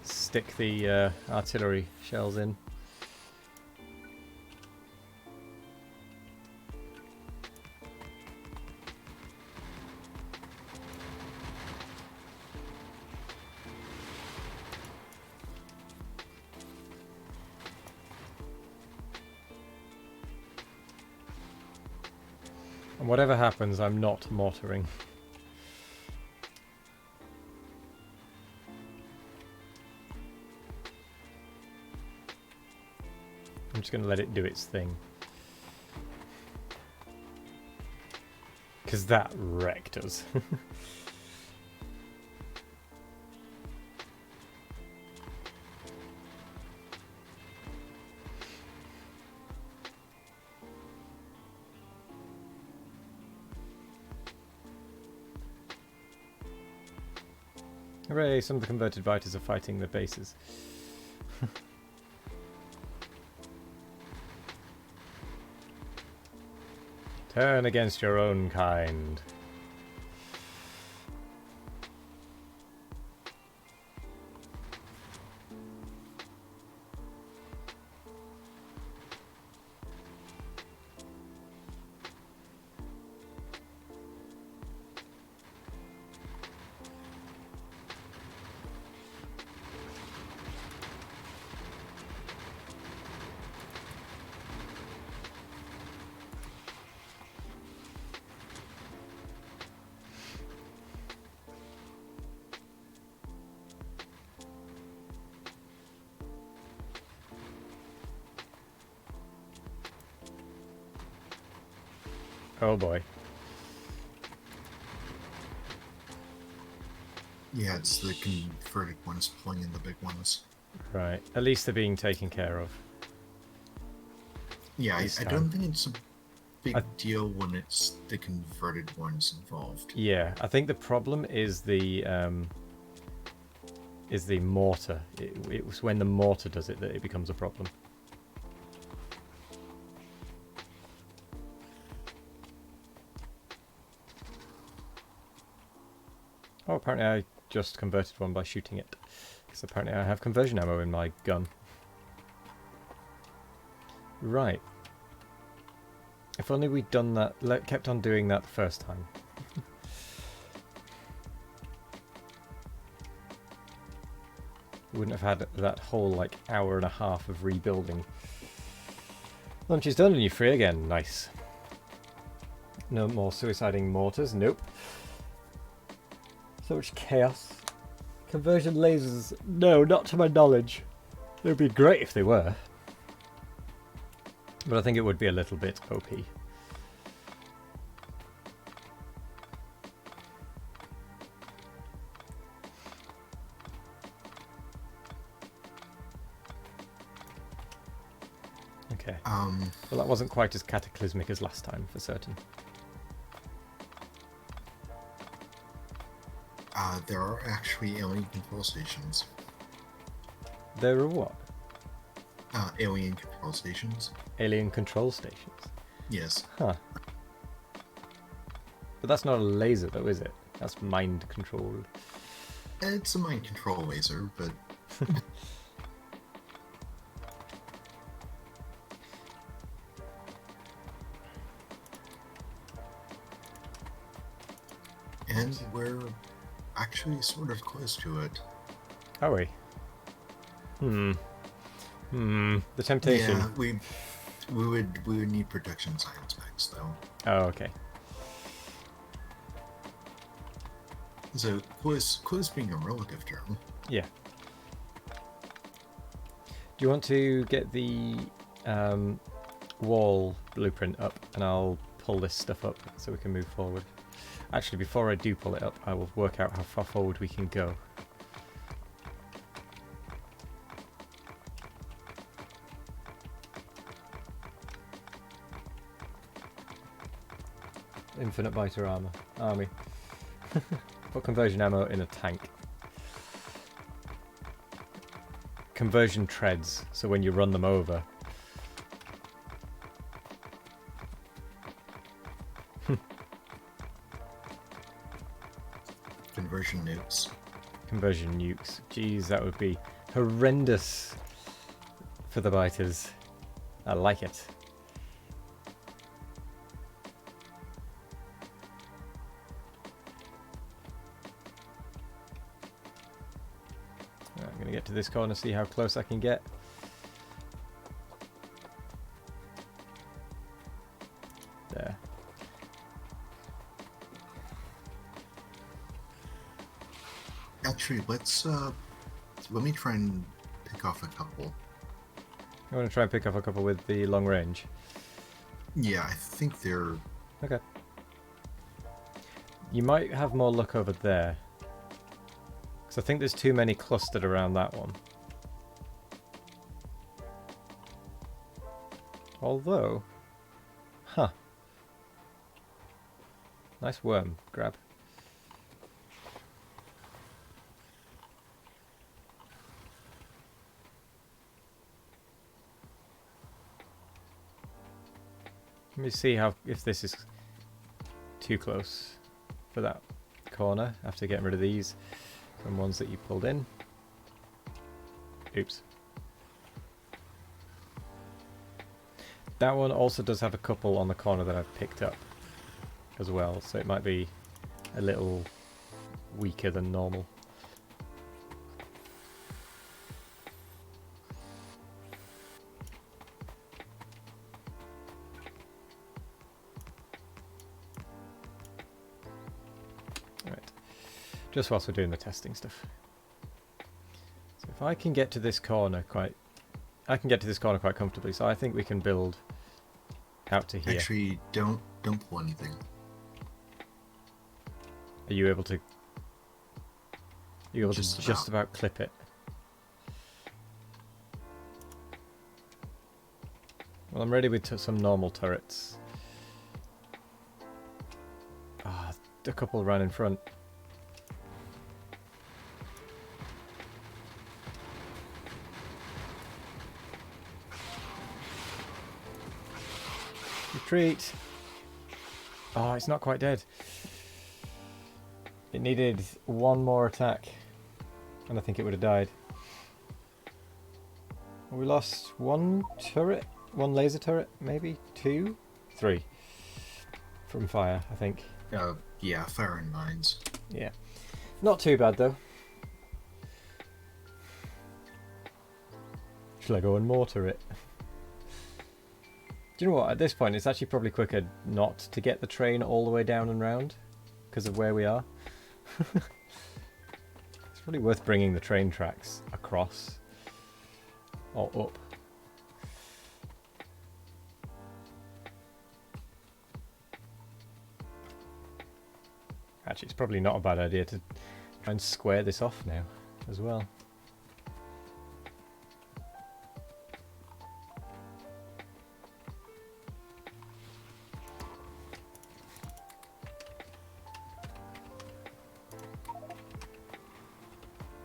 stick the artillery shells in. And whatever happens, I'm not mortaring. I'm just going to let it do its thing. Because that wrecked us. Hooray, some of the converted biters are fighting the bases. Turn against your own kind. Oh boy. Yeah, it's the converted ones pulling in the big ones. Right. At least they're being taken care of. Yeah, This I time. don't think it's a big I- deal when it's the converted ones involved. Yeah, I think the problem is the mortar. It was when the mortar does it that it becomes a problem. Oh, apparently I just converted one by shooting it. Because apparently I have conversion ammo in my gun. Right. If only we'd done that, kept on doing that the first time. We wouldn't have had that whole, like, hour and a half of rebuilding. Lunch is done and you're free again. Nice. No more suiciding mortars. Nope. So much chaos. Conversion lasers. No, not to my knowledge. It would be great if they were. But I think it would be a little bit OP. Okay. Well, that wasn't quite as cataclysmic as last time, for certain. There are actually alien control stations. There are what? Alien control stations. Alien control stations. Yes. Huh. But that's not a laser, though, is it? That's mind controlled. It's a mind control laser, but and we're actually sort of close to it. Are we? The temptation. Yeah, we would need production science packs though. Oh, okay. So close being a relative term. Yeah. Do you want to get the wall blueprint up, and I'll pull this stuff up so we can move forward? Actually, before I do pull it up, I will work out how far forward we can go. Infinite biter army. Put conversion ammo in a tank. Conversion treads, so when you run them over. Conversion nukes. Conversion nukes. Jeez, that would be horrendous for the biters. I like it. I'm going to get to this corner, see how close I can get. There. Actually, let me try and pick off a couple. You want to try and pick off a couple with the long range? Yeah, I think they're... Okay. You might have more luck over there. Because I think there's too many clustered around that one. Although... Huh. Nice worm. Grab. Let me see if this is too close for that corner after getting rid of these from ones that you pulled in. Oops. That one also does have a couple on the corner that I've picked up as well, so it might be a little weaker than normal. Just whilst we're doing the testing stuff. So if I can get to this corner quite comfortably, so I think we can build out to here. Actually, don't pull anything. Are you able to? You're able to just about clip it. Well, I'm ready with some normal turrets. Ah, a couple ran in front. Retreat! Oh, it's not quite dead. It needed one more attack, and I think it would have died. We lost one turret, one laser turret, maybe two, three from fire, I think. Yeah, fire and mines. Yeah, not too bad though. Shall I go and mortar it? Do you know what? At this point, it's actually probably quicker not to get the train all the way down and round because of where we are. It's probably worth bringing the train tracks across or up. Actually, it's probably not a bad idea to try and square this off now as well.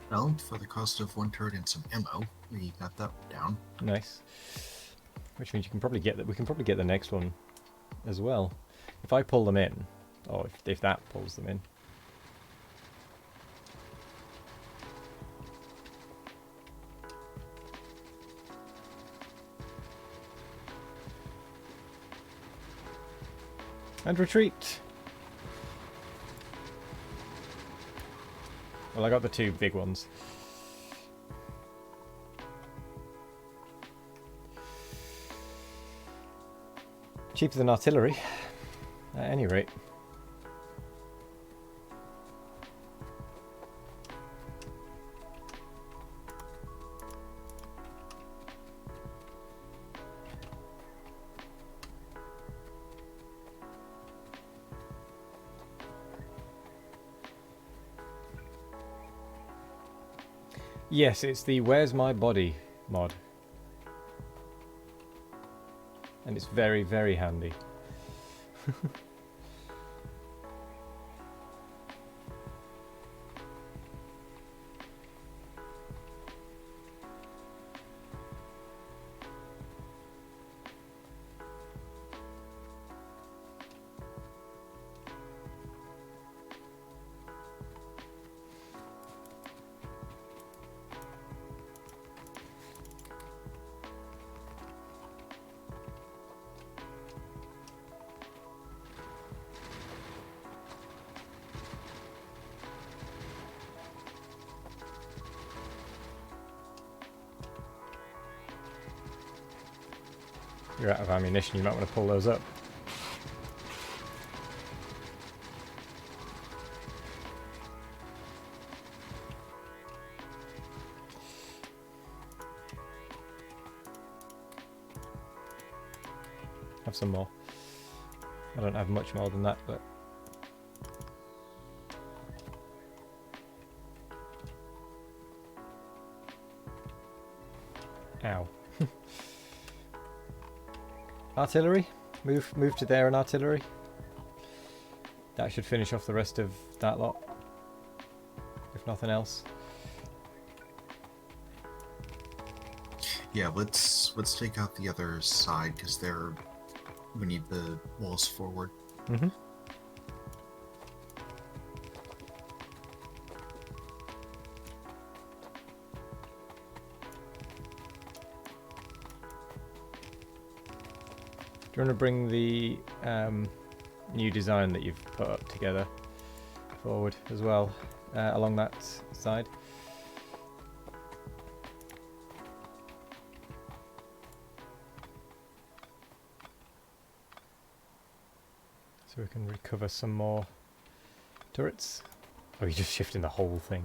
Well, for the cost of one turret and some ammo, we got that down. Nice. Which means you can probably get that. We can probably get the next one as well. If I pull them in, or if that pulls them in. And retreat. Well, I got the two big ones. Cheaper than artillery, at any rate. Yes, it's the Where's My Body mod. And it's very, very handy. You're out of ammunition, you might want to pull those up. have some more. I don't have much more than that, but... Ow. Artillery? Move to there and artillery. That should finish off the rest of that lot. If nothing else. Yeah, let's take out the other side because we need the walls forward. Mm-hmm. Do you want to bring the new design that you've put up together forward as well, along that side? So we can recover some more turrets. Oh, you're just shifting the whole thing.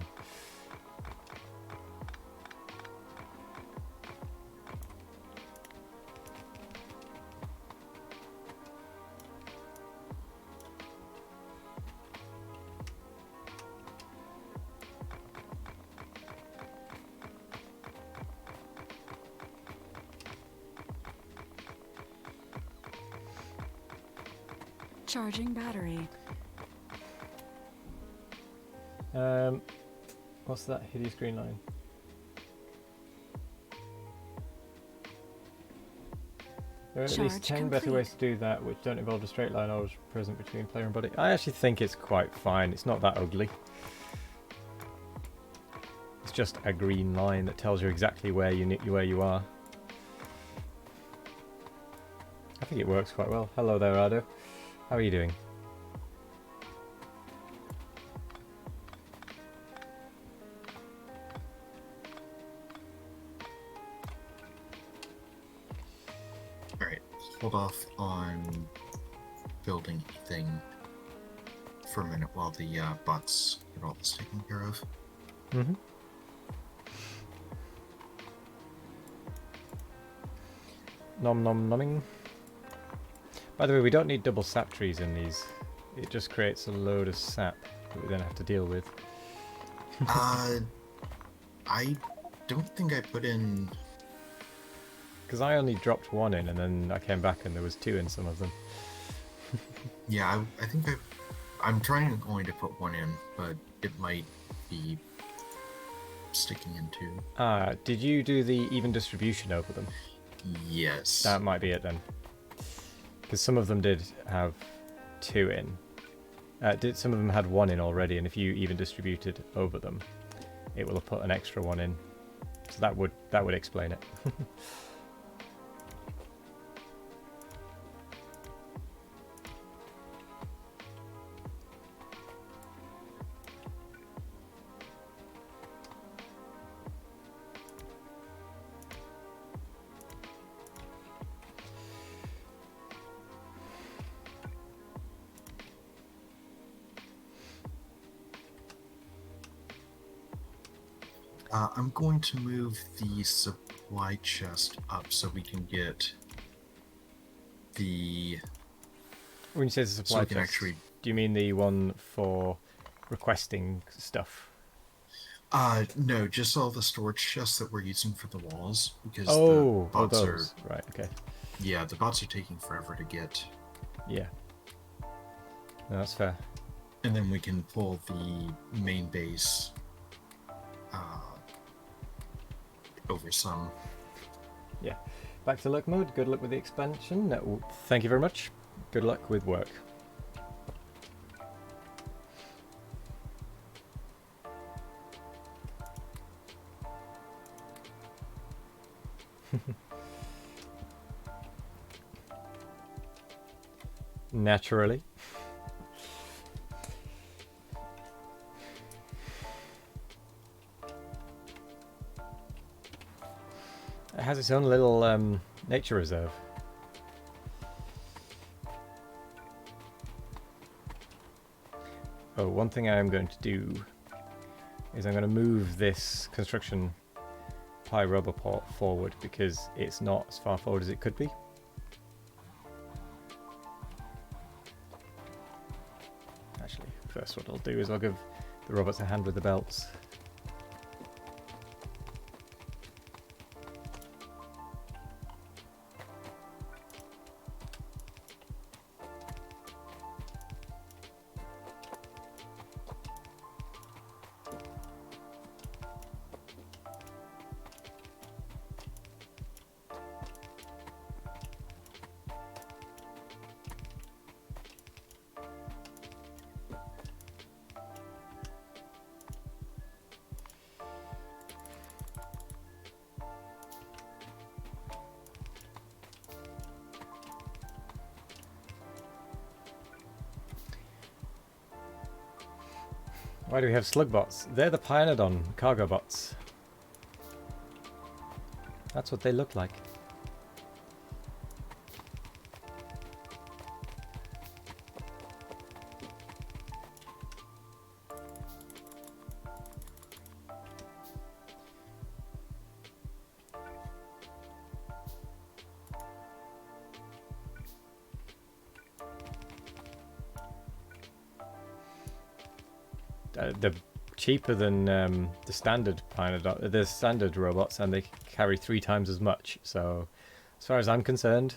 Charging battery. What's that hideous green line? There are at least 10 better ways to do that, which don't involve a straight line always present between player and body. I actually think it's quite fine. It's not that ugly. It's just a green line that tells you exactly where you are. I think it works quite well. Hello there, Ardo. How are you doing? Alright, hold off on building anything for a minute while the bots get all this taken care of. Mm-hmm. Nom nom nomming. By the way, we don't need double sap trees in these. It just creates a load of sap that we then have to deal with. I don't think I put in... Because I only dropped one in and then I came back and there was 2 in some of them. Yeah, I think I'm trying only to put 1 in, but it might be sticking in 2. Did you do the even distribution over them? Yes. That might be it then. Because some of them did have 2 in. Some of them had 1 in already, and if you even distributed over them, it will have put an extra 1 in. So that would explain it. I'm going to move the supply chest up so we can get the... When you say the supply So we can chest, actually... do you mean the one for requesting stuff? No, just all the storage chests that we're using for the walls, because the Oh, bots those. Right, okay. Yeah, the bots are taking forever to get. Yeah. No, that's fair. And then we can pull the main base over some. Yeah. Back to luck mode. Good luck with the expansion. Thank you very much. Good luck with work. Naturally. It has its own little nature reserve. Oh, one thing I am going to do is I'm going to move this construction pie rubber port forward because it's not as far forward as it could be. guess what I'll do is I'll give the robots a hand with the belts. Why do we have slug bots? They're the Pyanodon cargo bots. That's what they look like. They're cheaper than the standard Pyanodon, the standard robots, and they carry 3 times as much. So, as far as I'm concerned,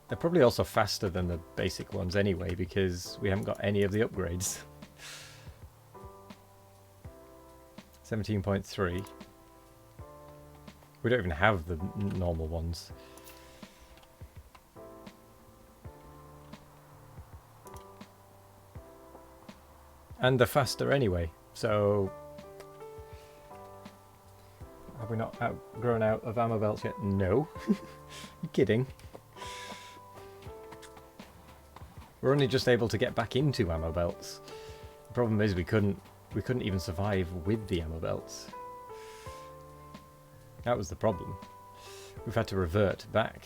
they're probably also faster than the basic ones anyway, because we haven't got any of the upgrades. 17.3. We don't even have the normal ones. And they're faster anyway, so... Have we not grown out of ammo belts yet? No. You kidding? We're only just able to get back into ammo belts. The problem is we couldn't even survive with the ammo belts. That was the problem. We've had to revert back.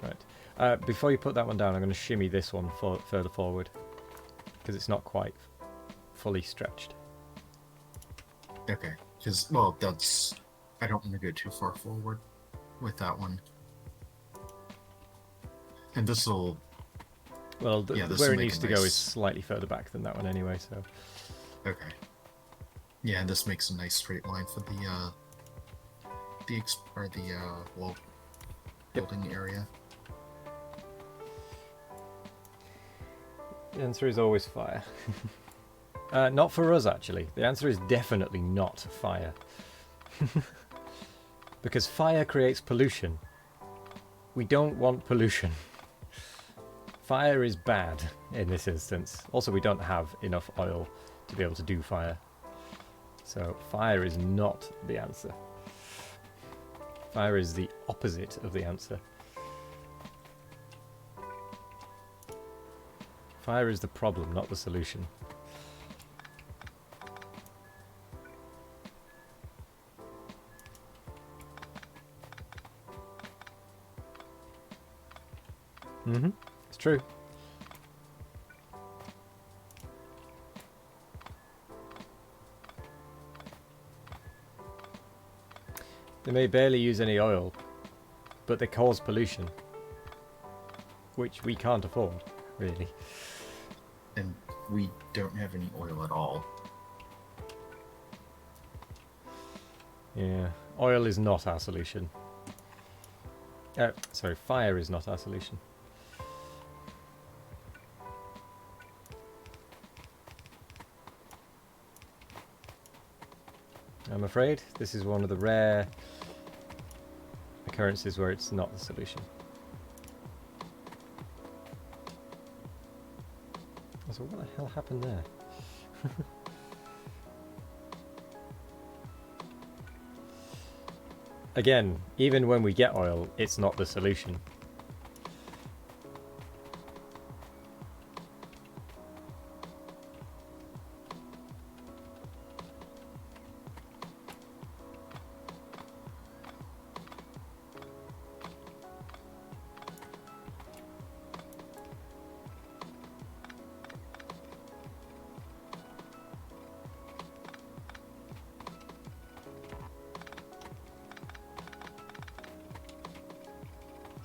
Right. Before you put that one down, I'm going to shimmy this one further forward, because it's not quite fully stretched. Okay, because, well, that's... I don't want to go too far forward with that one. And this will... Well, yeah, where it needs to go is slightly further back than that one anyway, so... Okay. Yeah, and this makes a nice straight line for the wall building area. The answer is always fire. Not for us, actually. The answer is definitely not fire. Because fire creates pollution. We don't want pollution. Fire is bad in this instance. Also, we don't have enough oil to be able to do fire. So fire is not the answer. Fire is the opposite of the answer. Fire is the problem, not the solution. Mm-hmm. It's true. They may barely use any oil, but they cause pollution, which we can't afford, really. And we don't have any oil at all. Yeah, oil is not our solution. Sorry, fire is not our solution. I'm afraid this is one of the rare occurrences where it's not the solution. So what the hell happened there? Again, even when we get oil, it's not the solution.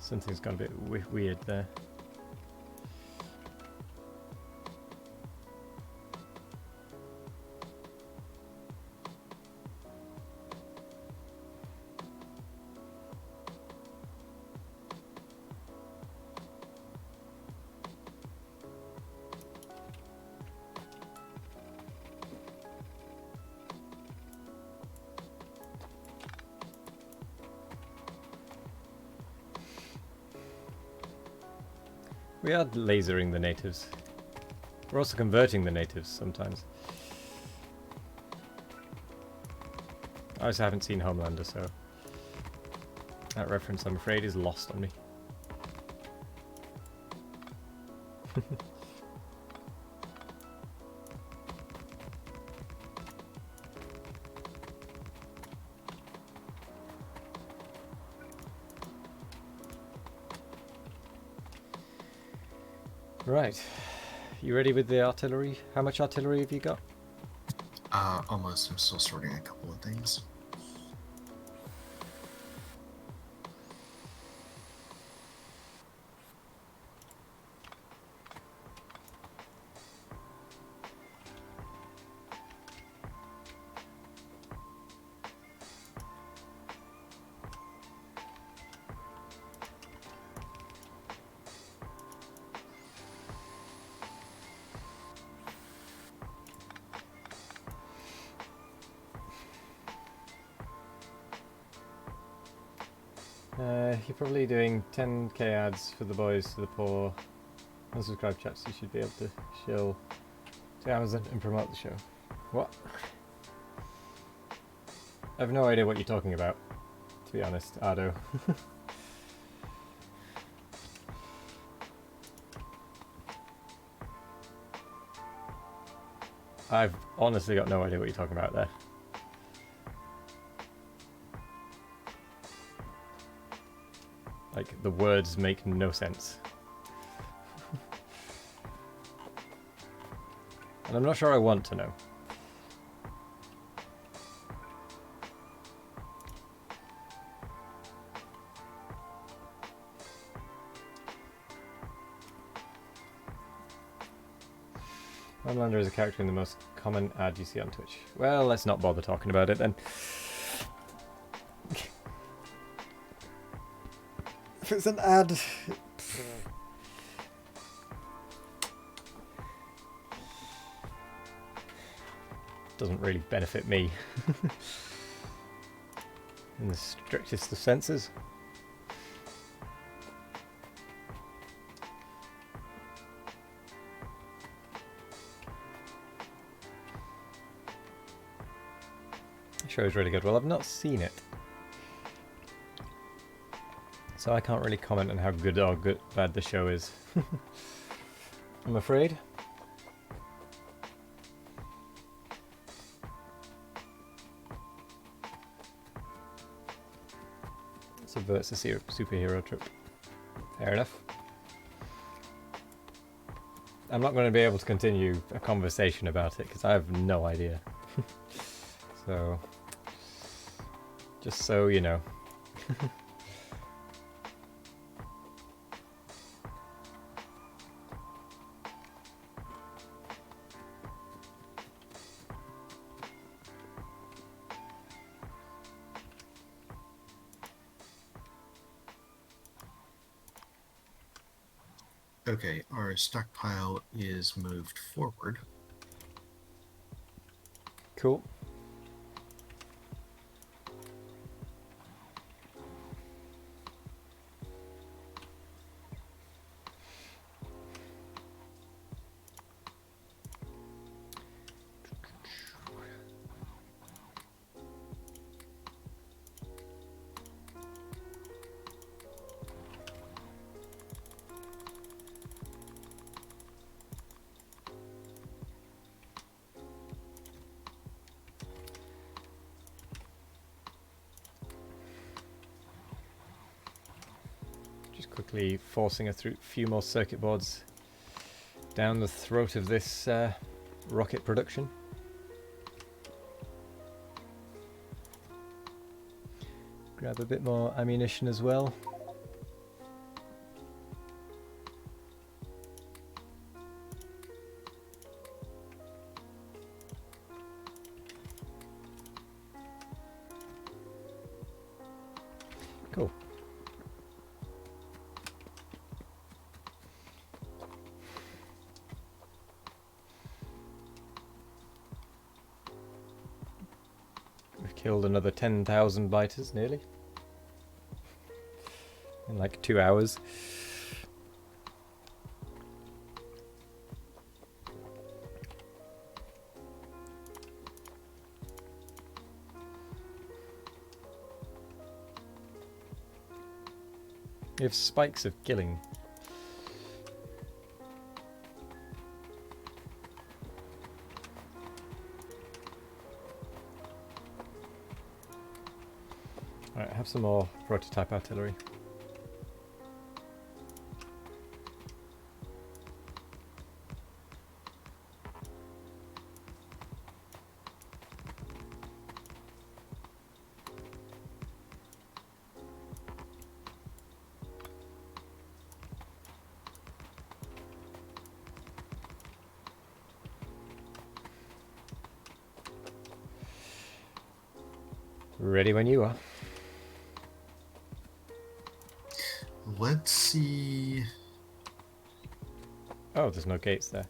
Something's gone a bit weird there. We are lasering the natives. We're also converting the natives sometimes. I also haven't seen Homelander, so that reference, I'm afraid, is lost on me. Right. You ready with the artillery? How much artillery have you got? Almost. I'm still sorting a couple of things. You're probably doing 10k ads for the boys to the poor. Unsubscribe chats, you should be able to shill to Amazon and promote the show. What? I have no idea what you're talking about, to be honest, Ardo. I've honestly got no idea what you're talking about there. Like, the words make no sense. And I'm not sure I want to know. Homelander is a character in the most common ad you see on Twitch. Well, let's not bother talking about it then. If it's an ad... doesn't really benefit me. In the strictest of senses. The show is really good. Well, I've not seen it, so I can't really comment on how good or bad the show is. I'm afraid. Subverts the superhero trope. Fair enough. I'm not going to be able to continue a conversation about it because I have no idea. So, just so you know. Okay, our stockpile is moved forward. Cool. Quickly forcing a few more circuit boards down the throat of this rocket production. Grab a bit more ammunition as well. Cool. We've killed another 10,000 biters, nearly. In like 2 hours. You have spikes of killing. Alright, have some more prototype artillery. Ready when you are. Let's see. Oh, there's no gates there.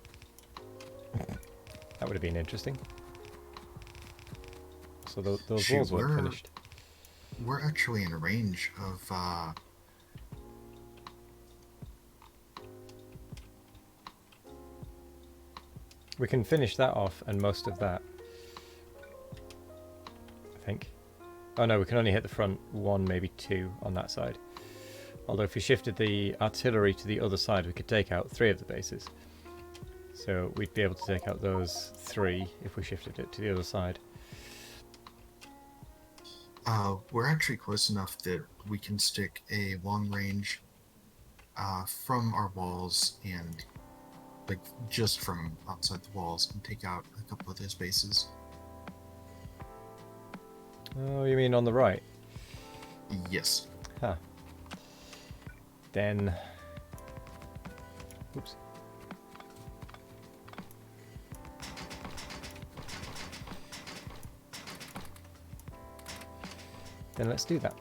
That would have been interesting. So those Shoot, walls weren't finished. We're actually in range of We can finish that off and most of that. I think. Oh no, we can only hit the front 1, maybe 2 on that side. Although if we shifted the artillery to the other side, we could take out 3 of the bases. So we'd be able to take out those 3 if we shifted it to the other side. we're actually close enough that we can stick a long range from our walls and like just from outside the walls and take out a couple of those bases. Oh, you mean on the right? Yes. Huh. Then... Oops. Then let's do that.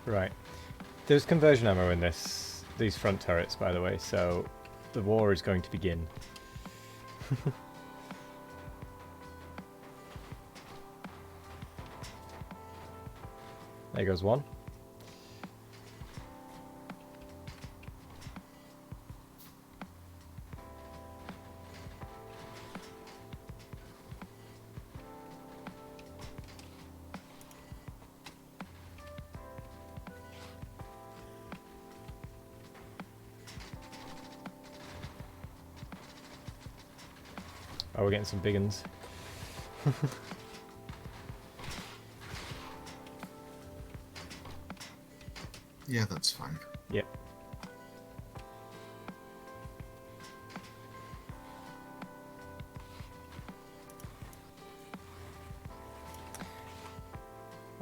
Right. There's conversion ammo in these front turrets, by the way, so the war is going to begin. There goes one. Oh, we're getting some big uns. Yeah, that's fine. Yep.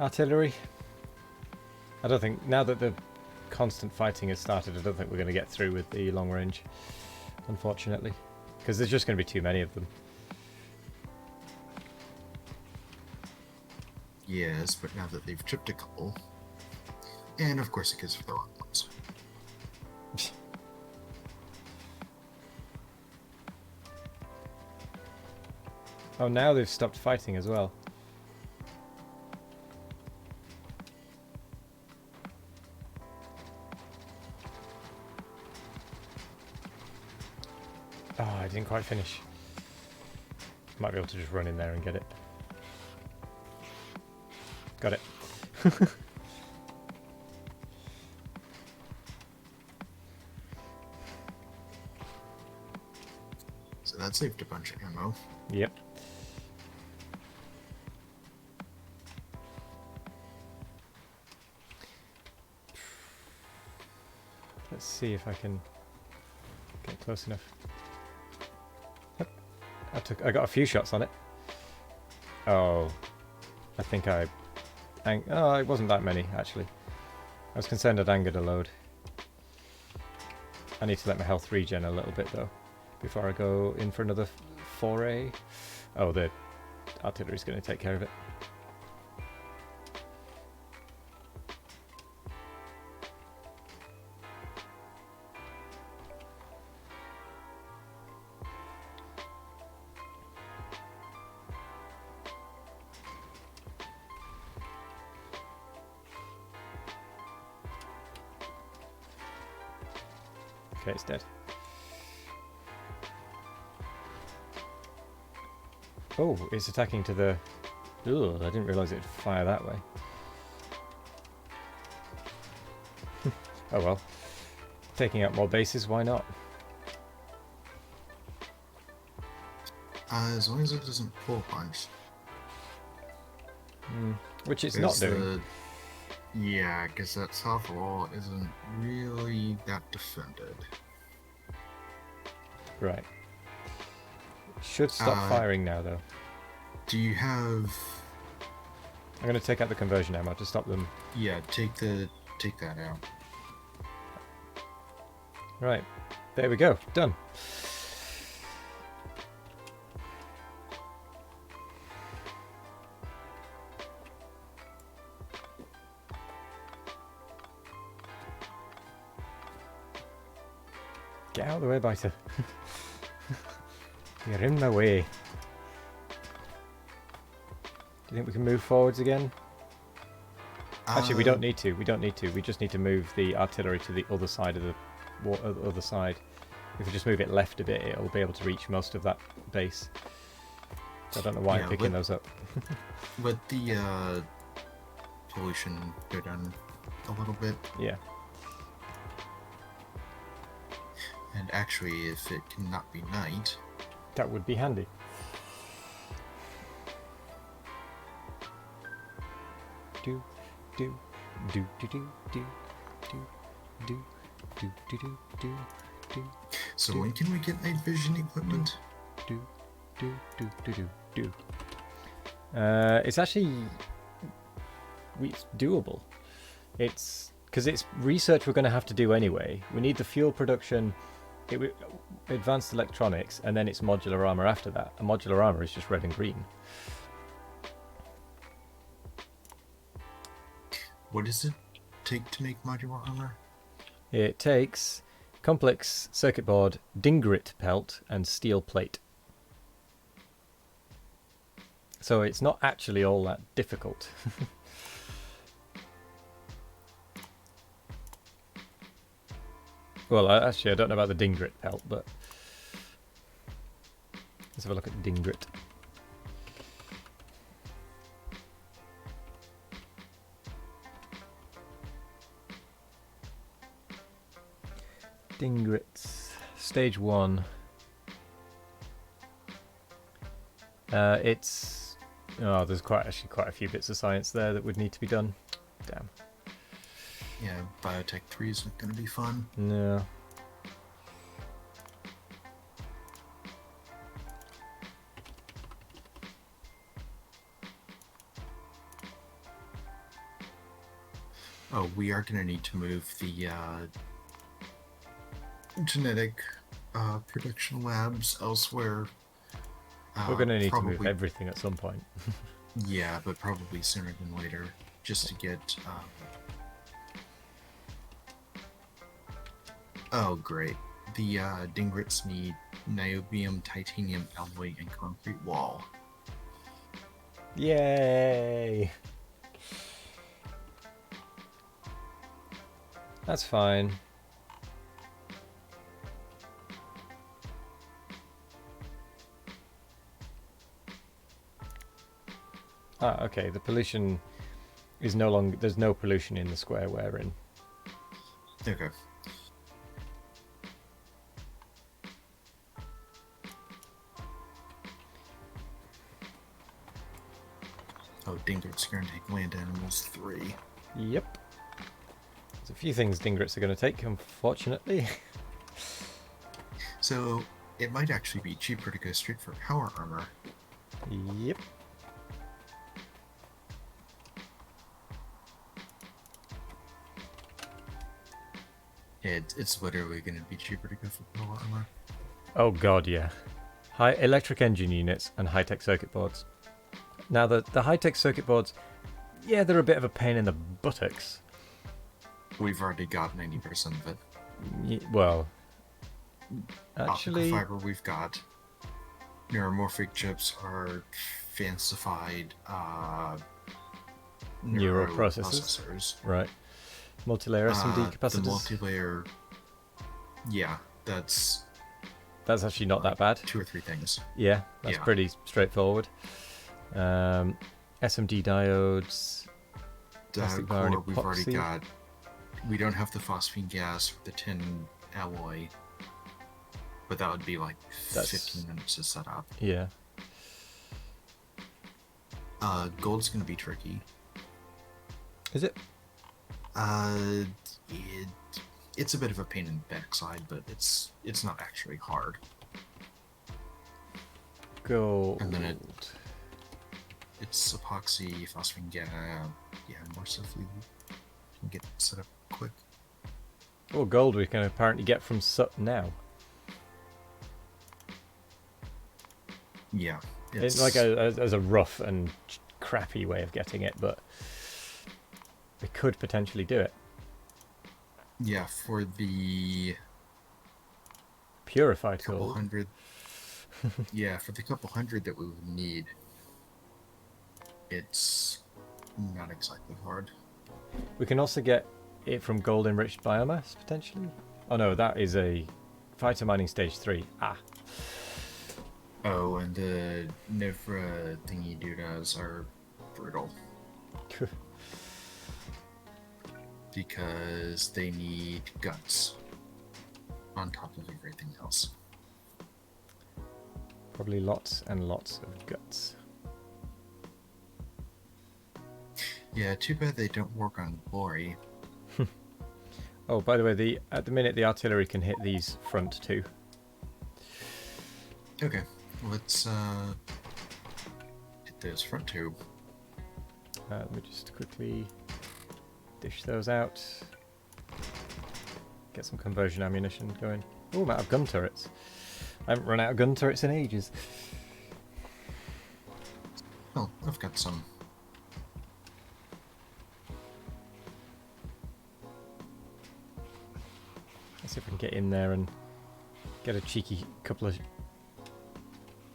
Artillery. I don't think, now that the constant fighting has started, I don't think we're going to get through with the long range, unfortunately. Because there's just going to be too many of them. Yes, but now that they've chipped a couple, and of course it gives for the wrong ones. Oh, now they've stopped fighting as well. Oh, I didn't quite finish. Might be able to just run in there and get it. Got it. So that saved a bunch of ammo. Yep. Let's see if I can get close enough. Yep. I got a few shots on it. Oh, I think oh, it wasn't that many actually. I was concerned I'd angered a load. I need to let my health regen a little bit though before I go in for another foray. Oh, the artillery's going to take care of it. Okay, it's dead. Oh, it's attacking to the... Ugh, I didn't realise it'd fire that way. Oh well. Taking out more bases, why not? As long as it doesn't pull punch. Which it's not doing. Yeah, because that south wall isn't really that defended. Right. Should stop firing now, though. Do you have... I'm going to take out the conversion ammo to stop them. Yeah, take that out. Right. There we go. Done. Get out of the way, Biter. You're in my way. Do you think we can move forwards again? Actually, we don't need to. We don't need to. We just need to move the artillery to the other side of the other side. If we just move it left a bit, it'll be able to reach most of that base. So I don't know why I'm picking those up. Let the pollution go down a little bit. Yeah. And actually, if it cannot be night... That would be handy. Do, do, do, do, do, do, do, do, do, do, do, do, do. So when can we get night vision equipment? Do, do, do, do, do, do. It's actually... It's doable. It's... Because it's research we're going to have to do anyway. We need the fuel production... advanced electronics, and then it's modular armor after that. And modular armor is just red and green. What does it take to make modular armor? It takes complex circuit board, dingrit pelt, and steel plate. So it's not actually all that difficult. Well, actually, I don't know about the dingrit pelt, but let's have a look at dingrit. Dingrits, stage 1. It's... Oh, there's actually quite a few bits of science there that would need to be done. Damn. Yeah, Biotech 3 isn't going to be fun. No. Oh, we are going to need to move the genetic production labs elsewhere. We're going to need to move probably- everything at some point. Yeah, but probably sooner than later, just to get... Oh, great. The Dingrits need niobium, titanium alloy, and concrete wall. Yay! That's fine. Ah, okay. The pollution is no longer... There's no pollution in the square we're in. Okay. Oh, Dingrits are going to take land animals 3. Yep. There's a few things Dingrits are going to take, unfortunately. So, it might actually be cheaper to go straight for power armor. Yep. It's literally going to be cheaper to go for power armor. Oh god, yeah. High electric engine units and high-tech circuit boards. Now, the high-tech circuit boards, yeah, they're a bit of a pain in the buttocks. We've already got 90% of it. Well, Optical actually, fiber we've got. Neuromorphic chips are fancified neural processors. Right. Multi-layer SMD capacitors. The multi-layer, yeah, that's actually not that bad. 2 or 3 things. Yeah, that's Yeah. pretty straightforward. SMD diodes. Plastic bar and Core we've already epoxy. got. We don't have the phosphine gas with the tin alloy, but that would be like That's- 15 minutes to set up. Yeah. Gold's gonna be tricky. Is it? It's a bit of a pain in the backside, but it's not actually hard. Gold. And then it's epoxy, phosphine gas. Yeah, more stuff we can get set up quick. Oh, gold we can apparently get from Sut now. Yeah, It's like as a rough and crappy way of getting it, but we could potentially do it. yeah, for the Purified couple gold. hundred. Yeah, for the couple hundred that we would need, it's not exactly hard. We can also get it from gold enriched biomass potentially. Oh no, that is a fighter mining stage 3. Ah. Oh, and the Nifra thingy doodads are brutal because they need guts on top of everything else. Probably lots and lots of guts. Yeah, too bad they don't work on glory. Oh, by the way, at the minute the artillery can hit these front too. Okay, let's hit those front two. Let me just quickly dish those out. Get some conversion ammunition going. Oh, I'm out of gun turrets. I haven't run out of gun turrets in ages. Oh, I've got some. Let's see if I can get in there and get a cheeky couple of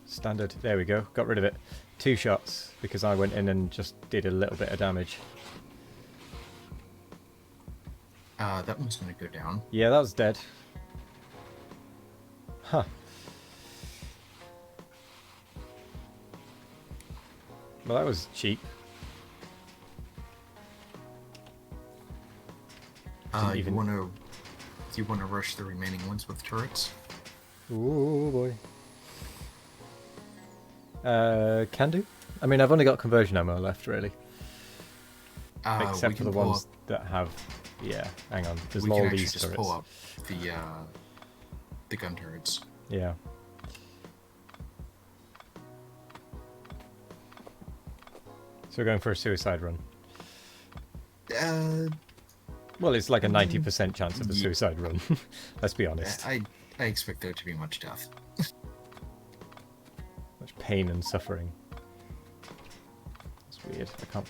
standard. There we go. Got rid of it. 2 shots because I went in and just did a little bit of damage. That one's gonna go down. Yeah, that was dead. Huh. Well, that was cheap. Didn't even- Do you wanna rush the remaining ones with turrets? Ooh, boy. Can do. I mean, I've only got conversion ammo left, really. Except we for can the pull ones up, that have... Yeah, hang on. There's we can all actually these just turrets. pull up the gun turrets. Yeah. So we're going for a suicide run. Well, it's like a 90% chance of a Ye- suicide run. Let's be honest. I expect there to be much death. Much pain and suffering. That's weird. I can't...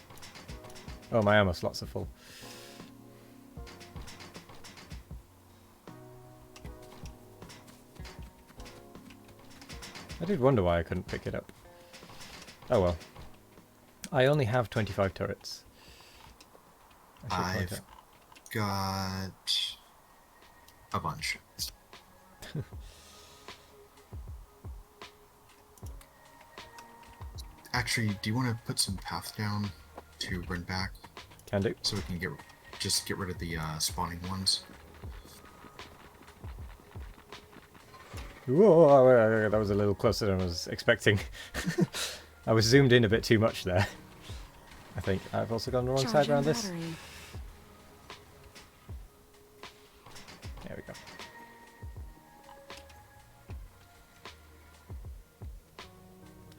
Oh, my ammo slots are full. I did wonder why I couldn't pick it up. Oh well. I only have 25 turrets. I should point I've out. got a bunch. Actually, do you want to put some path down to bring back Can do. so we can get rid of the spawning ones? Whoa, that was a little closer than I was expecting. I was zoomed in a bit too much there. I think I've also gone the wrong side Charging around this. battery. There we go.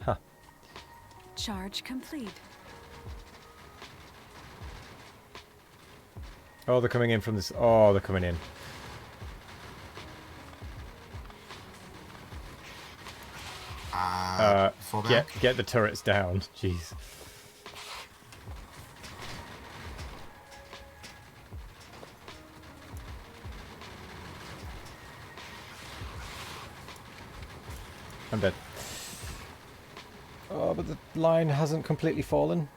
Huh. Charge complete. Oh, they're coming in from this. Oh, they're coming in. fall back. Get the turrets down. Jeez. I'm dead. Oh, but the line hasn't completely fallen.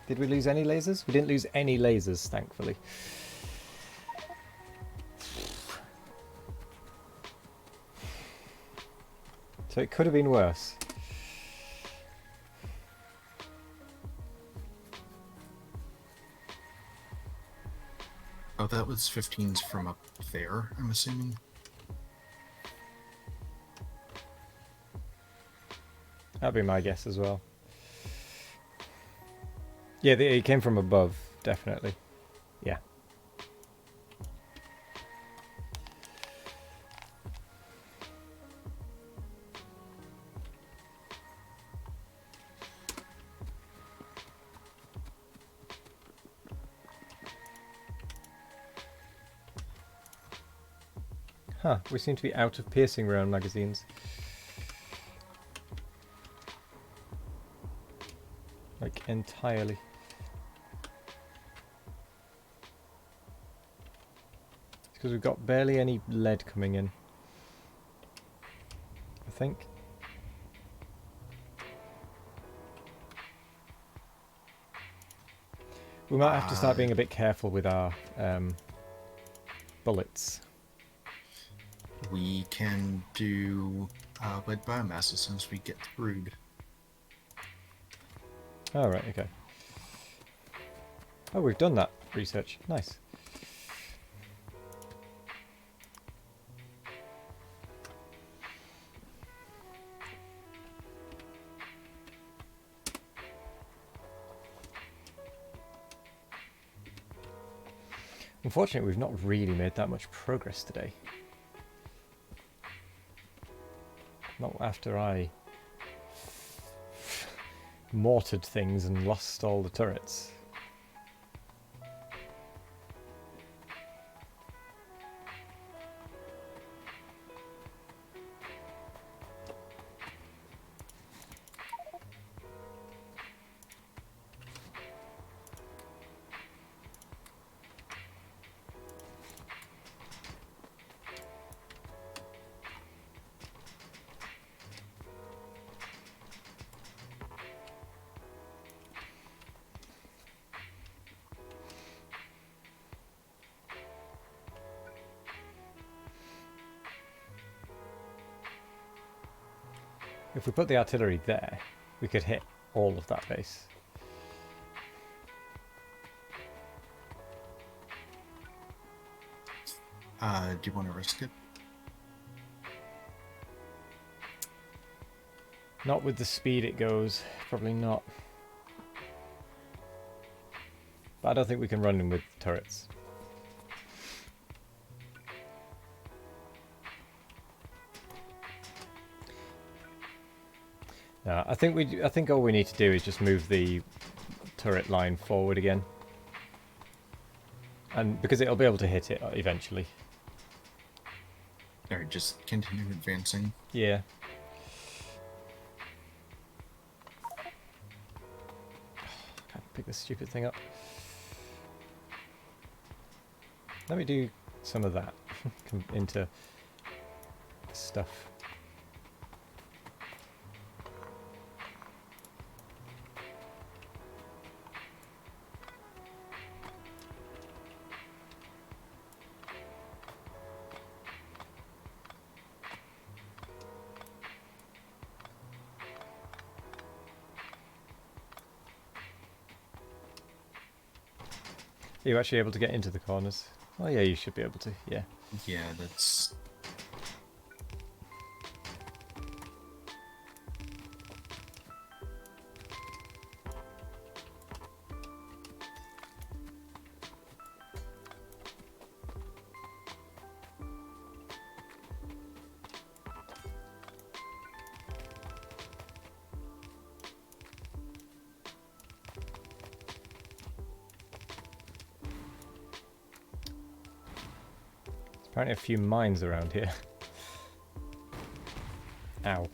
Did we lose any lasers? We didn't lose any lasers, thankfully. So it could have been worse. Oh, that was 15s from up there, I'm assuming. That'd be my guess as well. Yeah, it came from above, definitely. Yeah. Huh, we seem to be out of piercing round magazines. Like, entirely. It's because we've got barely any lead coming in, I think. We might have to start being a bit careful with our bullets. We can do lead biomass as soon as we get through. Oh, right, okay. Oh, we've done that research. Nice. Unfortunately, we've not really made that much progress today. Not after I mortared things and lost all the turrets. If we put the artillery there, we could hit all of that base. Do you want to risk it? Not with the speed it goes, probably not. But I don't think we can run them with turrets. No, I think all we need to do is just move the turret line forward again. And because it'll be able to hit it eventually. Or just continue advancing? Yeah. Can't pick this stupid thing up. Let me do some of that into stuff. Are you actually able to get into the corners? Oh yeah, you should be able to, yeah. Yeah, that's... Apparently a few mines around here. Ow.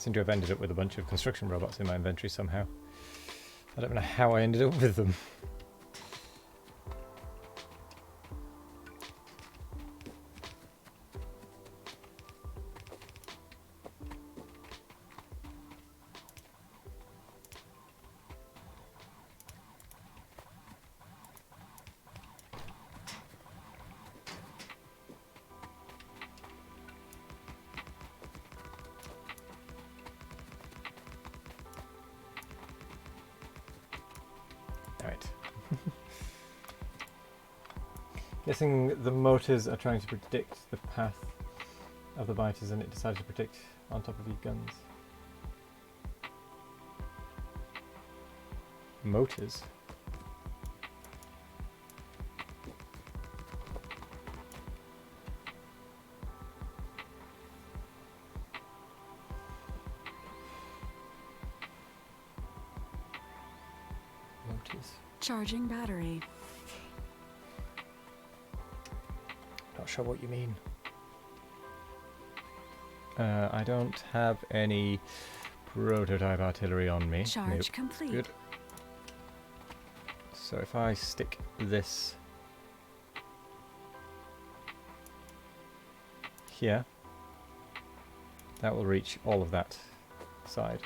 seem to have ended up with a bunch of construction robots in my inventory somehow. I don't know how I ended up with them. Right. Guessing the motors are trying to predict the path of the biters and it decided to predict on top of your guns. Motors? Motors. Charging battery. Not sure what you mean. I don't have any prototype artillery on me. Charge Nope. complete. Good. So if I stick this here, that will reach all of that side.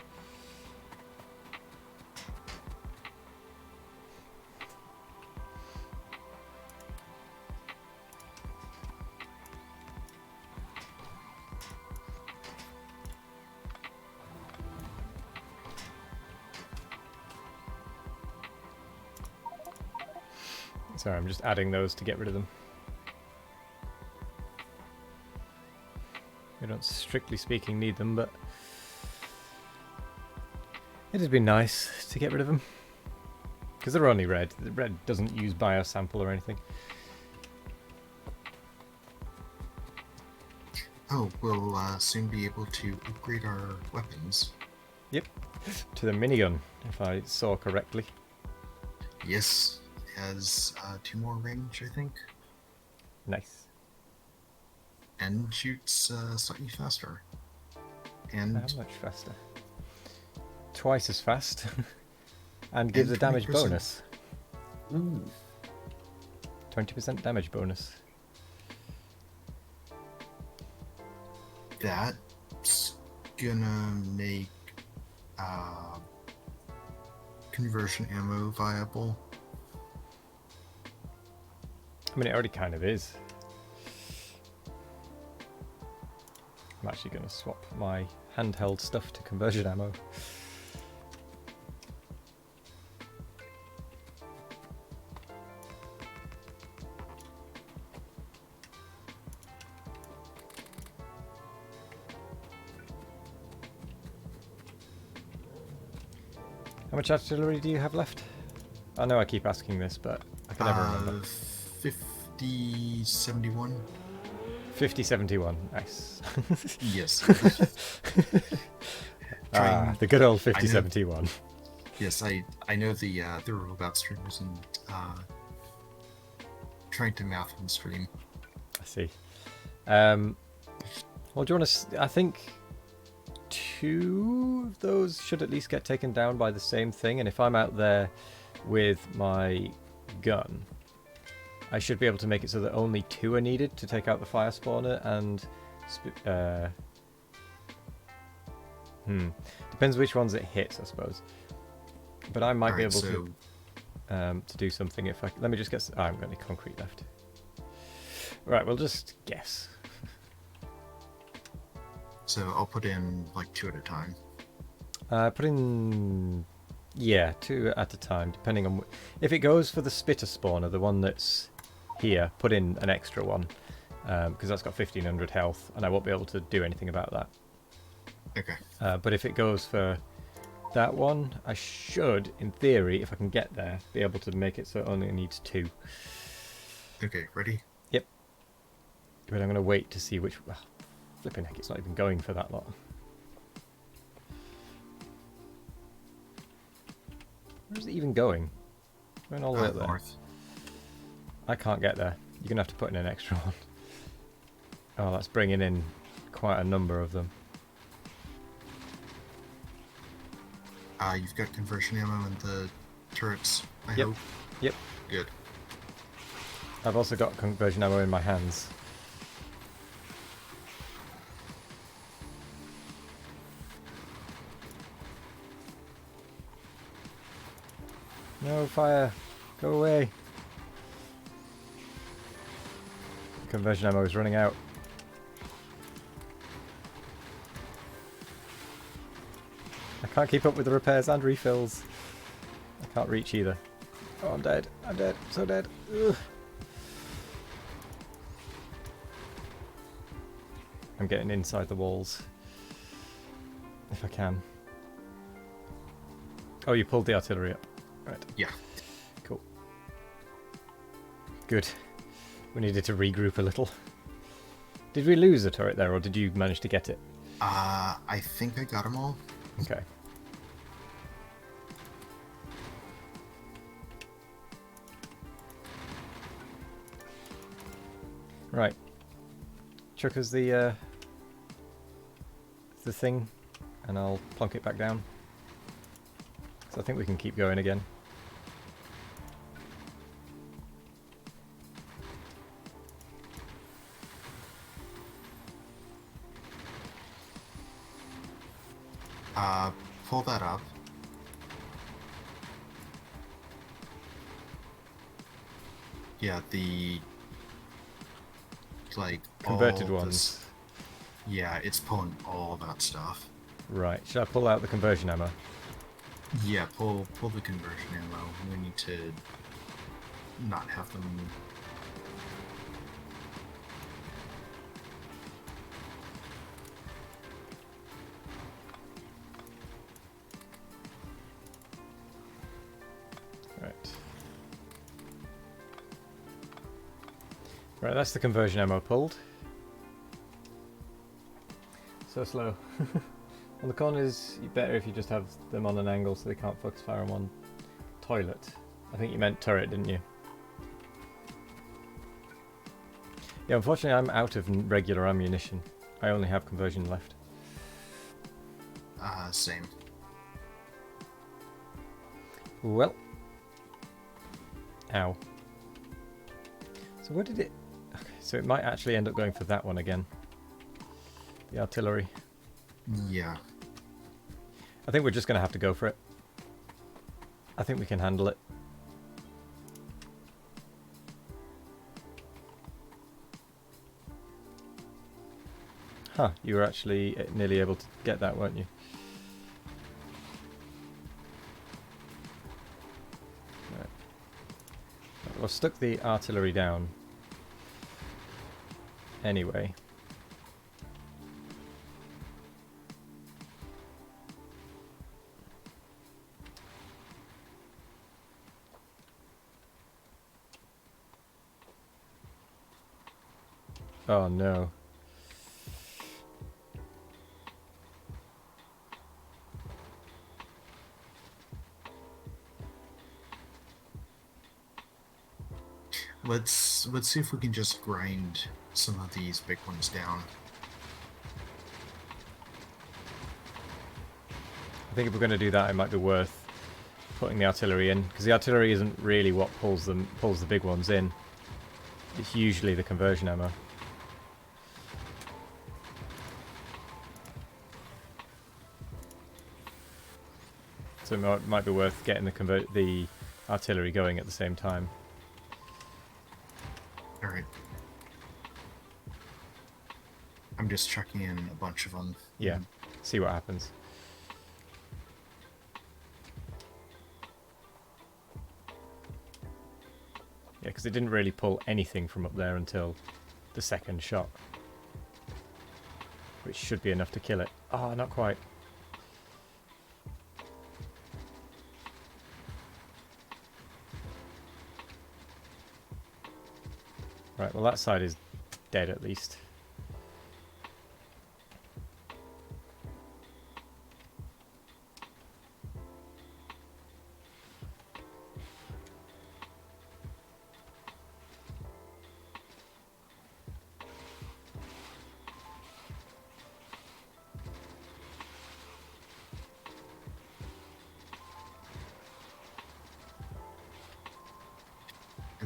Sorry, I'm just adding those to get rid of them. We don't, strictly speaking, need them, but it has been nice to get rid of them. Because they're only red. The red doesn't use biosample or anything. Oh, we'll soon be able to upgrade our weapons. Yep. To the minigun, if I saw correctly. Yes, it has 2 more range, I think, Nice. and shoots slightly faster. And How much faster? Twice as fast. And gives a damage 20%. bonus. Ooh, 20% damage bonus. that's gonna make conversion ammo viable. I mean, it already kind of is. I'm actually going to swap my handheld stuff to conversion ammo. How much artillery do you have left? I know I keep asking this, but I can never remember. 5071. 5071, nice. Yes. The good old 5071. Yes, I know the robot streamers and trying to math on stream. I see. Well, do you want to? I think 2 of those should at least get taken down by the same thing, and if I'm out there with my gun, I should be able to make it so that only 2 are needed to take out the fire spawner and depends which ones it hits, I suppose. But I might be able to do something if I... Let me just guess. I haven't got any concrete left. Right, we'll just guess. So I'll put in like 2 at a time. Put in... Yeah, 2 at a time, depending on... If it goes for the spitter spawner, the one that's here, put in an extra one. Because that's got 1500 health, and I won't be able to do anything about that. Okay. But if it goes for that one, I should, in theory, if I can get there, be able to make it so it only needs 2. Okay, ready? Yep. But I'm going to wait to see which... Oh, flipping heck, it's not even going for that lot. Where's it even going? Going all the way up there. North. I can't get there. You're going to have to put in an extra one. Oh, that's bringing in quite a number of them. You've got conversion ammo in the turrets, I Yep. hope? Yep. Good. I've also got conversion ammo in my hands. No fire! Go away! Conversion ammo is running out. I can't keep up with the repairs and refills. I can't reach either. Oh, I'm dead. I'm dead. So dead. Ugh. I'm getting inside the walls. If I can. Oh, you pulled the artillery up. Right. Yeah. Cool. Good. We needed to regroup a little. Did we lose a turret there, or did you manage to get it? I think I got them all. Okay. Right. Chuck us the thing, and I'll plonk it back down. So I think we can keep going again. Pull that up. Yeah, the like Converted all ones. this- yeah, it's pulling all that stuff. Right. Should I pull out the conversion ammo? Yeah, pull the conversion ammo. We need to not have them. Right. Right, that's the conversion ammo pulled. So slow. On the corners, better if you just have them on an angle so they can't focus fire on one. Toilet. I think you meant turret, didn't you? Yeah, unfortunately I'm out of regular ammunition. I only have conversion left. Same. Well. Ow. So where did it... Okay, so it might actually end up going for that one again. The artillery. Yeah. I think we're just going to have to go for it. I think we can handle it. Huh, you were actually nearly able to get that, weren't you? Right. Well, I've stuck the artillery down. Anyway. Oh no. Let's see if we can just grind some of these big ones down. I think if we're going to do that, it might be worth putting the artillery in, because the artillery isn't really what pulls the big ones in. It's usually the conversion ammo. So it might be worth getting the artillery going at the same time. All right. I'm just chucking in a bunch of them. Yeah, see what happens. Yeah, because it didn't really pull anything from up there until the second shot. Which should be enough to kill it. Oh, not quite. Right, well that side is dead at least.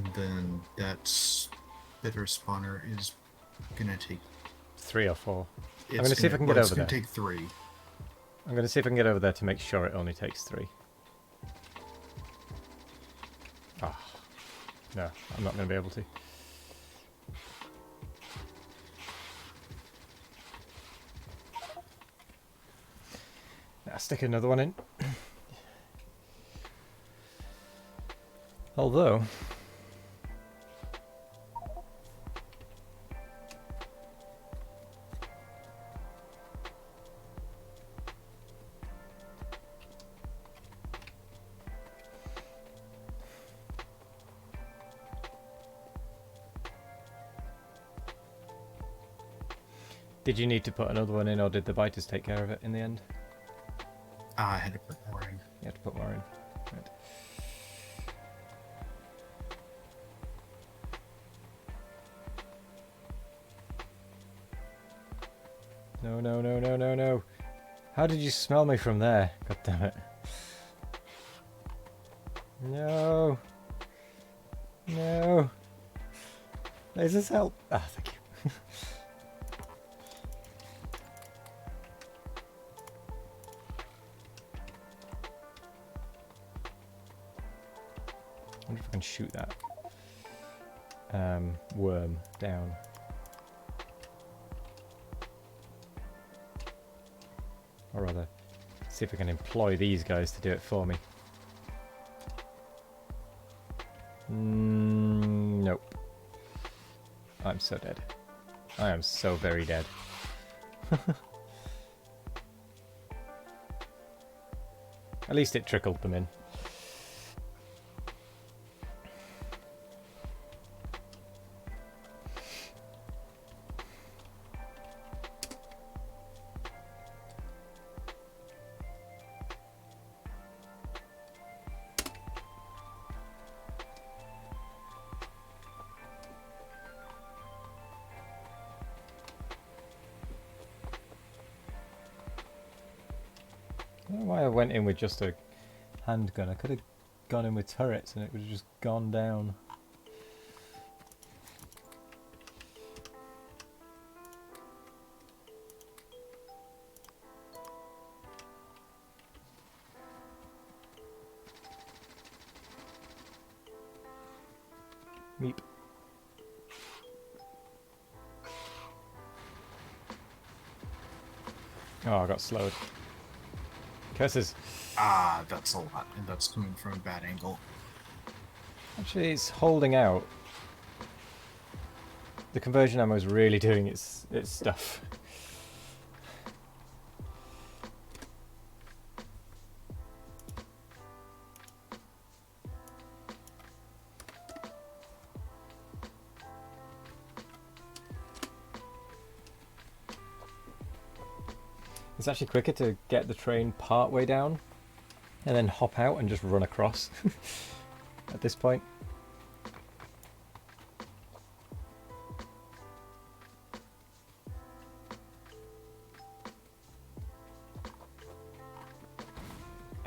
And then that spitter spawner is gonna take. 3 or 4. It's gonna see if I can get it's over gonna there. take 3. I'm going to see if I can get over there to make sure it only takes 3. Oh. No, I'm not going to be able to. Now stick another one in. Although... Did you need to put another one in, or did the biters take care of it in the end? I had to put more in. You had to put more in. Right. No, no, no, no, no, no. How did you smell me from there? God damn it. No. No. Lasers help. Ah, thank you. I wonder if I can shoot that worm down. Or rather, see if I can employ these guys to do it for me. Nope. I'm so dead. I am so very dead. At least it trickled them in. I don't know why I went in with just a handgun. I could have gone in with turrets and it would have just gone down. Meep. Oh, I got slowed. Curses. Ah, that's a lot, and that's coming from a bad angle. Actually, it's holding out. The conversion ammo is really doing its stuff. It's actually quicker to get the train part way down and then hop out and just run across at this point.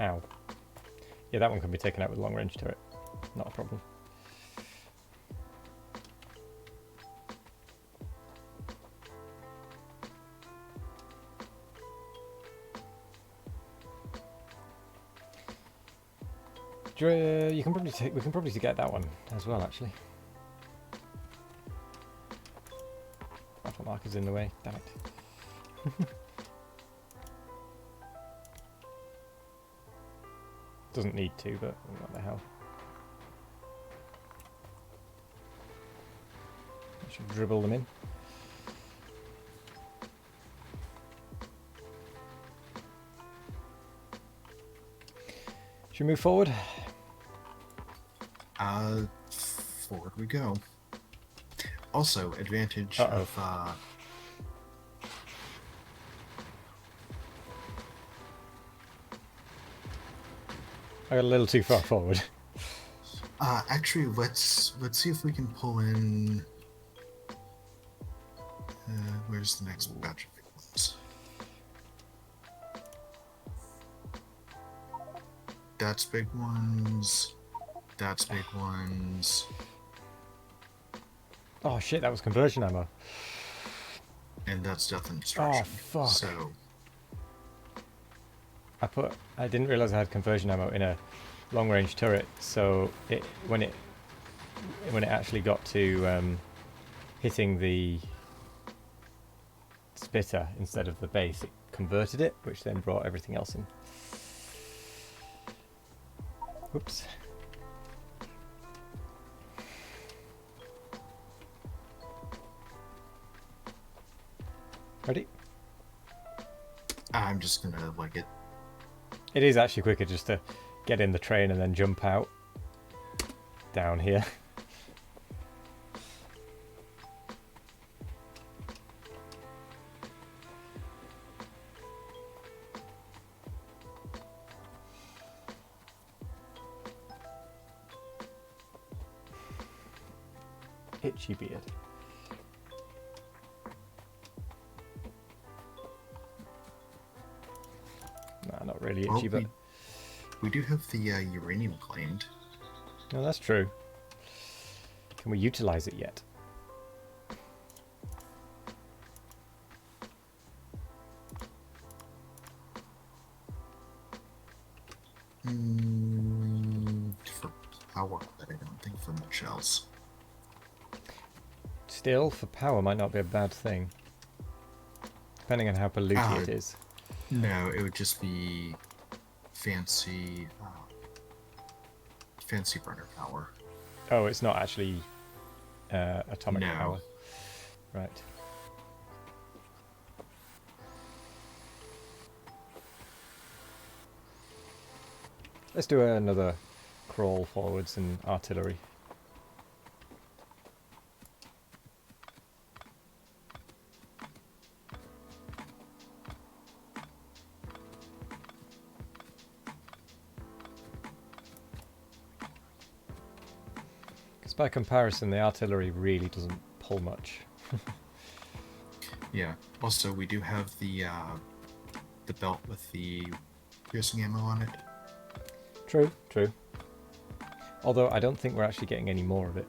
Ow. Yeah, that one can be taken out with a long range turret. Not a problem. You can probably take. We can probably get that one as well, actually. Battle marker's in the way. Damn it. Doesn't need to, but what the hell? I should dribble them in. Should we move forward? Forward we go. Also, advantage of I got a little too far forward. actually, let's see if we can pull in. Where's the next batch of big ones? That's big ones. That's big ones. Oh shit, that was conversion ammo. And that's death and destruction. fuck. So I didn't realize I had conversion ammo in a long range turret, so when it actually got to hitting the spitter instead of the base, it converted it, which then brought everything else in. Whoops. Ready? I'm just gonna like it. It is actually quicker just to get in the train and then jump out down here. Itchy beard. Nah, not really Well, itchy, but we do have the uranium claimed. no, that's true. Can we utilize it yet? For power, but I don't think for much else. Still, for power might not be a bad thing. Depending on how polluted it is. No, it would just be fancy, fancy burner power. Oh, it's not actually atomic No. power. Right. Let's do another crawl forwards and artillery. Because by comparison, the artillery really doesn't pull much. Yeah. Also, we do have the belt with the piercing ammo on it. True, true. Although I don't think we're actually getting any more of it.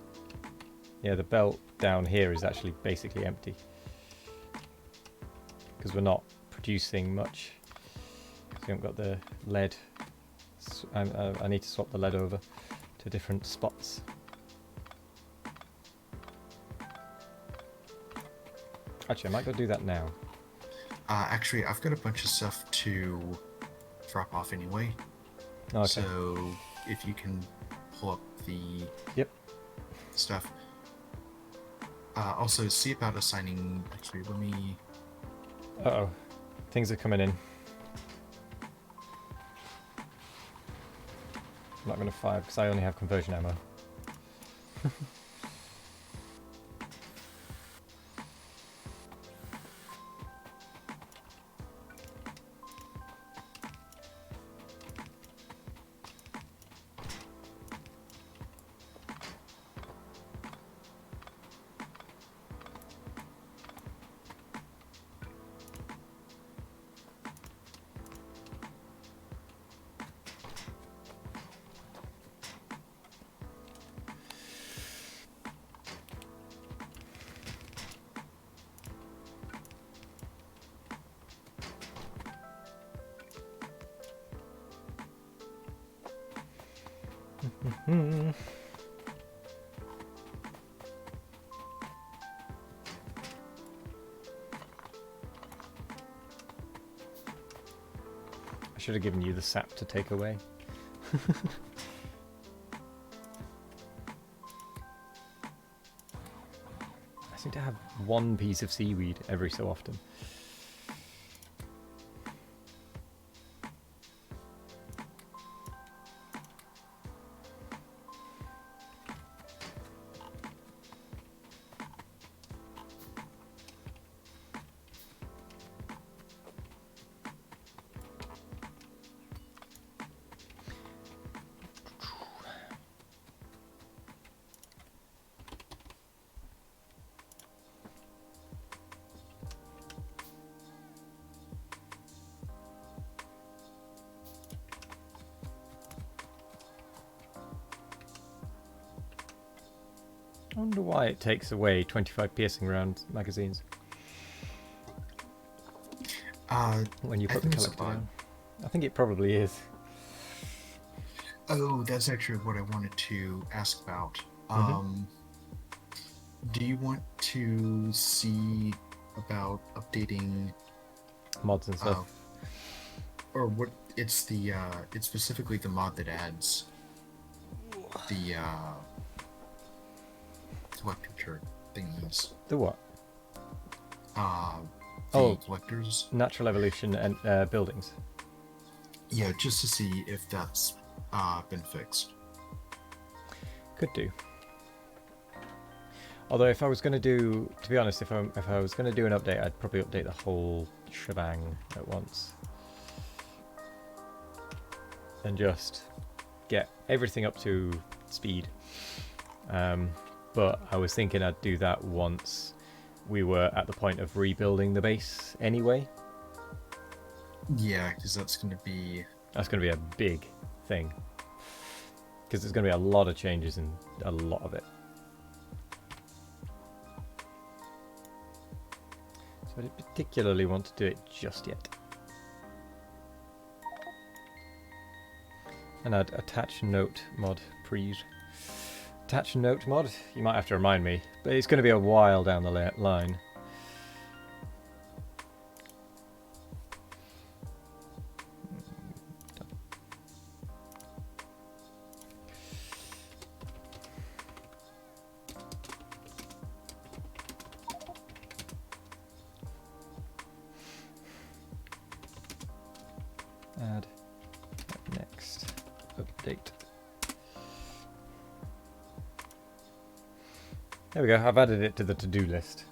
Yeah, the belt down here is actually basically empty. Because we're not producing much. We haven't got the lead. I need to swap the lead over to different spots. Actually, I might go do that now. Actually, I've got a bunch of stuff to drop off anyway. Oh, okay. So if you can pull up the stuff. Also, see about assigning. Actually, let me. Uh-oh. Things are coming in. I'm not going to fire because I only have conversion ammo. I should have given you the sap to take away. I seem to have one piece of seaweed every so often. I wonder why it takes away 25 piercing round magazines when you I put the think it's a collector bug. down. I think it probably is. Oh, that's actually what I wanted to ask about. Mhm. Do you want to see about updating, Mods and stuff. or what? It's the it's specifically the mod that adds the collector thingies. The what? The Oh. collectors. Natural evolution and buildings. Yeah, just to see if that's been fixed. Could do. Although if I was going to do, to be honest, if I was going to do an update, I'd probably update the whole shebang at once. And just get everything up to speed. But I was thinking I'd do that once we were at the point of rebuilding the base anyway. Yeah, because that's going to be... That's going to be a big thing. Because there's going to be a lot of changes in a lot of it. So I don't particularly want to do it just yet. And I'd attach note mod, please. Attach note mod? You might have to remind me, but it's going to be a while down the line. Add next update. There we go, I've added it to the to-do list.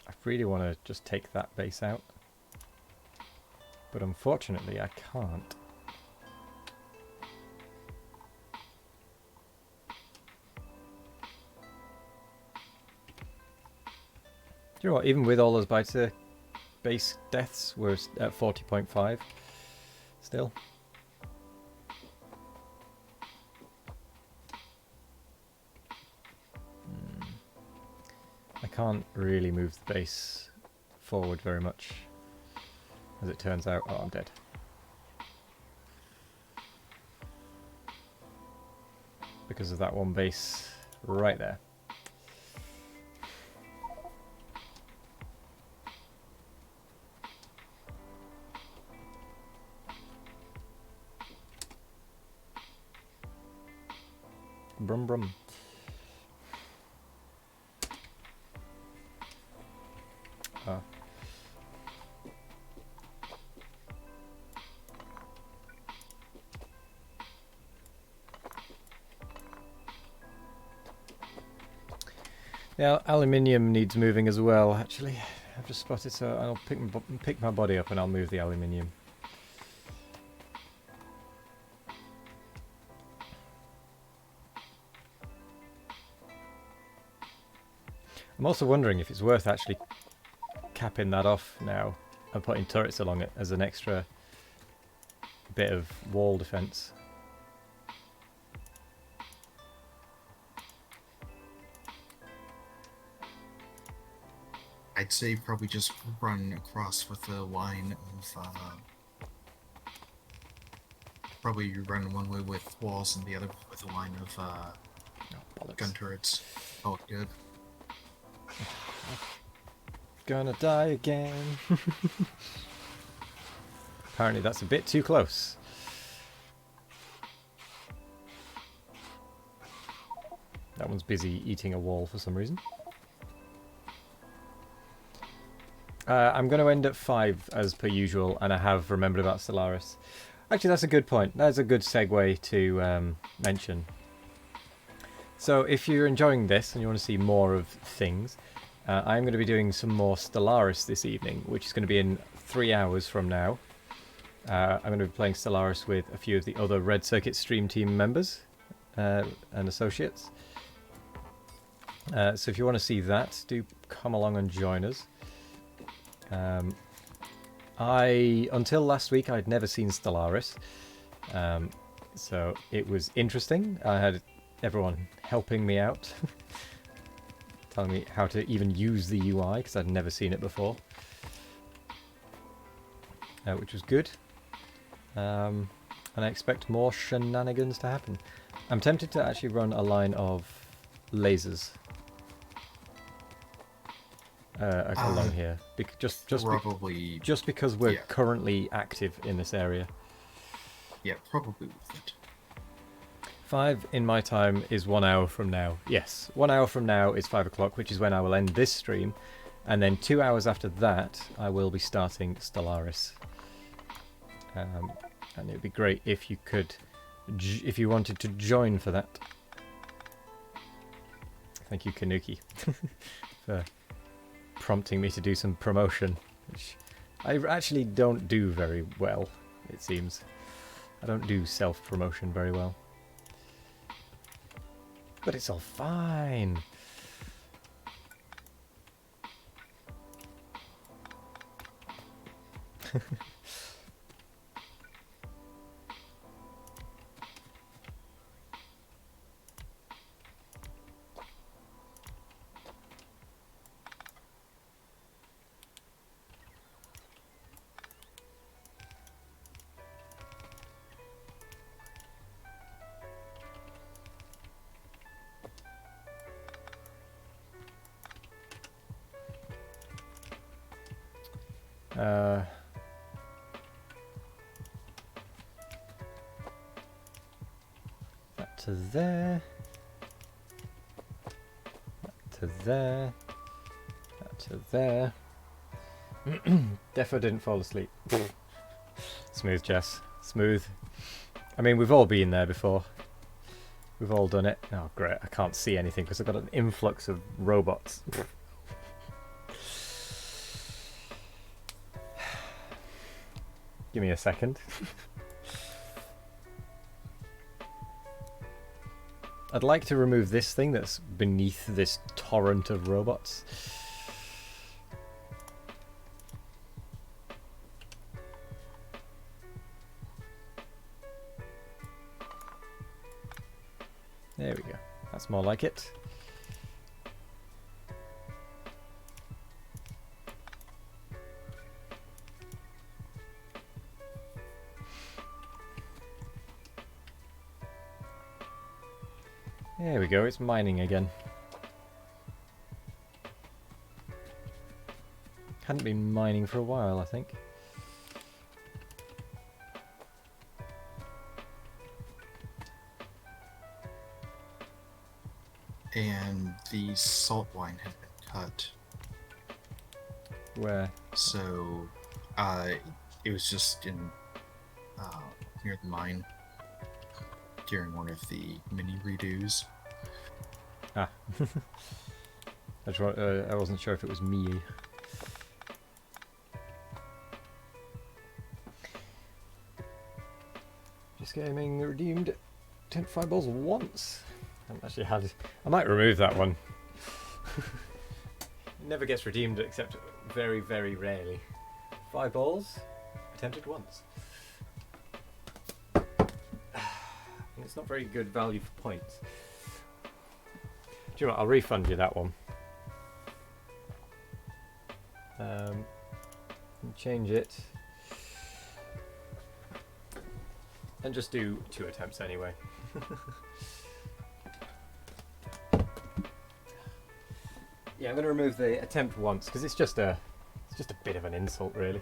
I really want to just take that base out, but unfortunately I can't. Do you know what, even with all those biter base deaths, we're at 40.5 still. I can't really move the base forward very much, as it turns out. Oh, I'm dead. Because of that one base right there. Brum brum. Ah. Yeah, aluminium needs moving as well, actually. I've just spotted, so I'll pick my body up and I'll move the aluminium. I'm also wondering if it's worth actually capping that off now and putting turrets along it as an extra bit of wall defense. I'd say probably just run across with a line of... probably you run one way with walls and the other with a line of Oh, gun turrets. Oh, good. Gonna die again. Apparently that's a bit too close. That one's busy eating a wall for some reason. I'm going to end at 5 as per usual, and I have remembered about Stellaris. Actually, that's a good point. That's a good segue to mention. So if you're enjoying this and you want to see more of things, I'm going to be doing some more Stellaris this evening, which is going to be in 3 hours from now. I'm going to be playing Stellaris with a few of the other Red Circuit stream team members and associates. So if you want to see that, do come along and join us. Until last week, I'd never seen Stellaris. So it was interesting. I had everyone helping me out, telling me how to even use the UI, because I'd never seen it before. Which was good. And I expect more shenanigans to happen. I'm tempted to actually run a line of lasers along here, just because we're currently active in this area. Yeah, probably worth it. 5 in my time is 1 hour from now. Yes, 1 hour from now is 5 o'clock, which is when I will end this stream, and then 2 hours after that, I will be starting Stellaris. And it would be great if you could, if you wanted to join for that. Thank you, Kanuki, for prompting me to do some promotion, which I actually don't do very well, it seems. I don't do self-promotion very well. But it's all fine. That to there. That to there. That to there. Defo didn't fall asleep. Smooth, Jess. Smooth. I mean, we've all been there before. We've all done it. Oh, great. I can't see anything because I've got an influx of robots. Give me a second. I'd like to remove this thing that's beneath this torrent of robots. There we go. That's more like it. There we go, it's mining again. Hadn't been mining for a while, I think. And the salt wine had been cut. Where? So, it was just in near the mine during one of the mini redos. Ah. I wasn't sure if it was me. Just gaming redeemed 10 fireballs once. I haven't actually had. I might remove that one. It never gets redeemed except very, very rarely. 5 balls, attempted once. And it's not very good value for points. Do you know what? I'll refund you that one. Change it. And just do 2 attempts anyway. Yeah, I'm going to remove the attempt once because it's just a bit of an insult, really.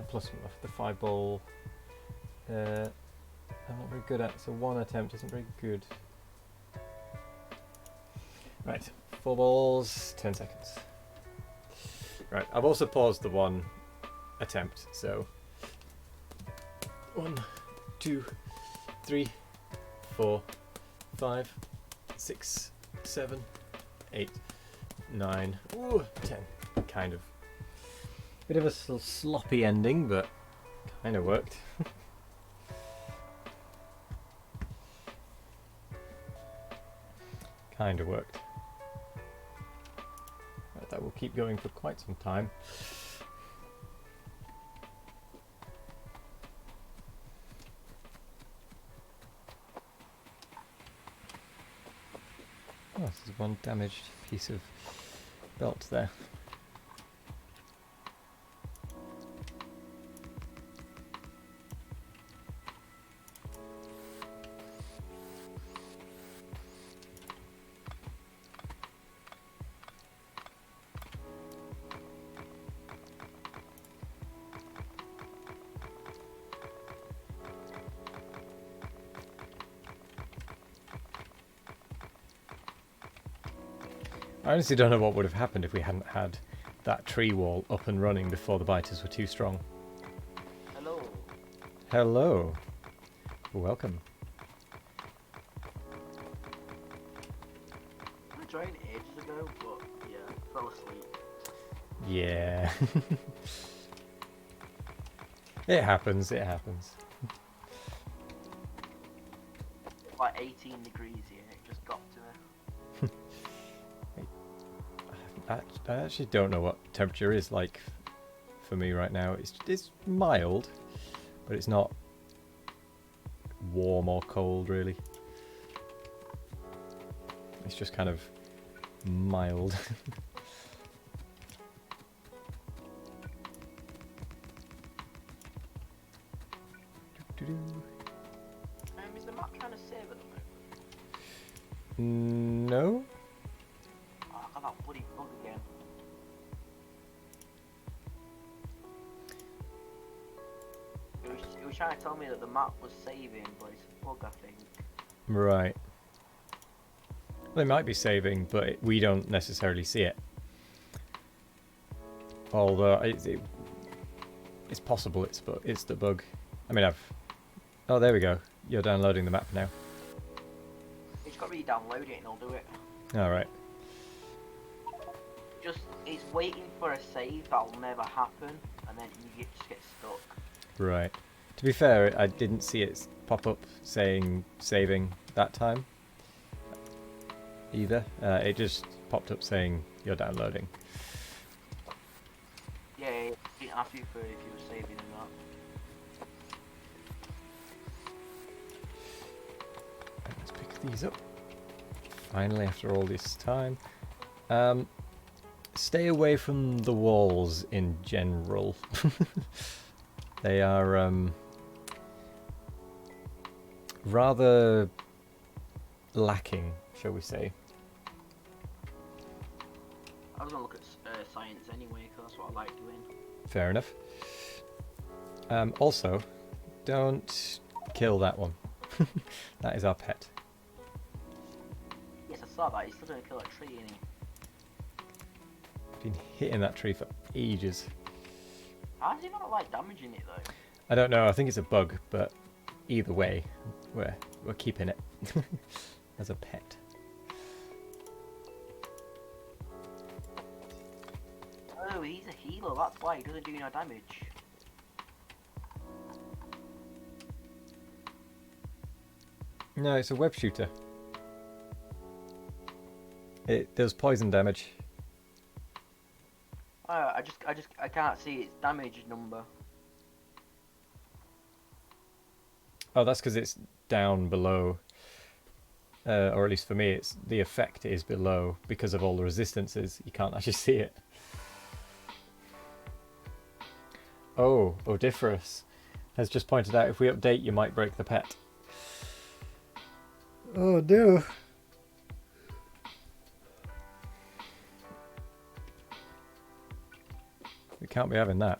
Plus the 5 ball, I'm not very good at. So 1 attempt isn't very good. Right, 4 balls, 10 seconds. Right, I've also paused the 1 attempt. So 1, 2, 3, 4, 5, 6, 7, 8, 9, ooh, 10. Kind of. Bit of a sloppy ending, but kind of worked. Kind of worked. Right, that will keep going for quite some time. Oh, this is one damaged piece of belt there. I honestly don't know what would have happened if we hadn't had that tree wall up and running before the biters were too strong. Hello. Hello. Welcome. I joined ages ago, but yeah, fell asleep. Yeah. It happens, it happens. Like 18 degrees here, it just got to me. I actually don't know what temperature is like for me right now. It's mild, but it's not warm or cold really. It's just kind of mild. Is the map trying to save at the moment? No? Oh, I got that bloody bug again. It was trying to tell me that the map was saving, but it's a bug, I think. Right. They might be saving, but we don't necessarily see it. Although it's possible it's the bug. I mean, oh, there we go. You're downloading the map now. You just got to re-download it and it'll do it. All right. It's waiting for a save that'll never happen, and then you just get stuck. Right. To be fair, I didn't see it pop up saying saving that time either. It just popped up saying you're downloading. Yeah, it didn't ask you for if you were saving or not. Let's pick these up. Finally, after all this time. Stay away from the walls in general. They are rather lacking, shall we say. I was going to look at science anyway, because that's what I like doing. Fair enough. Also, don't kill that one. That is our pet. Yes, I saw that. He's still going to kill that tree, isn't he? Been hitting that tree for ages. How does he not like damaging it, though? I don't know. I think it's a bug, but either way, we're keeping it as a pet. Oh, he's a healer. That's why he doesn't do no damage. No, it's a web shooter. It does poison damage. Oh, I can't see its damage number. Oh, that's because it's down below. Or at least for me, it's the effect is below because of all the resistances. You can't actually see it. Oh, Odiferous has just pointed out if we update, you might break the pet. Oh no. We can't be having that.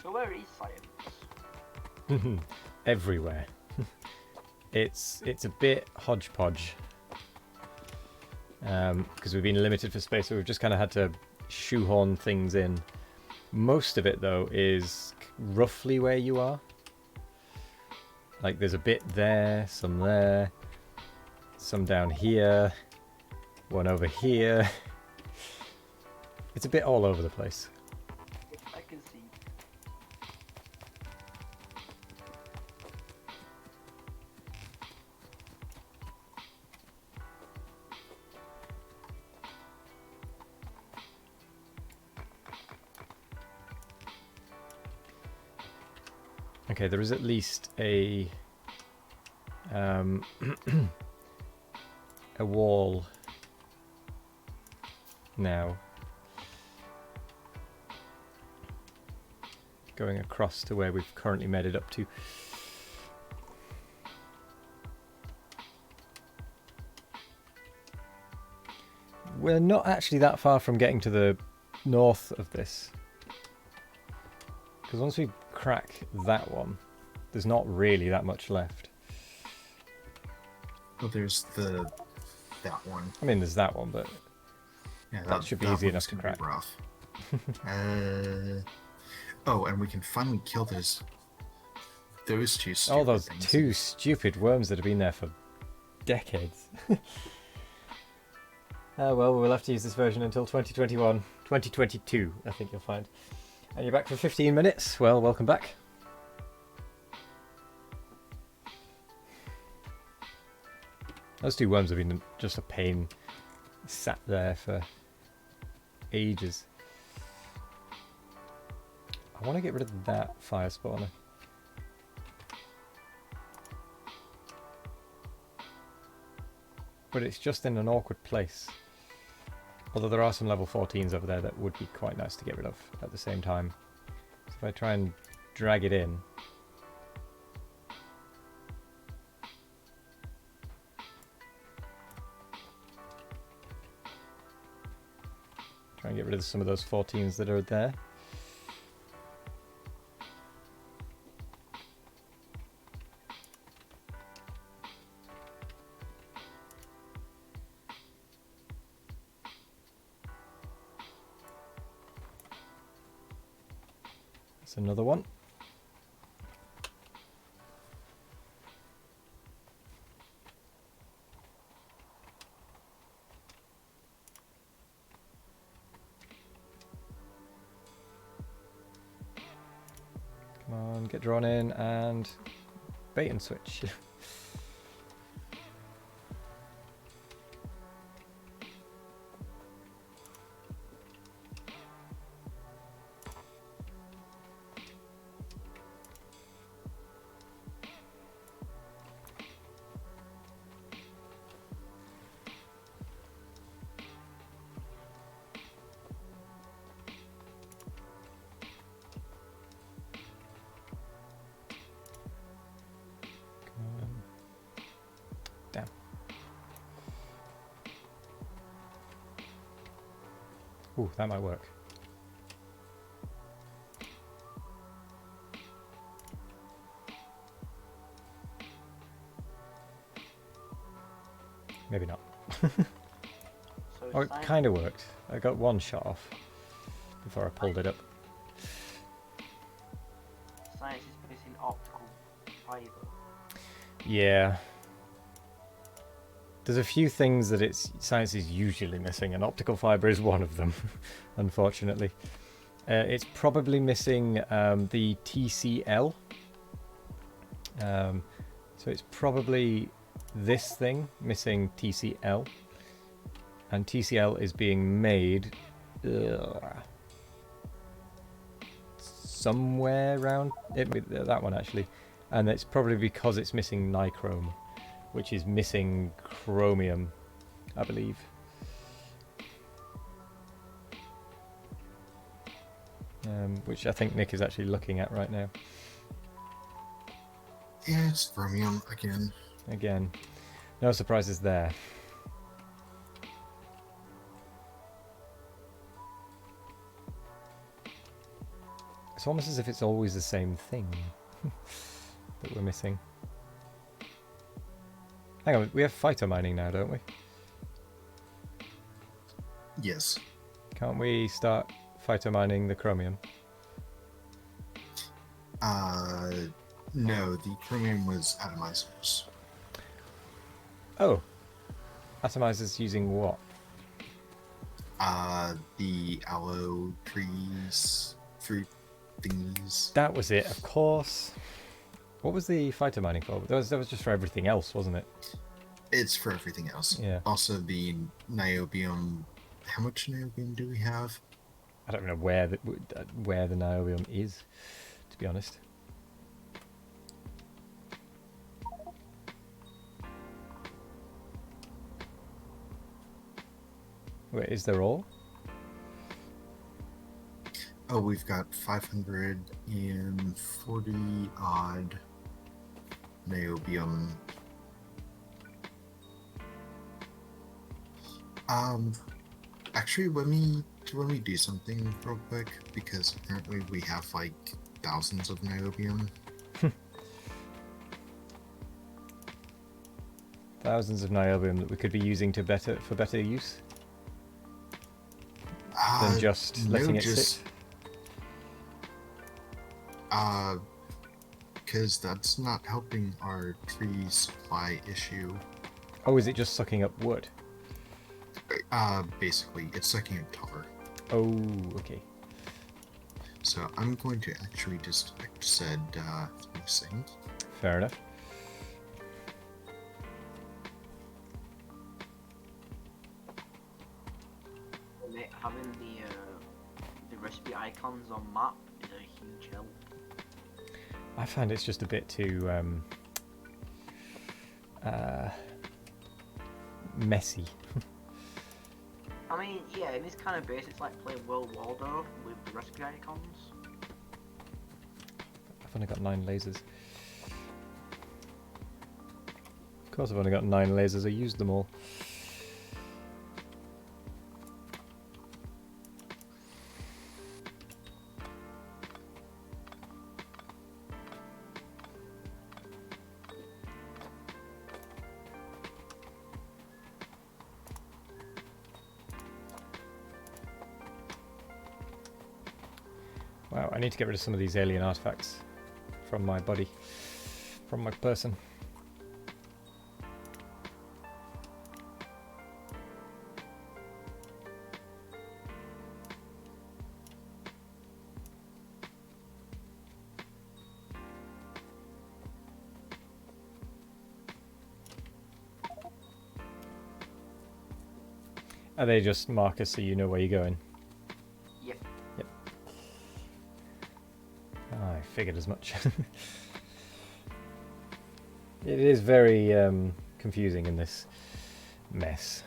So where is science? Everywhere. It's a bit hodgepodge because we've been limited for space, so we've just kind of had to shoehorn things in. Most of it though is roughly where you are, Like there's a bit there, some down here, one over here. It's a bit all over the place. I can see. Okay, there is at least a a wall now going across to where we've currently made it up to. We're not actually that far from getting to the north of this, because once we crack that one, there's not really that much left. Well, there's that one. I mean, there's that one, but Yeah, that should be easy enough one's to gonna be crack. rough. Oh, and we can finally kill those two stupid All those things. two stupid worms that have been there for decades. Well, we'll have to use this version until 2021. 2022, I think you'll find. And you're back for 15 minutes. Well, welcome back. Those two worms have been just a pain. Sat there for ages. I want to get rid of that fire spawner. But it's just in an awkward place. Although there are some level 14s over there that would be quite nice to get rid of at the same time. So if I try and drag it in. Try and get rid of some of those 14s that are there. That's another one. Come on, get drawn in and bait and switch. Damn. Ooh, that might work. Maybe not. So Oh, it science, kind of worked. I got one shot off before I pulled it up. science is missing optical fiber. Yeah. There's a few things that science is usually missing, and optical fiber is one of them, unfortunately. It's probably missing the TCL. So it's probably this thing missing TCL. And TCL is being made somewhere around that one actually. And it's probably because it's missing nichrome, which is missing chromium, I believe. Which I think Nick is actually looking at right now. Yeah, it's chromium again. Again, no surprises there. It's almost as if it's always the same thing that we're missing. Hang on, we have phytomining now, don't we? Yes. Can't we start phytomining the chromium? No, the chromium was atomizers. Oh, atomizers using what? The aloe trees, fruit thingies. That was it, of course. What was the fighter mining for? That was just for everything else, wasn't it? It's for everything else. Yeah. Also, the niobium. How much niobium do we have? I don't know where the niobium is, to be honest. Wait, is there all? Oh, we've got 540 odd niobium. Actually, let me do something real quick, because apparently we have like thousands of niobium. Thousands of niobium that we could be using for better use than just letting it sit. Because that's not helping our tree supply issue. Oh, is it just sucking up wood? Basically, it's sucking up tar. Oh, okay. So I'm going to actually just said sync. Fair enough. Mate, having the recipe icons on map is a huge help. I find it's just a bit too messy. I mean, yeah, in this kind of base, it's like playing World Waldo with the recipe icons. I've only got 9 lasers. Of course I've only got 9 lasers, I used them all. Wow, I need to get rid of some of these alien artifacts from my body, from my person. Are they just markers so you know where you're going? Yep. Yep. I figured as much. It is very confusing in this mess.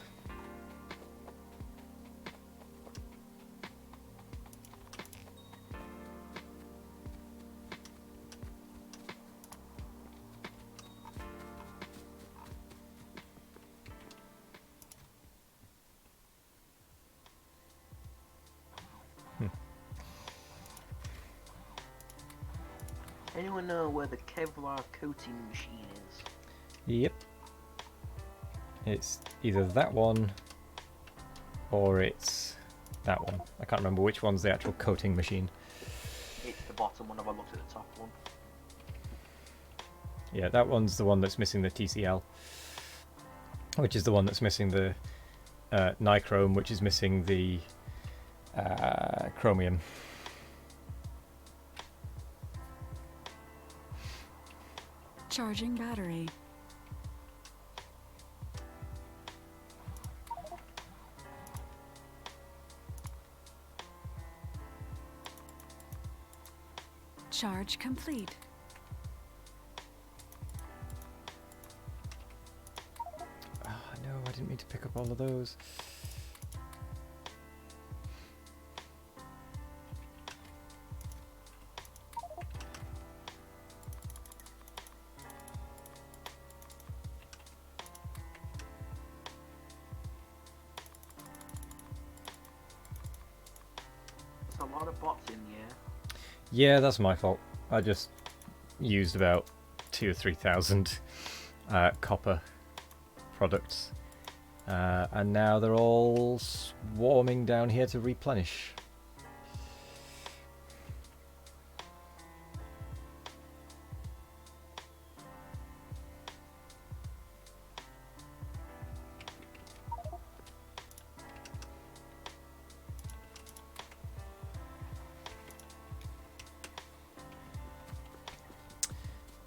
Anyone know where the Kevlar coating machine is? Yep. It's either that one or it's that one. I can't remember which one's the actual coating machine. It's the bottom one if I looked at the top one. Yeah, that one's the one that's missing the TCL, which is the one that's missing the nichrome, which is missing the chromium. Charging battery. Charge complete. Oh, no, I didn't mean to pick up all of those. There's a lot of bots in the air. Yeah, that's my fault. I just used about 2,000 or 3,000 copper products, and now they're all swarming down here to replenish.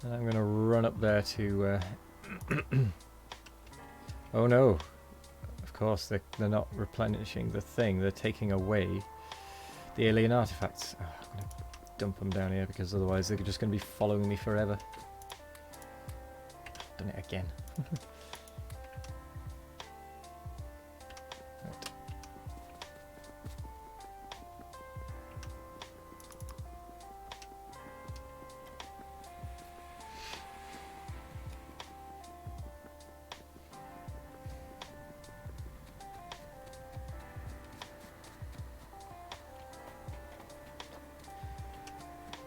And I'm going to run up there to... oh no! Of course, they're not replenishing the thing, they're taking away the alien artifacts. Oh, I'm going to dump them down here because otherwise they're just going to be following me forever. I've done it again. Right.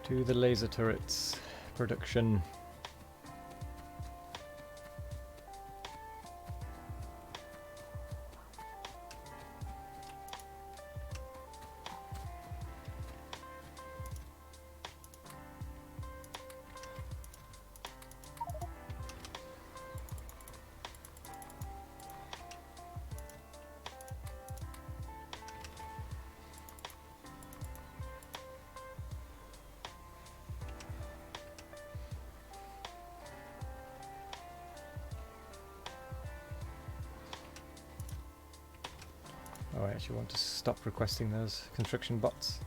To the laser turrets production. Oh, I actually want to stop requesting those construction bots.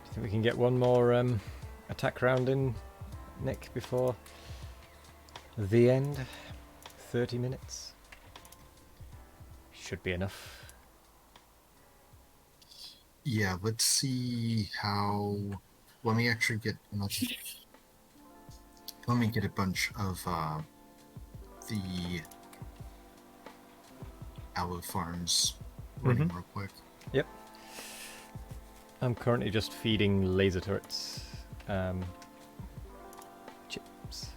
I think we can get one more attack round in, Nick, before the end. 30 minutes. Should be enough. Yeah, let's see how. Let me actually get. Let me get a bunch of the aloe farms running real quick. Yep. I'm currently just feeding laser turrets. Chips.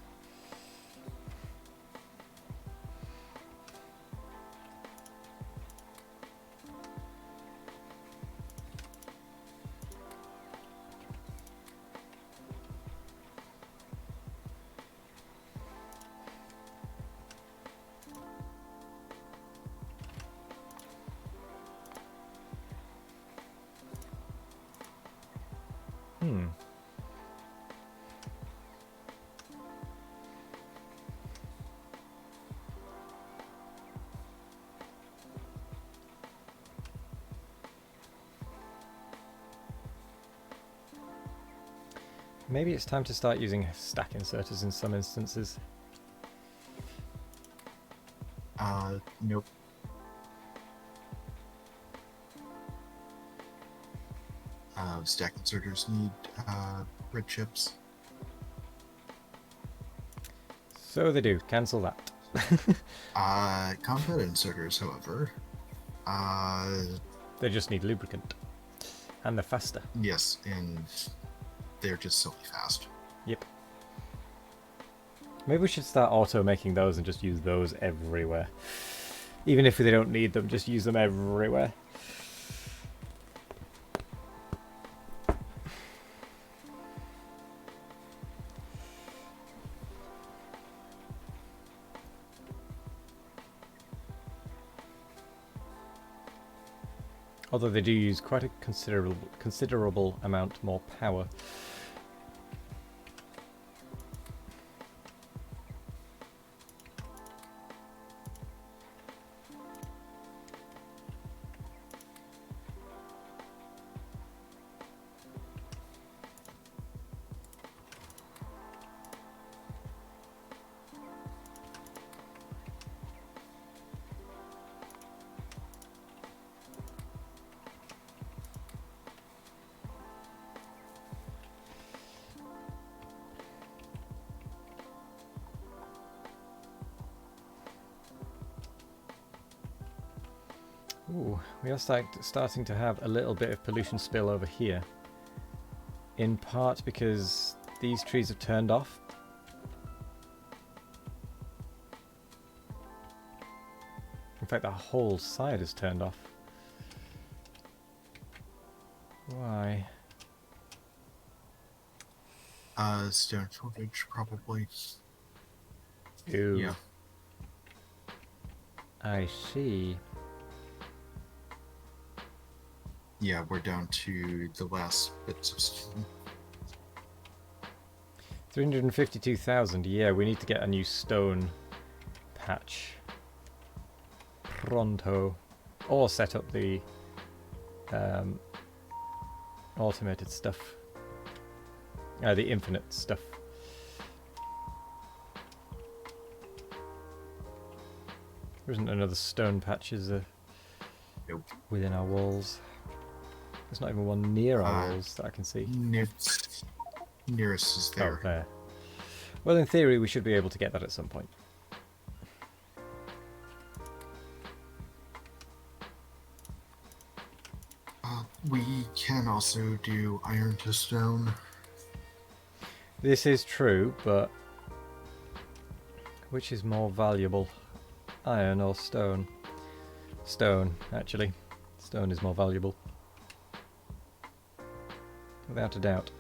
Maybe it's time to start using stack inserters in some instances. Nope. Stack inserters need red chips. So they do. Cancel that. Combat inserters, however, They just need lubricant. And they're faster. yes, and they're just silly fast. Yep. Maybe we should start auto-making those and just use those everywhere. Even if they don't need them, just use them everywhere. Although they do use quite a considerable amount more power. Ooh, we are starting to have a little bit of pollution spill over here. In part because these trees have turned off. like the whole side is turned off. Why? Stone shortage, probably. Ew. Yeah. I see. Yeah, we're down to the last bits of stone. 352,000. Yeah, we need to get a new stone patch. Pronto. Or set up the automated stuff. The infinite stuff. There isn't another stone patch, is there? Nope. Within our walls. There's not even one near our walls that I can see. Nearest is there. Oh, there. Well, in theory, we should be able to get that at some point. We can also do iron to stone. This is true, but which is more valuable? Iron or stone? Stone, actually. Stone is more valuable. Without a doubt.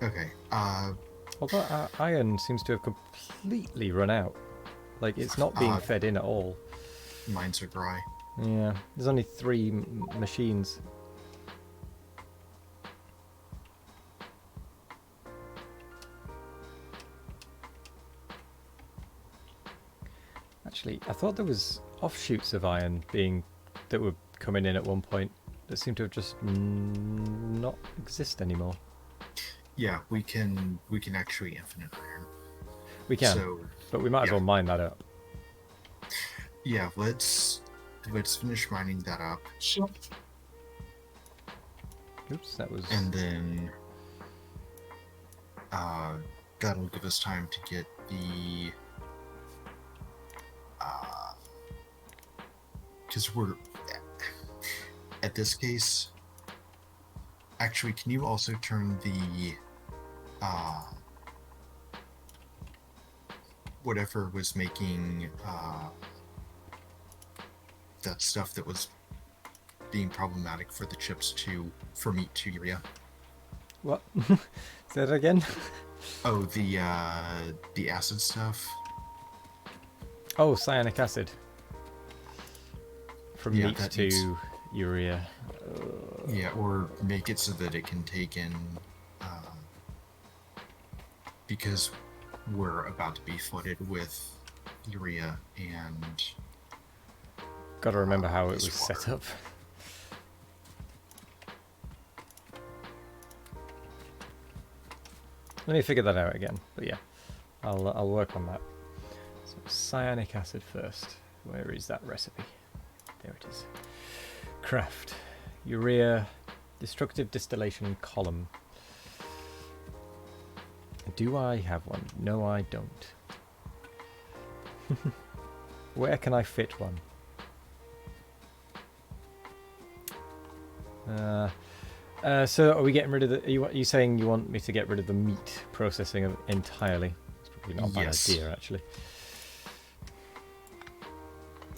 Okay, Although iron seems to have completely run out. Like, it's not being fed in at all. mines are dry. Yeah, there's only 3 machines. Actually, I thought there was offshoots of iron that were coming in at one point that seem to have just not exist anymore. Yeah, we can actually infinite iron. We can, So, but we might as yeah. well mine that up. Yeah, let's finish mining that up. Oops, that was... And then that'll give us time to get the because we're at this case. Actually, can you also turn the whatever was making that stuff that was being problematic for the chips for meat to urea? What? Say that again? Oh, the acid stuff. Oh, cyanic acid. From Yeah, meat that to needs- urea. Yeah, or make it so that it can take in, because we're about to be flooded with urea and Gotta remember how it was wastewater. set up. Let me figure that out again. But yeah, I'll work on that. So cyanic acid first. Where is that recipe? There it is. Craft. Urea. Destructive distillation column. Do I have one? No, I don't. Where can I fit one? So are we getting rid of the... Are you saying you want me to get rid of the meat processing of entirely? It's probably not a bad Yes. idea, actually.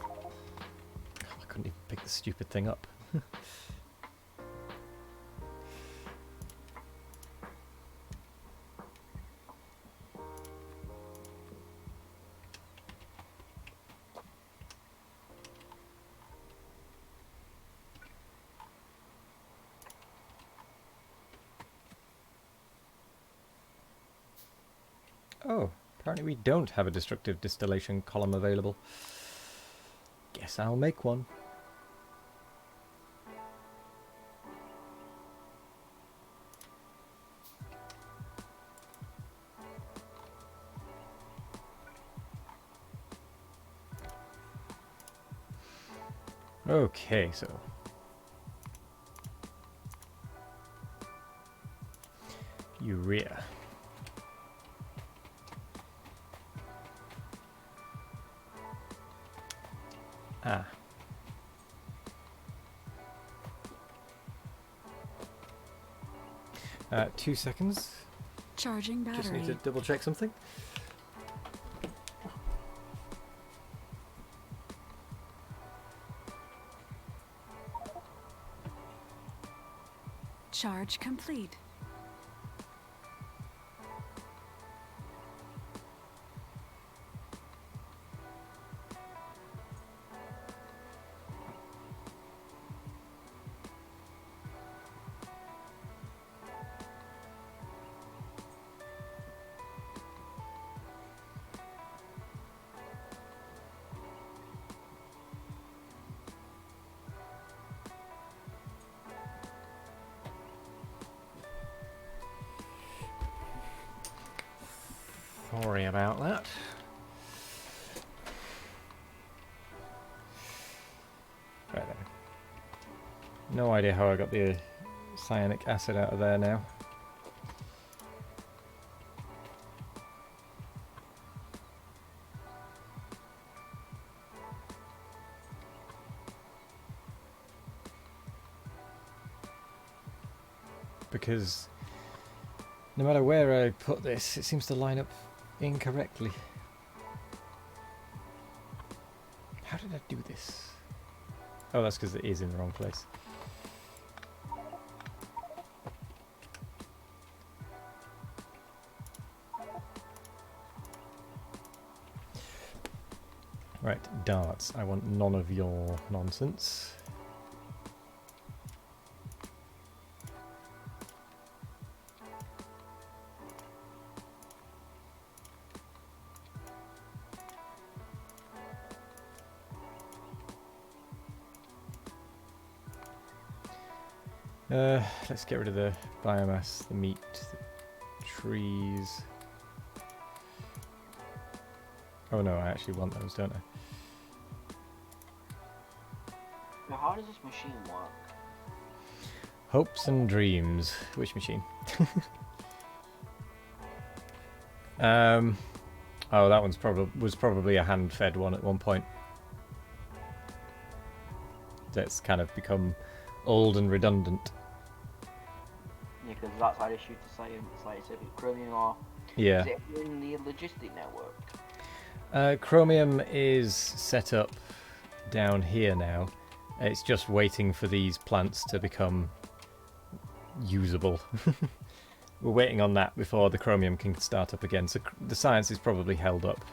Oh, I couldn't even pick the stupid thing up. Oh, apparently we don't have a destructive distillation column available. Guess I'll make one. Okay, so... Urea. Ah. Uh, 2 seconds. Charging Just need to battery. double check something. Charge complete. Sorry about that. Right then. No idea how I got the cyanic acid out of there now. Because no matter where I put this, it seems to line up incorrectly. How did I do this? Oh, that's because it is in the wrong place. Right, darts. I want none of your nonsense. Let's get rid of the biomass, the meat, the trees. Oh no, I actually want those, don't I? Now, how does this machine work? Hopes and dreams. Which machine? Oh, that one's was probably a hand-fed one at one point. That's kind of become old and redundant. Yeah, because that's how they shoot the science, like it's Chromium or Yeah. is it in the logistic network? Chromium is set up down here now. It's just waiting for these plants to become usable. We're waiting on that before the chromium can start up again. So the science is probably held up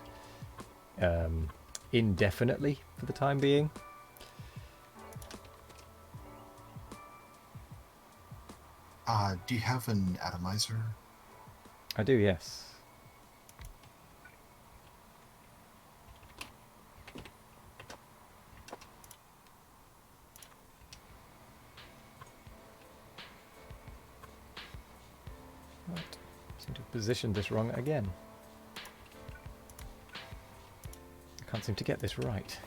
indefinitely for the time being. Do you have an atomizer? I do, yes. Right. Seem to have positioned this wrong again. I can't seem to get this right.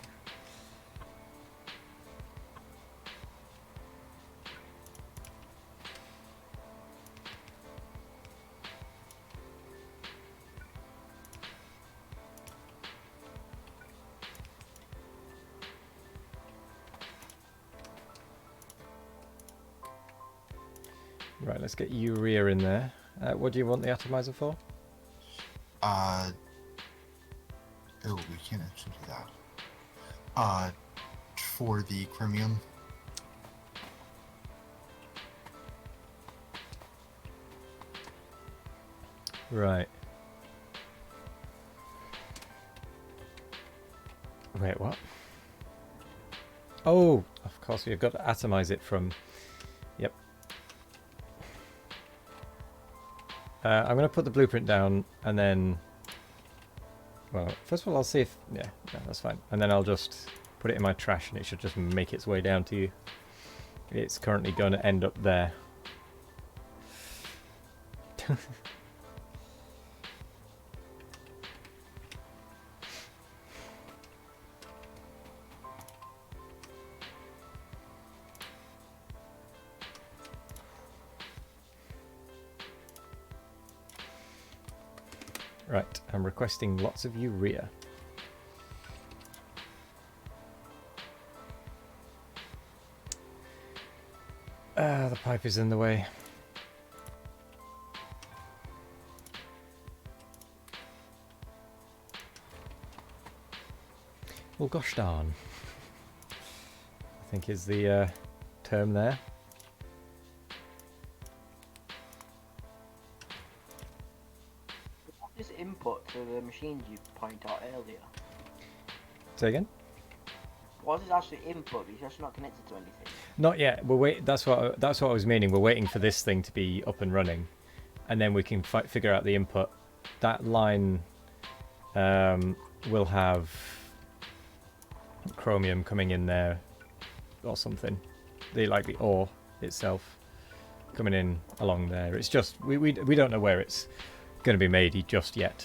Right, let's get urea in there. What do you want the atomizer for? Oh, we can't actually do that. For the chromium. Right. Wait, what? Oh, of course, you've got to atomize it from... Yep. I'm going to put the blueprint down and then... Well, first of all, I'll see if... Yeah, no, that's fine. And then I'll just put it in my trash and it should just make its way down to you. It's currently going to end up there. Right, I'm requesting lots of urea. The pipe is in the way. Well, gosh darn, I think is the term there. input to the machines you point out earlier? Say again? What is actually input? Because it's not connected to anything. Not yet. We're wait. That's what I was meaning. We're waiting for this thing to be up and running, and then we can figure out the input. That line will have chromium coming in there or something. The ore itself coming in along there. It's just we don't know where it's going to be made just yet.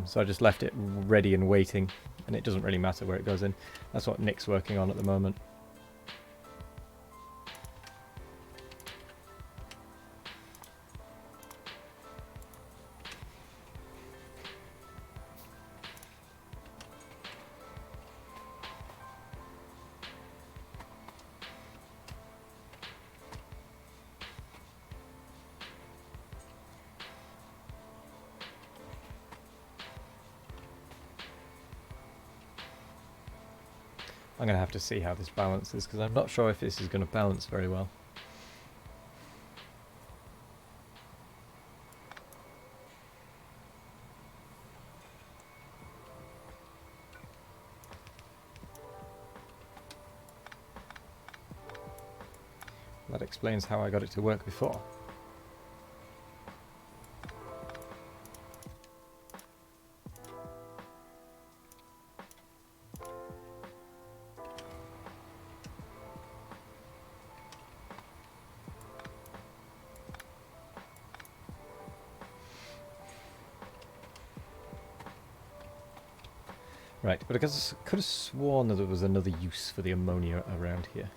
So I just left it ready and waiting, and it doesn't really matter where it goes in. That's what Nick's working on at the moment. I'm going to have to see how this balances, because I'm not sure if this is going to balance very well. That explains how I got it to work before. Right, but I guess I could have sworn that there was another use for the ammonia around here.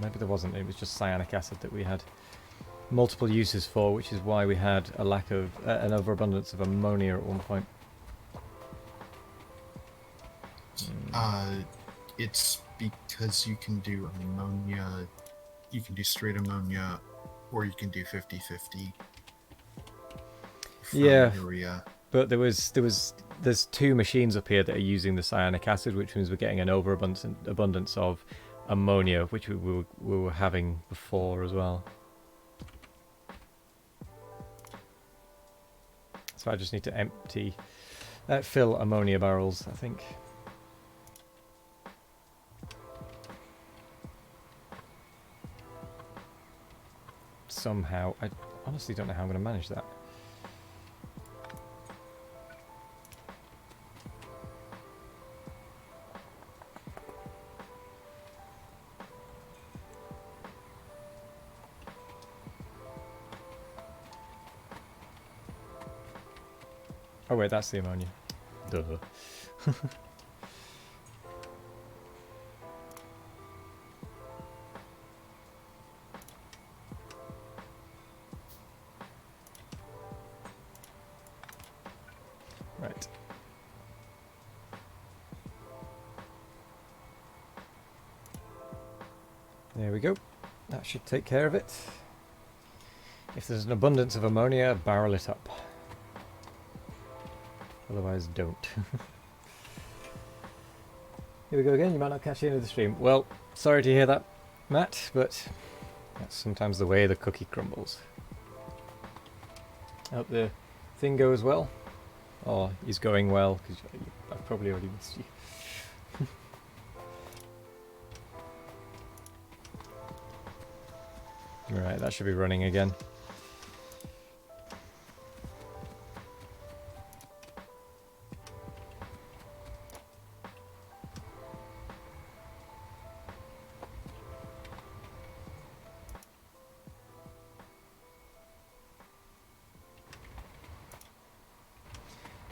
Maybe there wasn't, it was just cyanic acid that we had multiple uses for, which is why we had a lack of, an overabundance of ammonia at one point. It's because you can do ammonia, you can do straight ammonia, or you can do 50-50. Yeah. Urea. But there's two machines up here that are using the cyanic acid, which means we're getting an overabundance of ammonia, which we were having before as well. So I just need to fill ammonia barrels, I think. Somehow. I honestly don't know how I'm going to manage that. Oh wait, that's the ammonia. Duh. Right. There we go. That should take care of it. If there's an abundance of ammonia, barrel it up. Otherwise, don't. Here we go again. You might not catch the end of the stream. Well, sorry to hear that, Matt, but that's sometimes the way the cookie crumbles. I hope the thing goes well. Or is going well, because I've probably already missed you. Right, that should be running again.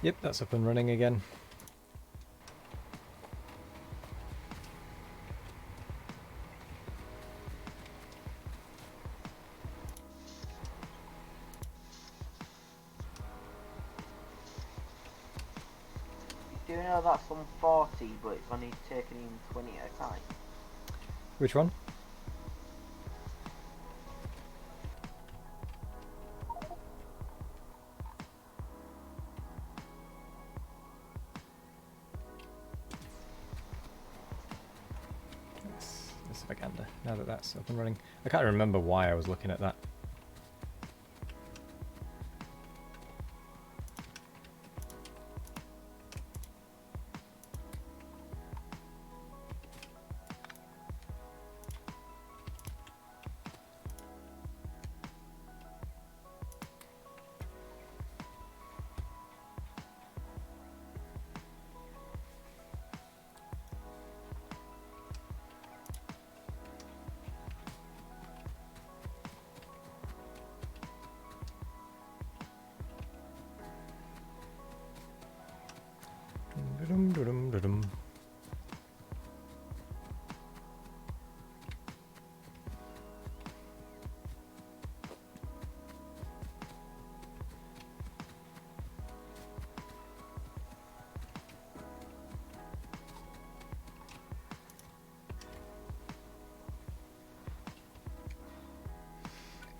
Yep, that's up and running again. Do you know that's on 40, but it's only taking in 20 at a time? Which one? This Vaganda, now that that's up and running. I can't remember why I was looking at that.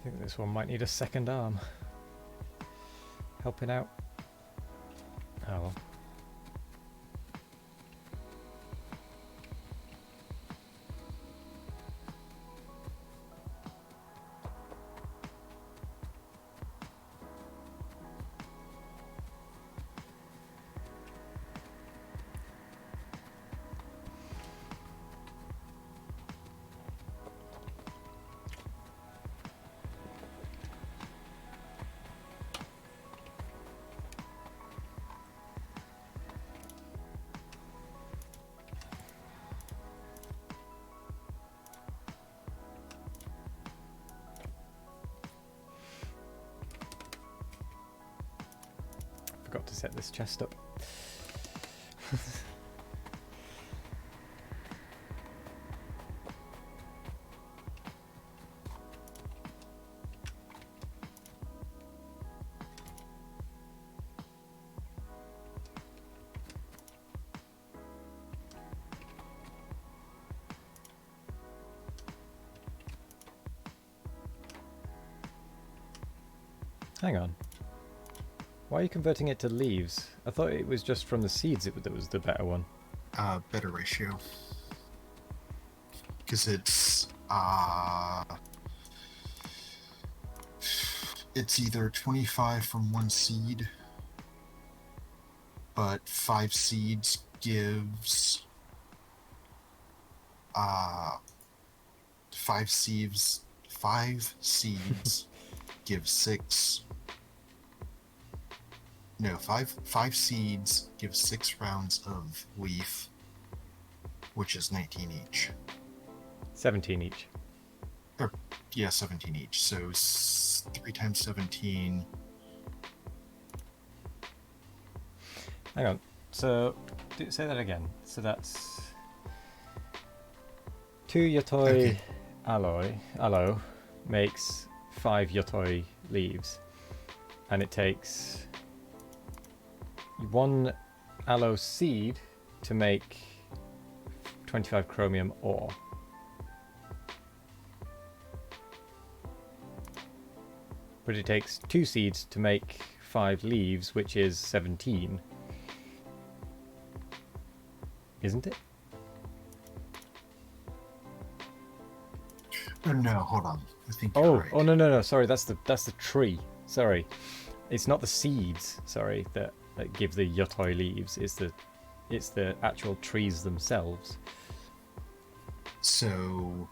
I think this one might need a second arm. Helping out. Oh well. Forgot to set this chest up. Hang on. Why are you converting it to leaves? I thought it was just from the seeds that was the better one. Better ratio. Because it's either 25 from one seed, but 5 seeds gives 5 seeds give 6. No, five seeds give 6 rounds of leaf, which is 19 each. 17 each. Yeah, 17 each. So 3 times 17. Hang on. So, say that again. So that's 2 Yotoi Okay. aloe makes 5 Yotoi leaves, and it takes 1 aloe seed to make 25 chromium ore. But it takes 2 seeds to make 5 leaves, which is 17. Isn't it? Oh, no, hold on. I think you're right. Oh no, sorry, that's the tree. Sorry. It's not the seeds, sorry, that give the Yotoi leaves. It's the actual trees themselves. So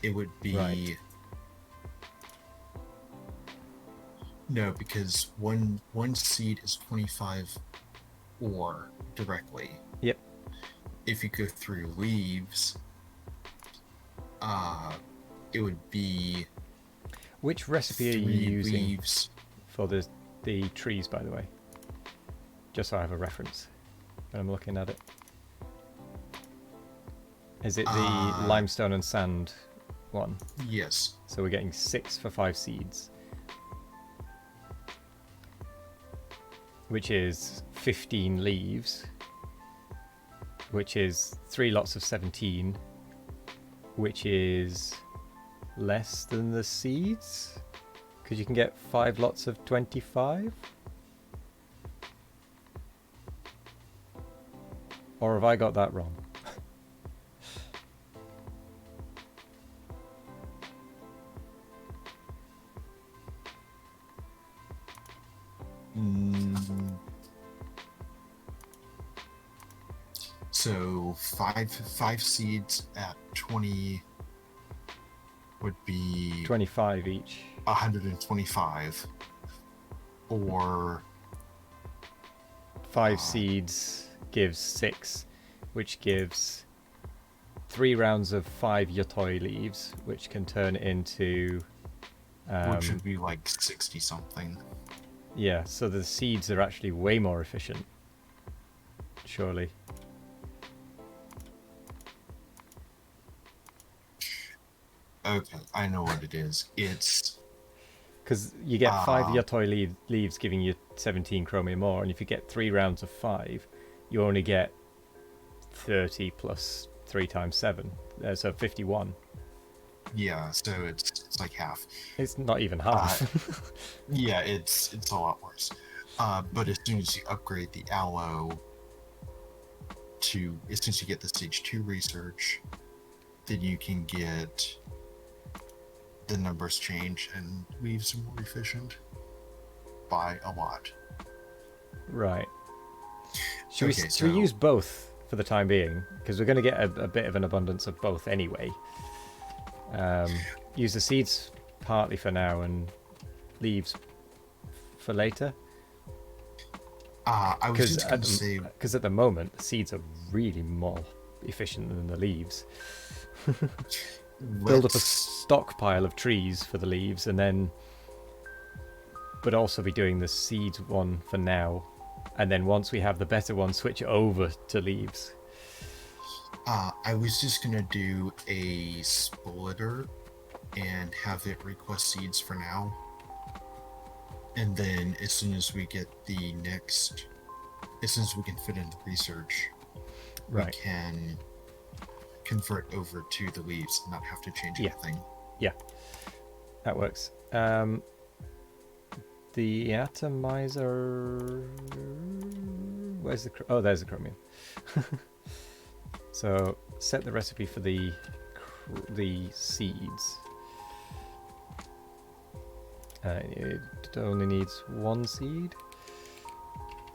it would be Right. No, because one seed is 25 ore directly. Yep. If you go through leaves, it would be Which recipe are 3 you using leaves. for the trees, by the way? Just so I have a reference when I'm looking at it. Is it the limestone and sand one? Yes. So we're getting 6 for 5 seeds, which is 15 leaves, which is 3 lots of 17, which is less than the seeds, because you can get 5 lots of 25. Or have I got that wrong? So five seeds at 20 would be 25 each. 125, or 5 seeds gives 6, which gives 3 rounds of 5 Yotoi leaves, which can turn into which would be like 60 something. yeah, so the seeds are actually way more efficient, surely. Okay, I know what it is. It's Because you get 5 Yotoi leaves giving you 17 chromium ore, and if you get 3 rounds of 5, you only get 30 plus 3 times 7, so 51. Yeah, so it's like half. It's not even half. Yeah, it's a lot worse. But as soon as you upgrade the aloe to, as soon as you get the stage 2 research, then you can get the numbers change and leaves more efficient by a lot. Right. Should Okay, we so- use both for the time being? Because we're going to get a bit of an abundance of both anyway. Use the seeds partly for now and leaves for later. I was just going to say, Because at the moment, the seeds are really more efficient than the leaves. Build up a let's- stockpile of trees for the leaves, and then, but also be doing the seeds one for now, and then once we have the better one, switch it over to leaves. I was just going to do a splitter and have it request seeds for now. And then as soon as we get the next, as soon as we can fit in the research, we Right. can convert over to the leaves and not have to change Yeah. anything. Yeah, that works. The atomizer. Where's the? Oh, there's the chromium. So set the recipe for the seeds. It only needs 1 seed,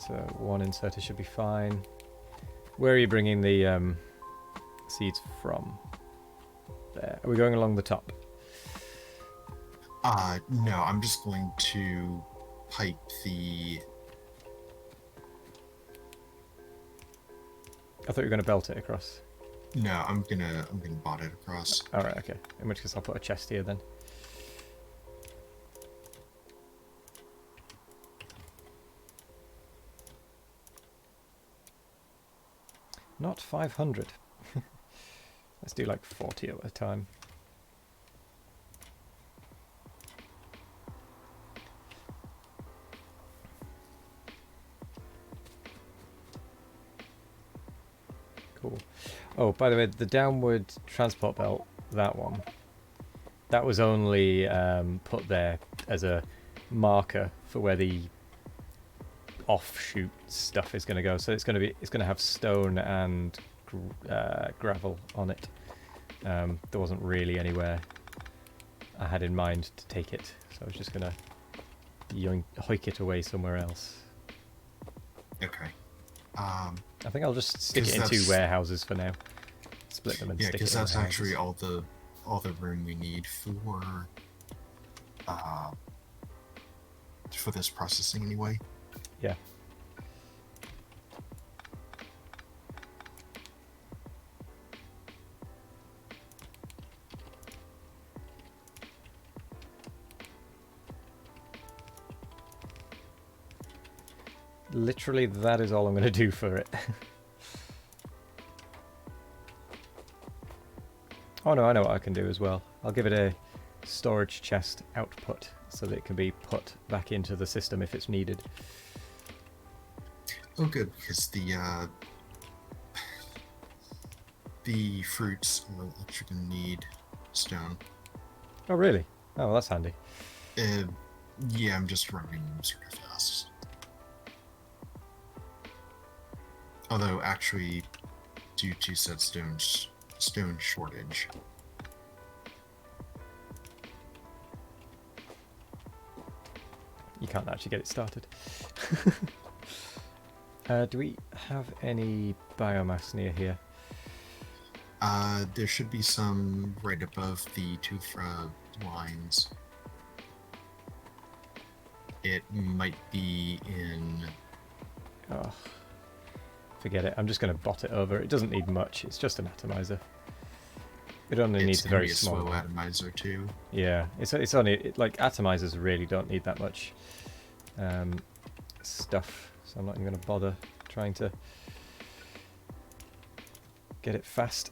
so 1 inserter should be fine. Where are you bringing the seeds from? There. Are we going along the top? No, I'm just going to pipe the. I thought you were going to belt it across. No, I'm gonna bot it across. All right, okay. In which case, I'll put a chest here then. Not 500. Let's do like 40 at a time. Cool. Oh, by the way, the downward transport belt, that one, that was only put there as a marker for where the offshoot stuff is going to go. So it's going to have stone and gravel on it. There wasn't really anywhere I had in mind to take it, so I was just going to hoik it away somewhere else. Okay. I think I'll just stick 'Cause it in 2 that's- warehouses for now. Split them and Yeah, stick it in because that's warehouses. actually all the room we need for this processing anyway. Yeah. Literally, that is all I'm going to do for it. Oh no, I know what I can do as well. I'll give it a storage chest output so that it can be put back into the system if it's needed. Oh, good, because the fruits are actually going to need stone. Oh really? Oh, well, that's handy. Yeah, I'm just running them sort of fast. Although, actually, due to said stone shortage, You can't actually get it started. Do we have any biomass near here? there should be some right above the two lines. It might be in. Oh, forget it. I'm just going to bot it over. It doesn't need much. It's just an atomizer. It only needs a gonna very be small slow one. atomizer too. Yeah, it's only like atomizers really don't need that much stuff, so I'm not even going to bother trying to get it fast.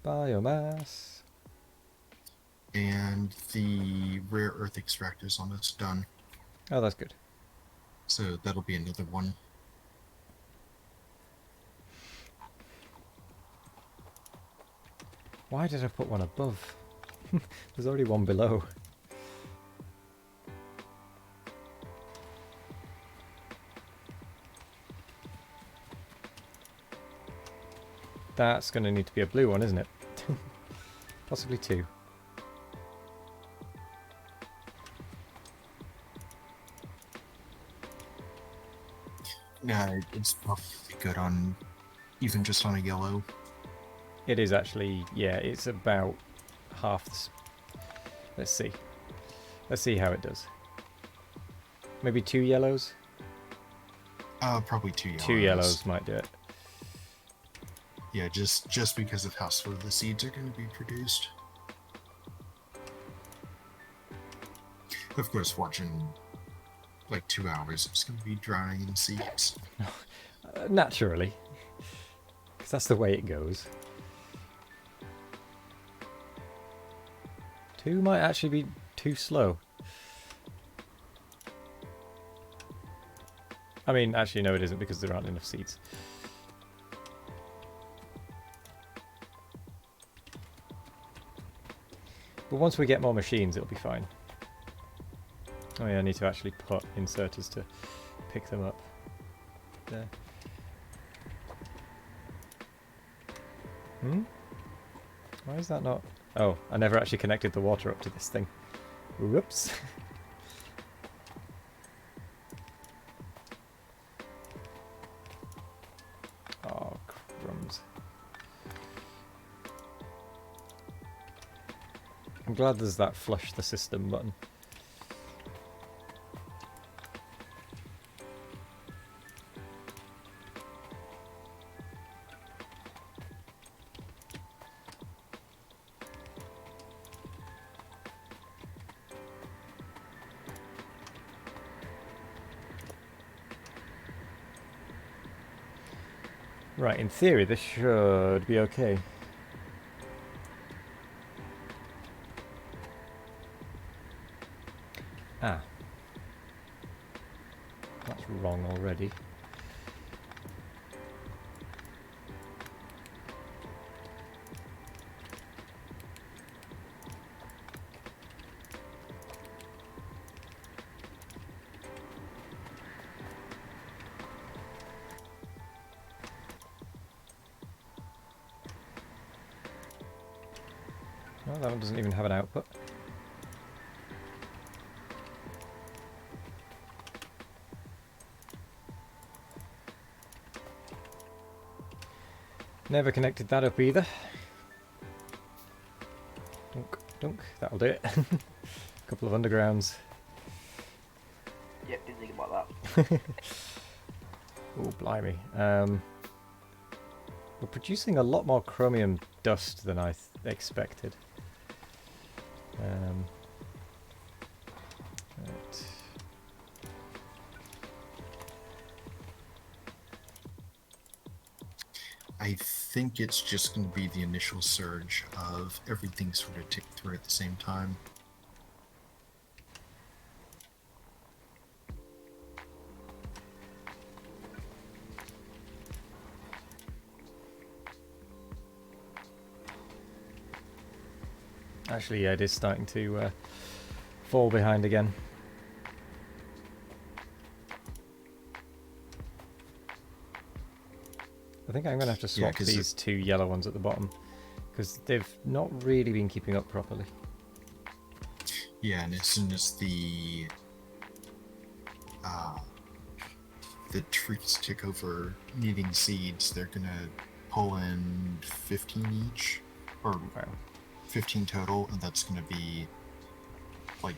Biomass. And the rare earth extractor's almost done. Oh, that's good. So that'll be another one. Why did I put one above? There's already one below. That's going to need to be a blue one, isn't it? Possibly two. Yeah, it's probably good on even just on a yellow. It is actually, yeah, it's about half the... Let's see. Let's see how it does. Maybe 2 yellows? Probably 2 yellows. 2 yellows might do it. Yeah, just because of how slow the seeds are going to be produced. Of course, watching like 2 hours, it's going to be drowning in seeds. Naturally. Because that's the way it goes. 2 might actually be too slow. I mean, actually, no, it isn't because there aren't enough seeds. But once we get more machines, it'll be fine. Oh yeah, I need to actually put inserters to pick them up. There. Hmm? Why is that not... Oh, I never actually connected the water up to this thing. Whoops. Oh, crumbs. I'm glad there's that flush the system button. Right, in theory this should be okay. Ah. That's wrong already. Well, that one doesn't even have an output. Never connected that up either. Dunk, dunk, that'll do it. Couple of undergrounds. Yep, didn't think about that. Oh, blimey. We're producing a lot more chromium dust than I expected. Right. I think it's just going to be the initial surge of everything sort of tick through at the same time. Actually, yeah, it is starting to fall behind again. I think I'm going to have to swap these 2 yellow ones at the bottom, because they've not really been keeping up properly. Yeah, and as soon as the trees tick over needing seeds, they're going to pull in 15 each, or Wow. 15 total, and that's going to be like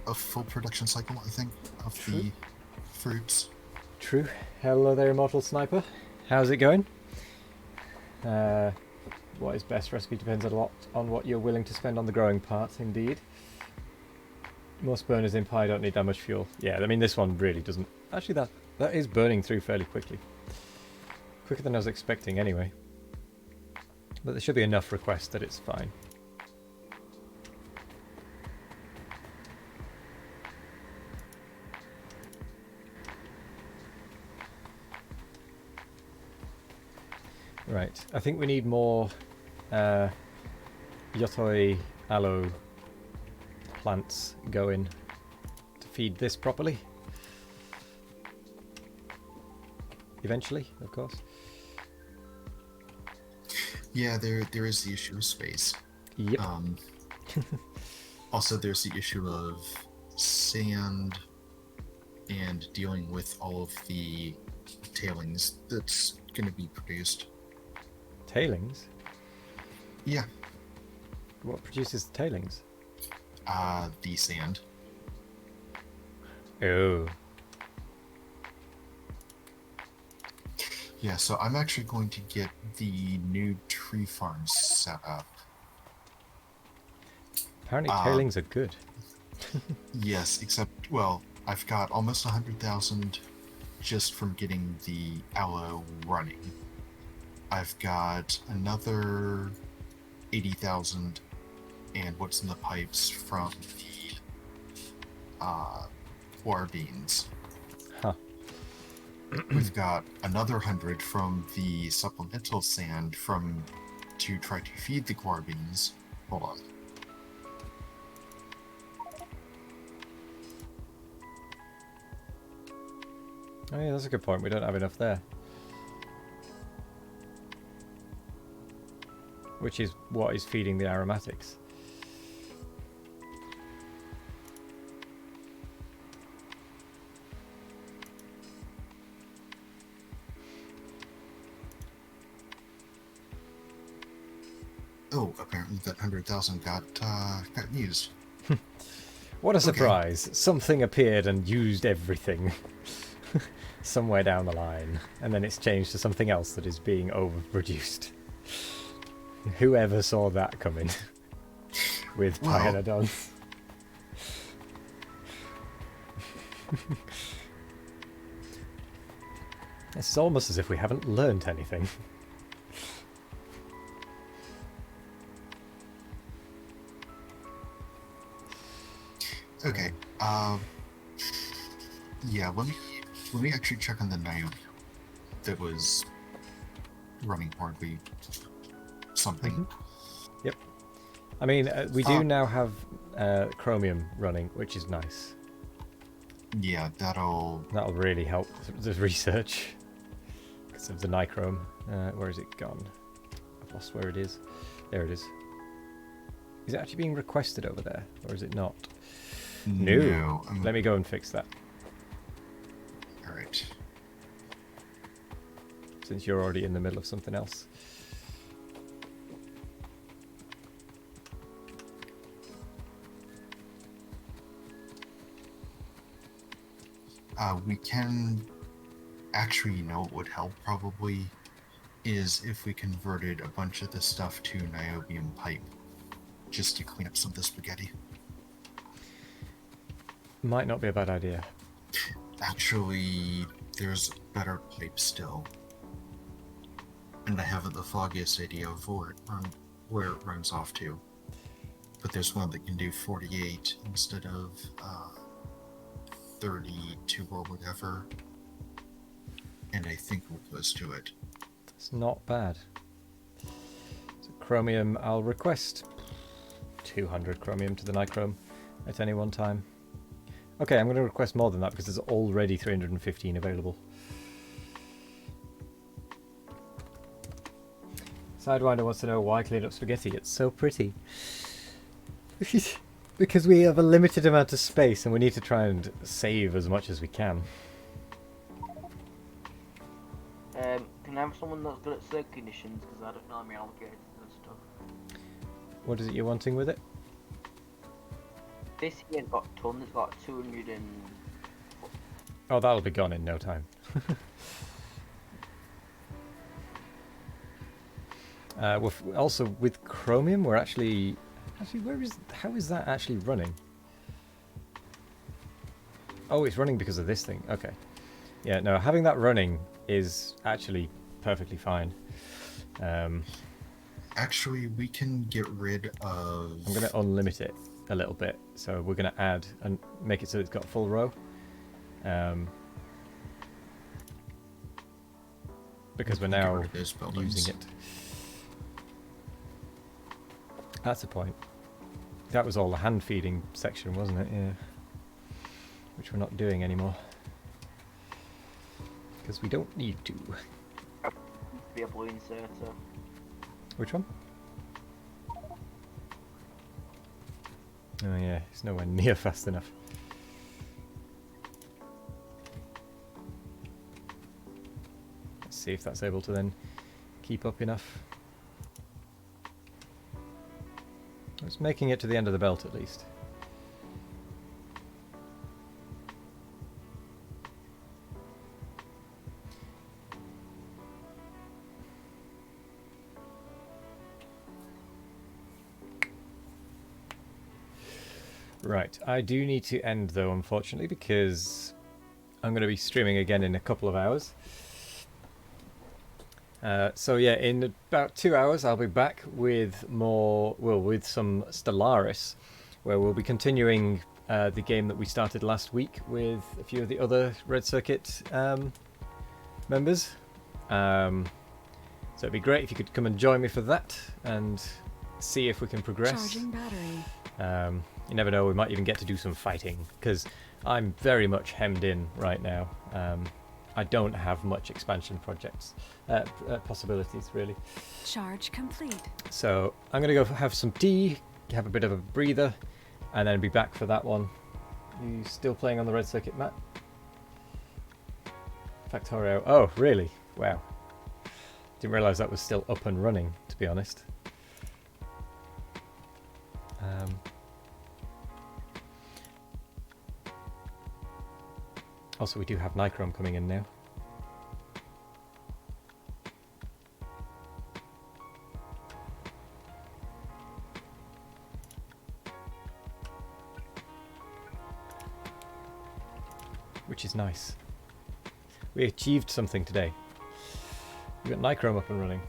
a full production cycle, I think, of the fruits. True. Hello there, Immortal Sniper. How's it going? What is best recipe depends a lot on what you're willing to spend on the growing part, indeed. Most burners in pie don't need that much fuel. Yeah, I mean, this one really doesn't. Actually, that is burning through fairly quickly. Quicker than I was expecting, anyway. But there should be enough requests that it's fine. Right. I think we need more Yotoi aloe plants going to feed this properly. Eventually, of course. Yeah, there is the issue of space. Yep. Also, there's the issue of sand and dealing with all of the tailings that's going to be produced. Tailings? Yeah, What produces the tailings? the sand. Oh. Yeah, so I'm actually going to get the new tree farm set up. Apparently tailings are good. Yes, except, well, I've got almost 100,000 just from getting the aloe running. I've got another 80,000 and what's in the pipes from the ore beans. Huh. We've got another 100 from the supplemental sand to try to feed the ore beans. Hold on. Oh yeah, that's a good point. We don't have enough there. Which is what is feeding the aromatics. Oh, apparently that 100,000 got used. What a Okay. surprise. Something appeared and used everything. Somewhere down the line. And then it's changed to something else that is being overproduced. Whoever saw that coming? With Well- Pyanodon. It's almost as if we haven't learnt anything. Okay. Yeah, let me actually check on the Niobe that was running horribly something. Yep. I mean, we do now have chromium running, which is nice. Yeah, that'll That'll really help the research. Because of the nichrome. Where is it gone? I've lost where it is. There it is. Is it actually being requested over there? Or is it not? No. Let me go and fix that. Alright. Since you're already in the middle of something else. We can actually, you know what would help probably is if we converted a bunch of the stuff to niobium pipe just to clean up some of the spaghetti. Might not be a bad idea. Actually, there's better pipe still. And I haven't the foggiest idea of where it runs off to. But there's one that can do 48 instead of 32 or whatever. And I think we're close to it. It's not bad. So chromium, I'll request 200 chromium to the nichrome at any one time. Okay, I'm going to request more than that because there's already 315 available. Sidewinder wants to know why clean up spaghetti. It's so pretty. Because we have a limited amount of space and we need to try and save as much as we can. Can I have someone that's good at circuit conditions? Because I don't know how many allocators and stuff. What is it you're wanting with it? This here's got tons, it's got 200 and... Oh, that'll be gone in no time. Also, with chromium, we're actually... how is that actually running? Oh, it's running because of this thing. Okay. Yeah, no, having that running is actually perfectly fine. Actually, we can get rid of... I'm going to unlimit it a little bit. So we're going to add and make it so it's got full row. But because we're We can get now rid of those buildings. using it. That's the point. That was all the hand feeding section, wasn't it? Yeah. Which we're not doing anymore. Because we don't need to. Be a blue inserter. Which one? Oh yeah, it's nowhere near fast enough. Let's see if that's able to then keep up enough. It's making it to the end of the belt at least. Right, I do need to end though, unfortunately, because I'm going to be streaming again in a couple of hours. So yeah, in about 2 hours I'll be back with more, well, with some Stellaris, where we'll be continuing the game that we started last week with a few of the other Red Circuit members. So it'd be great if you could come and join me for that and see if we can progress. Charging battery. You never know, we might even get to do some fighting, because I'm very much hemmed in right now. I don't have much expansion projects, possibilities really. Charge complete. So I'm going to go have some tea, have a bit of a breather, and then be back for that one. You still playing on the Red Circuit, Matt? Factorio. Oh, really? Wow. Didn't realise that was still up and running, to be honest. Also, we do have Nichrome coming in now. Which is nice. We achieved something today. We got Nichrome up and running.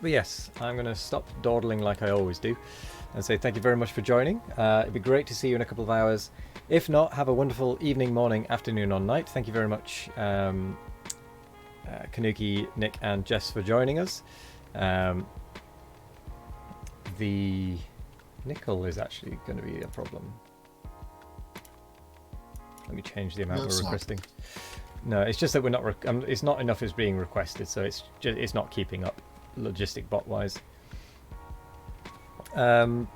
But yes, I'm going to stop dawdling like I always do and say thank you very much for joining. It'd be great to see you in a couple of hours. If not, have a wonderful evening, morning, afternoon, or night. Thank you very much, Kanuki, Nick, and Jess for joining us. The nickel is actually going to be a problem. Let me change the amount we're requesting. No, it's just that we're not. It's not enough is being requested, so it's not keeping up, logistic bot wise. So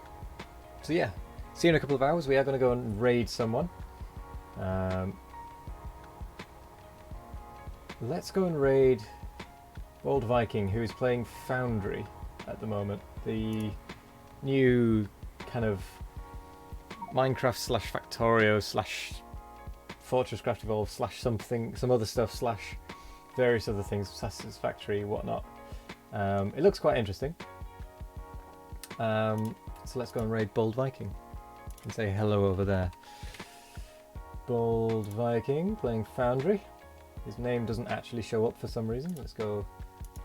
yeah, see you in a couple of hours. We are going to go and raid someone. Let's go and raid Old Viking, who is playing Foundry at the moment. The new kind of Minecraft slash Factorio slash Fortresscraft Evolved slash something, some other stuff slash various other things, Satisfactory, whatnot. It looks quite interesting. So let's go and raid Bold Viking and say hello over there. Bold Viking playing Foundry. His name doesn't actually show up for some reason. Let's go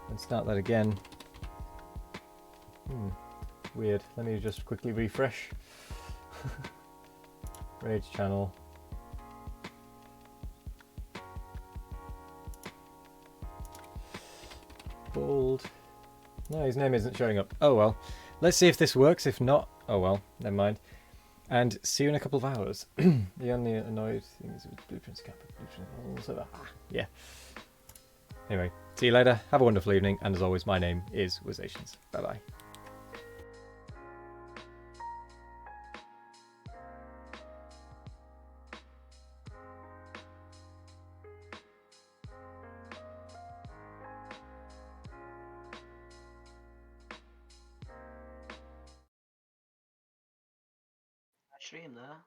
and start that again. Weird. Let me just quickly refresh. Rage channel. Bold. No, his name isn't showing up. Oh well. Let's see if this works. If not, oh well, never mind. And see you in a couple of hours. The only annoyed thing is with blueprints cap. Yeah. Anyway, see you later. Have a wonderful evening. And as always, my name is Wizations. Bye bye. Stream there.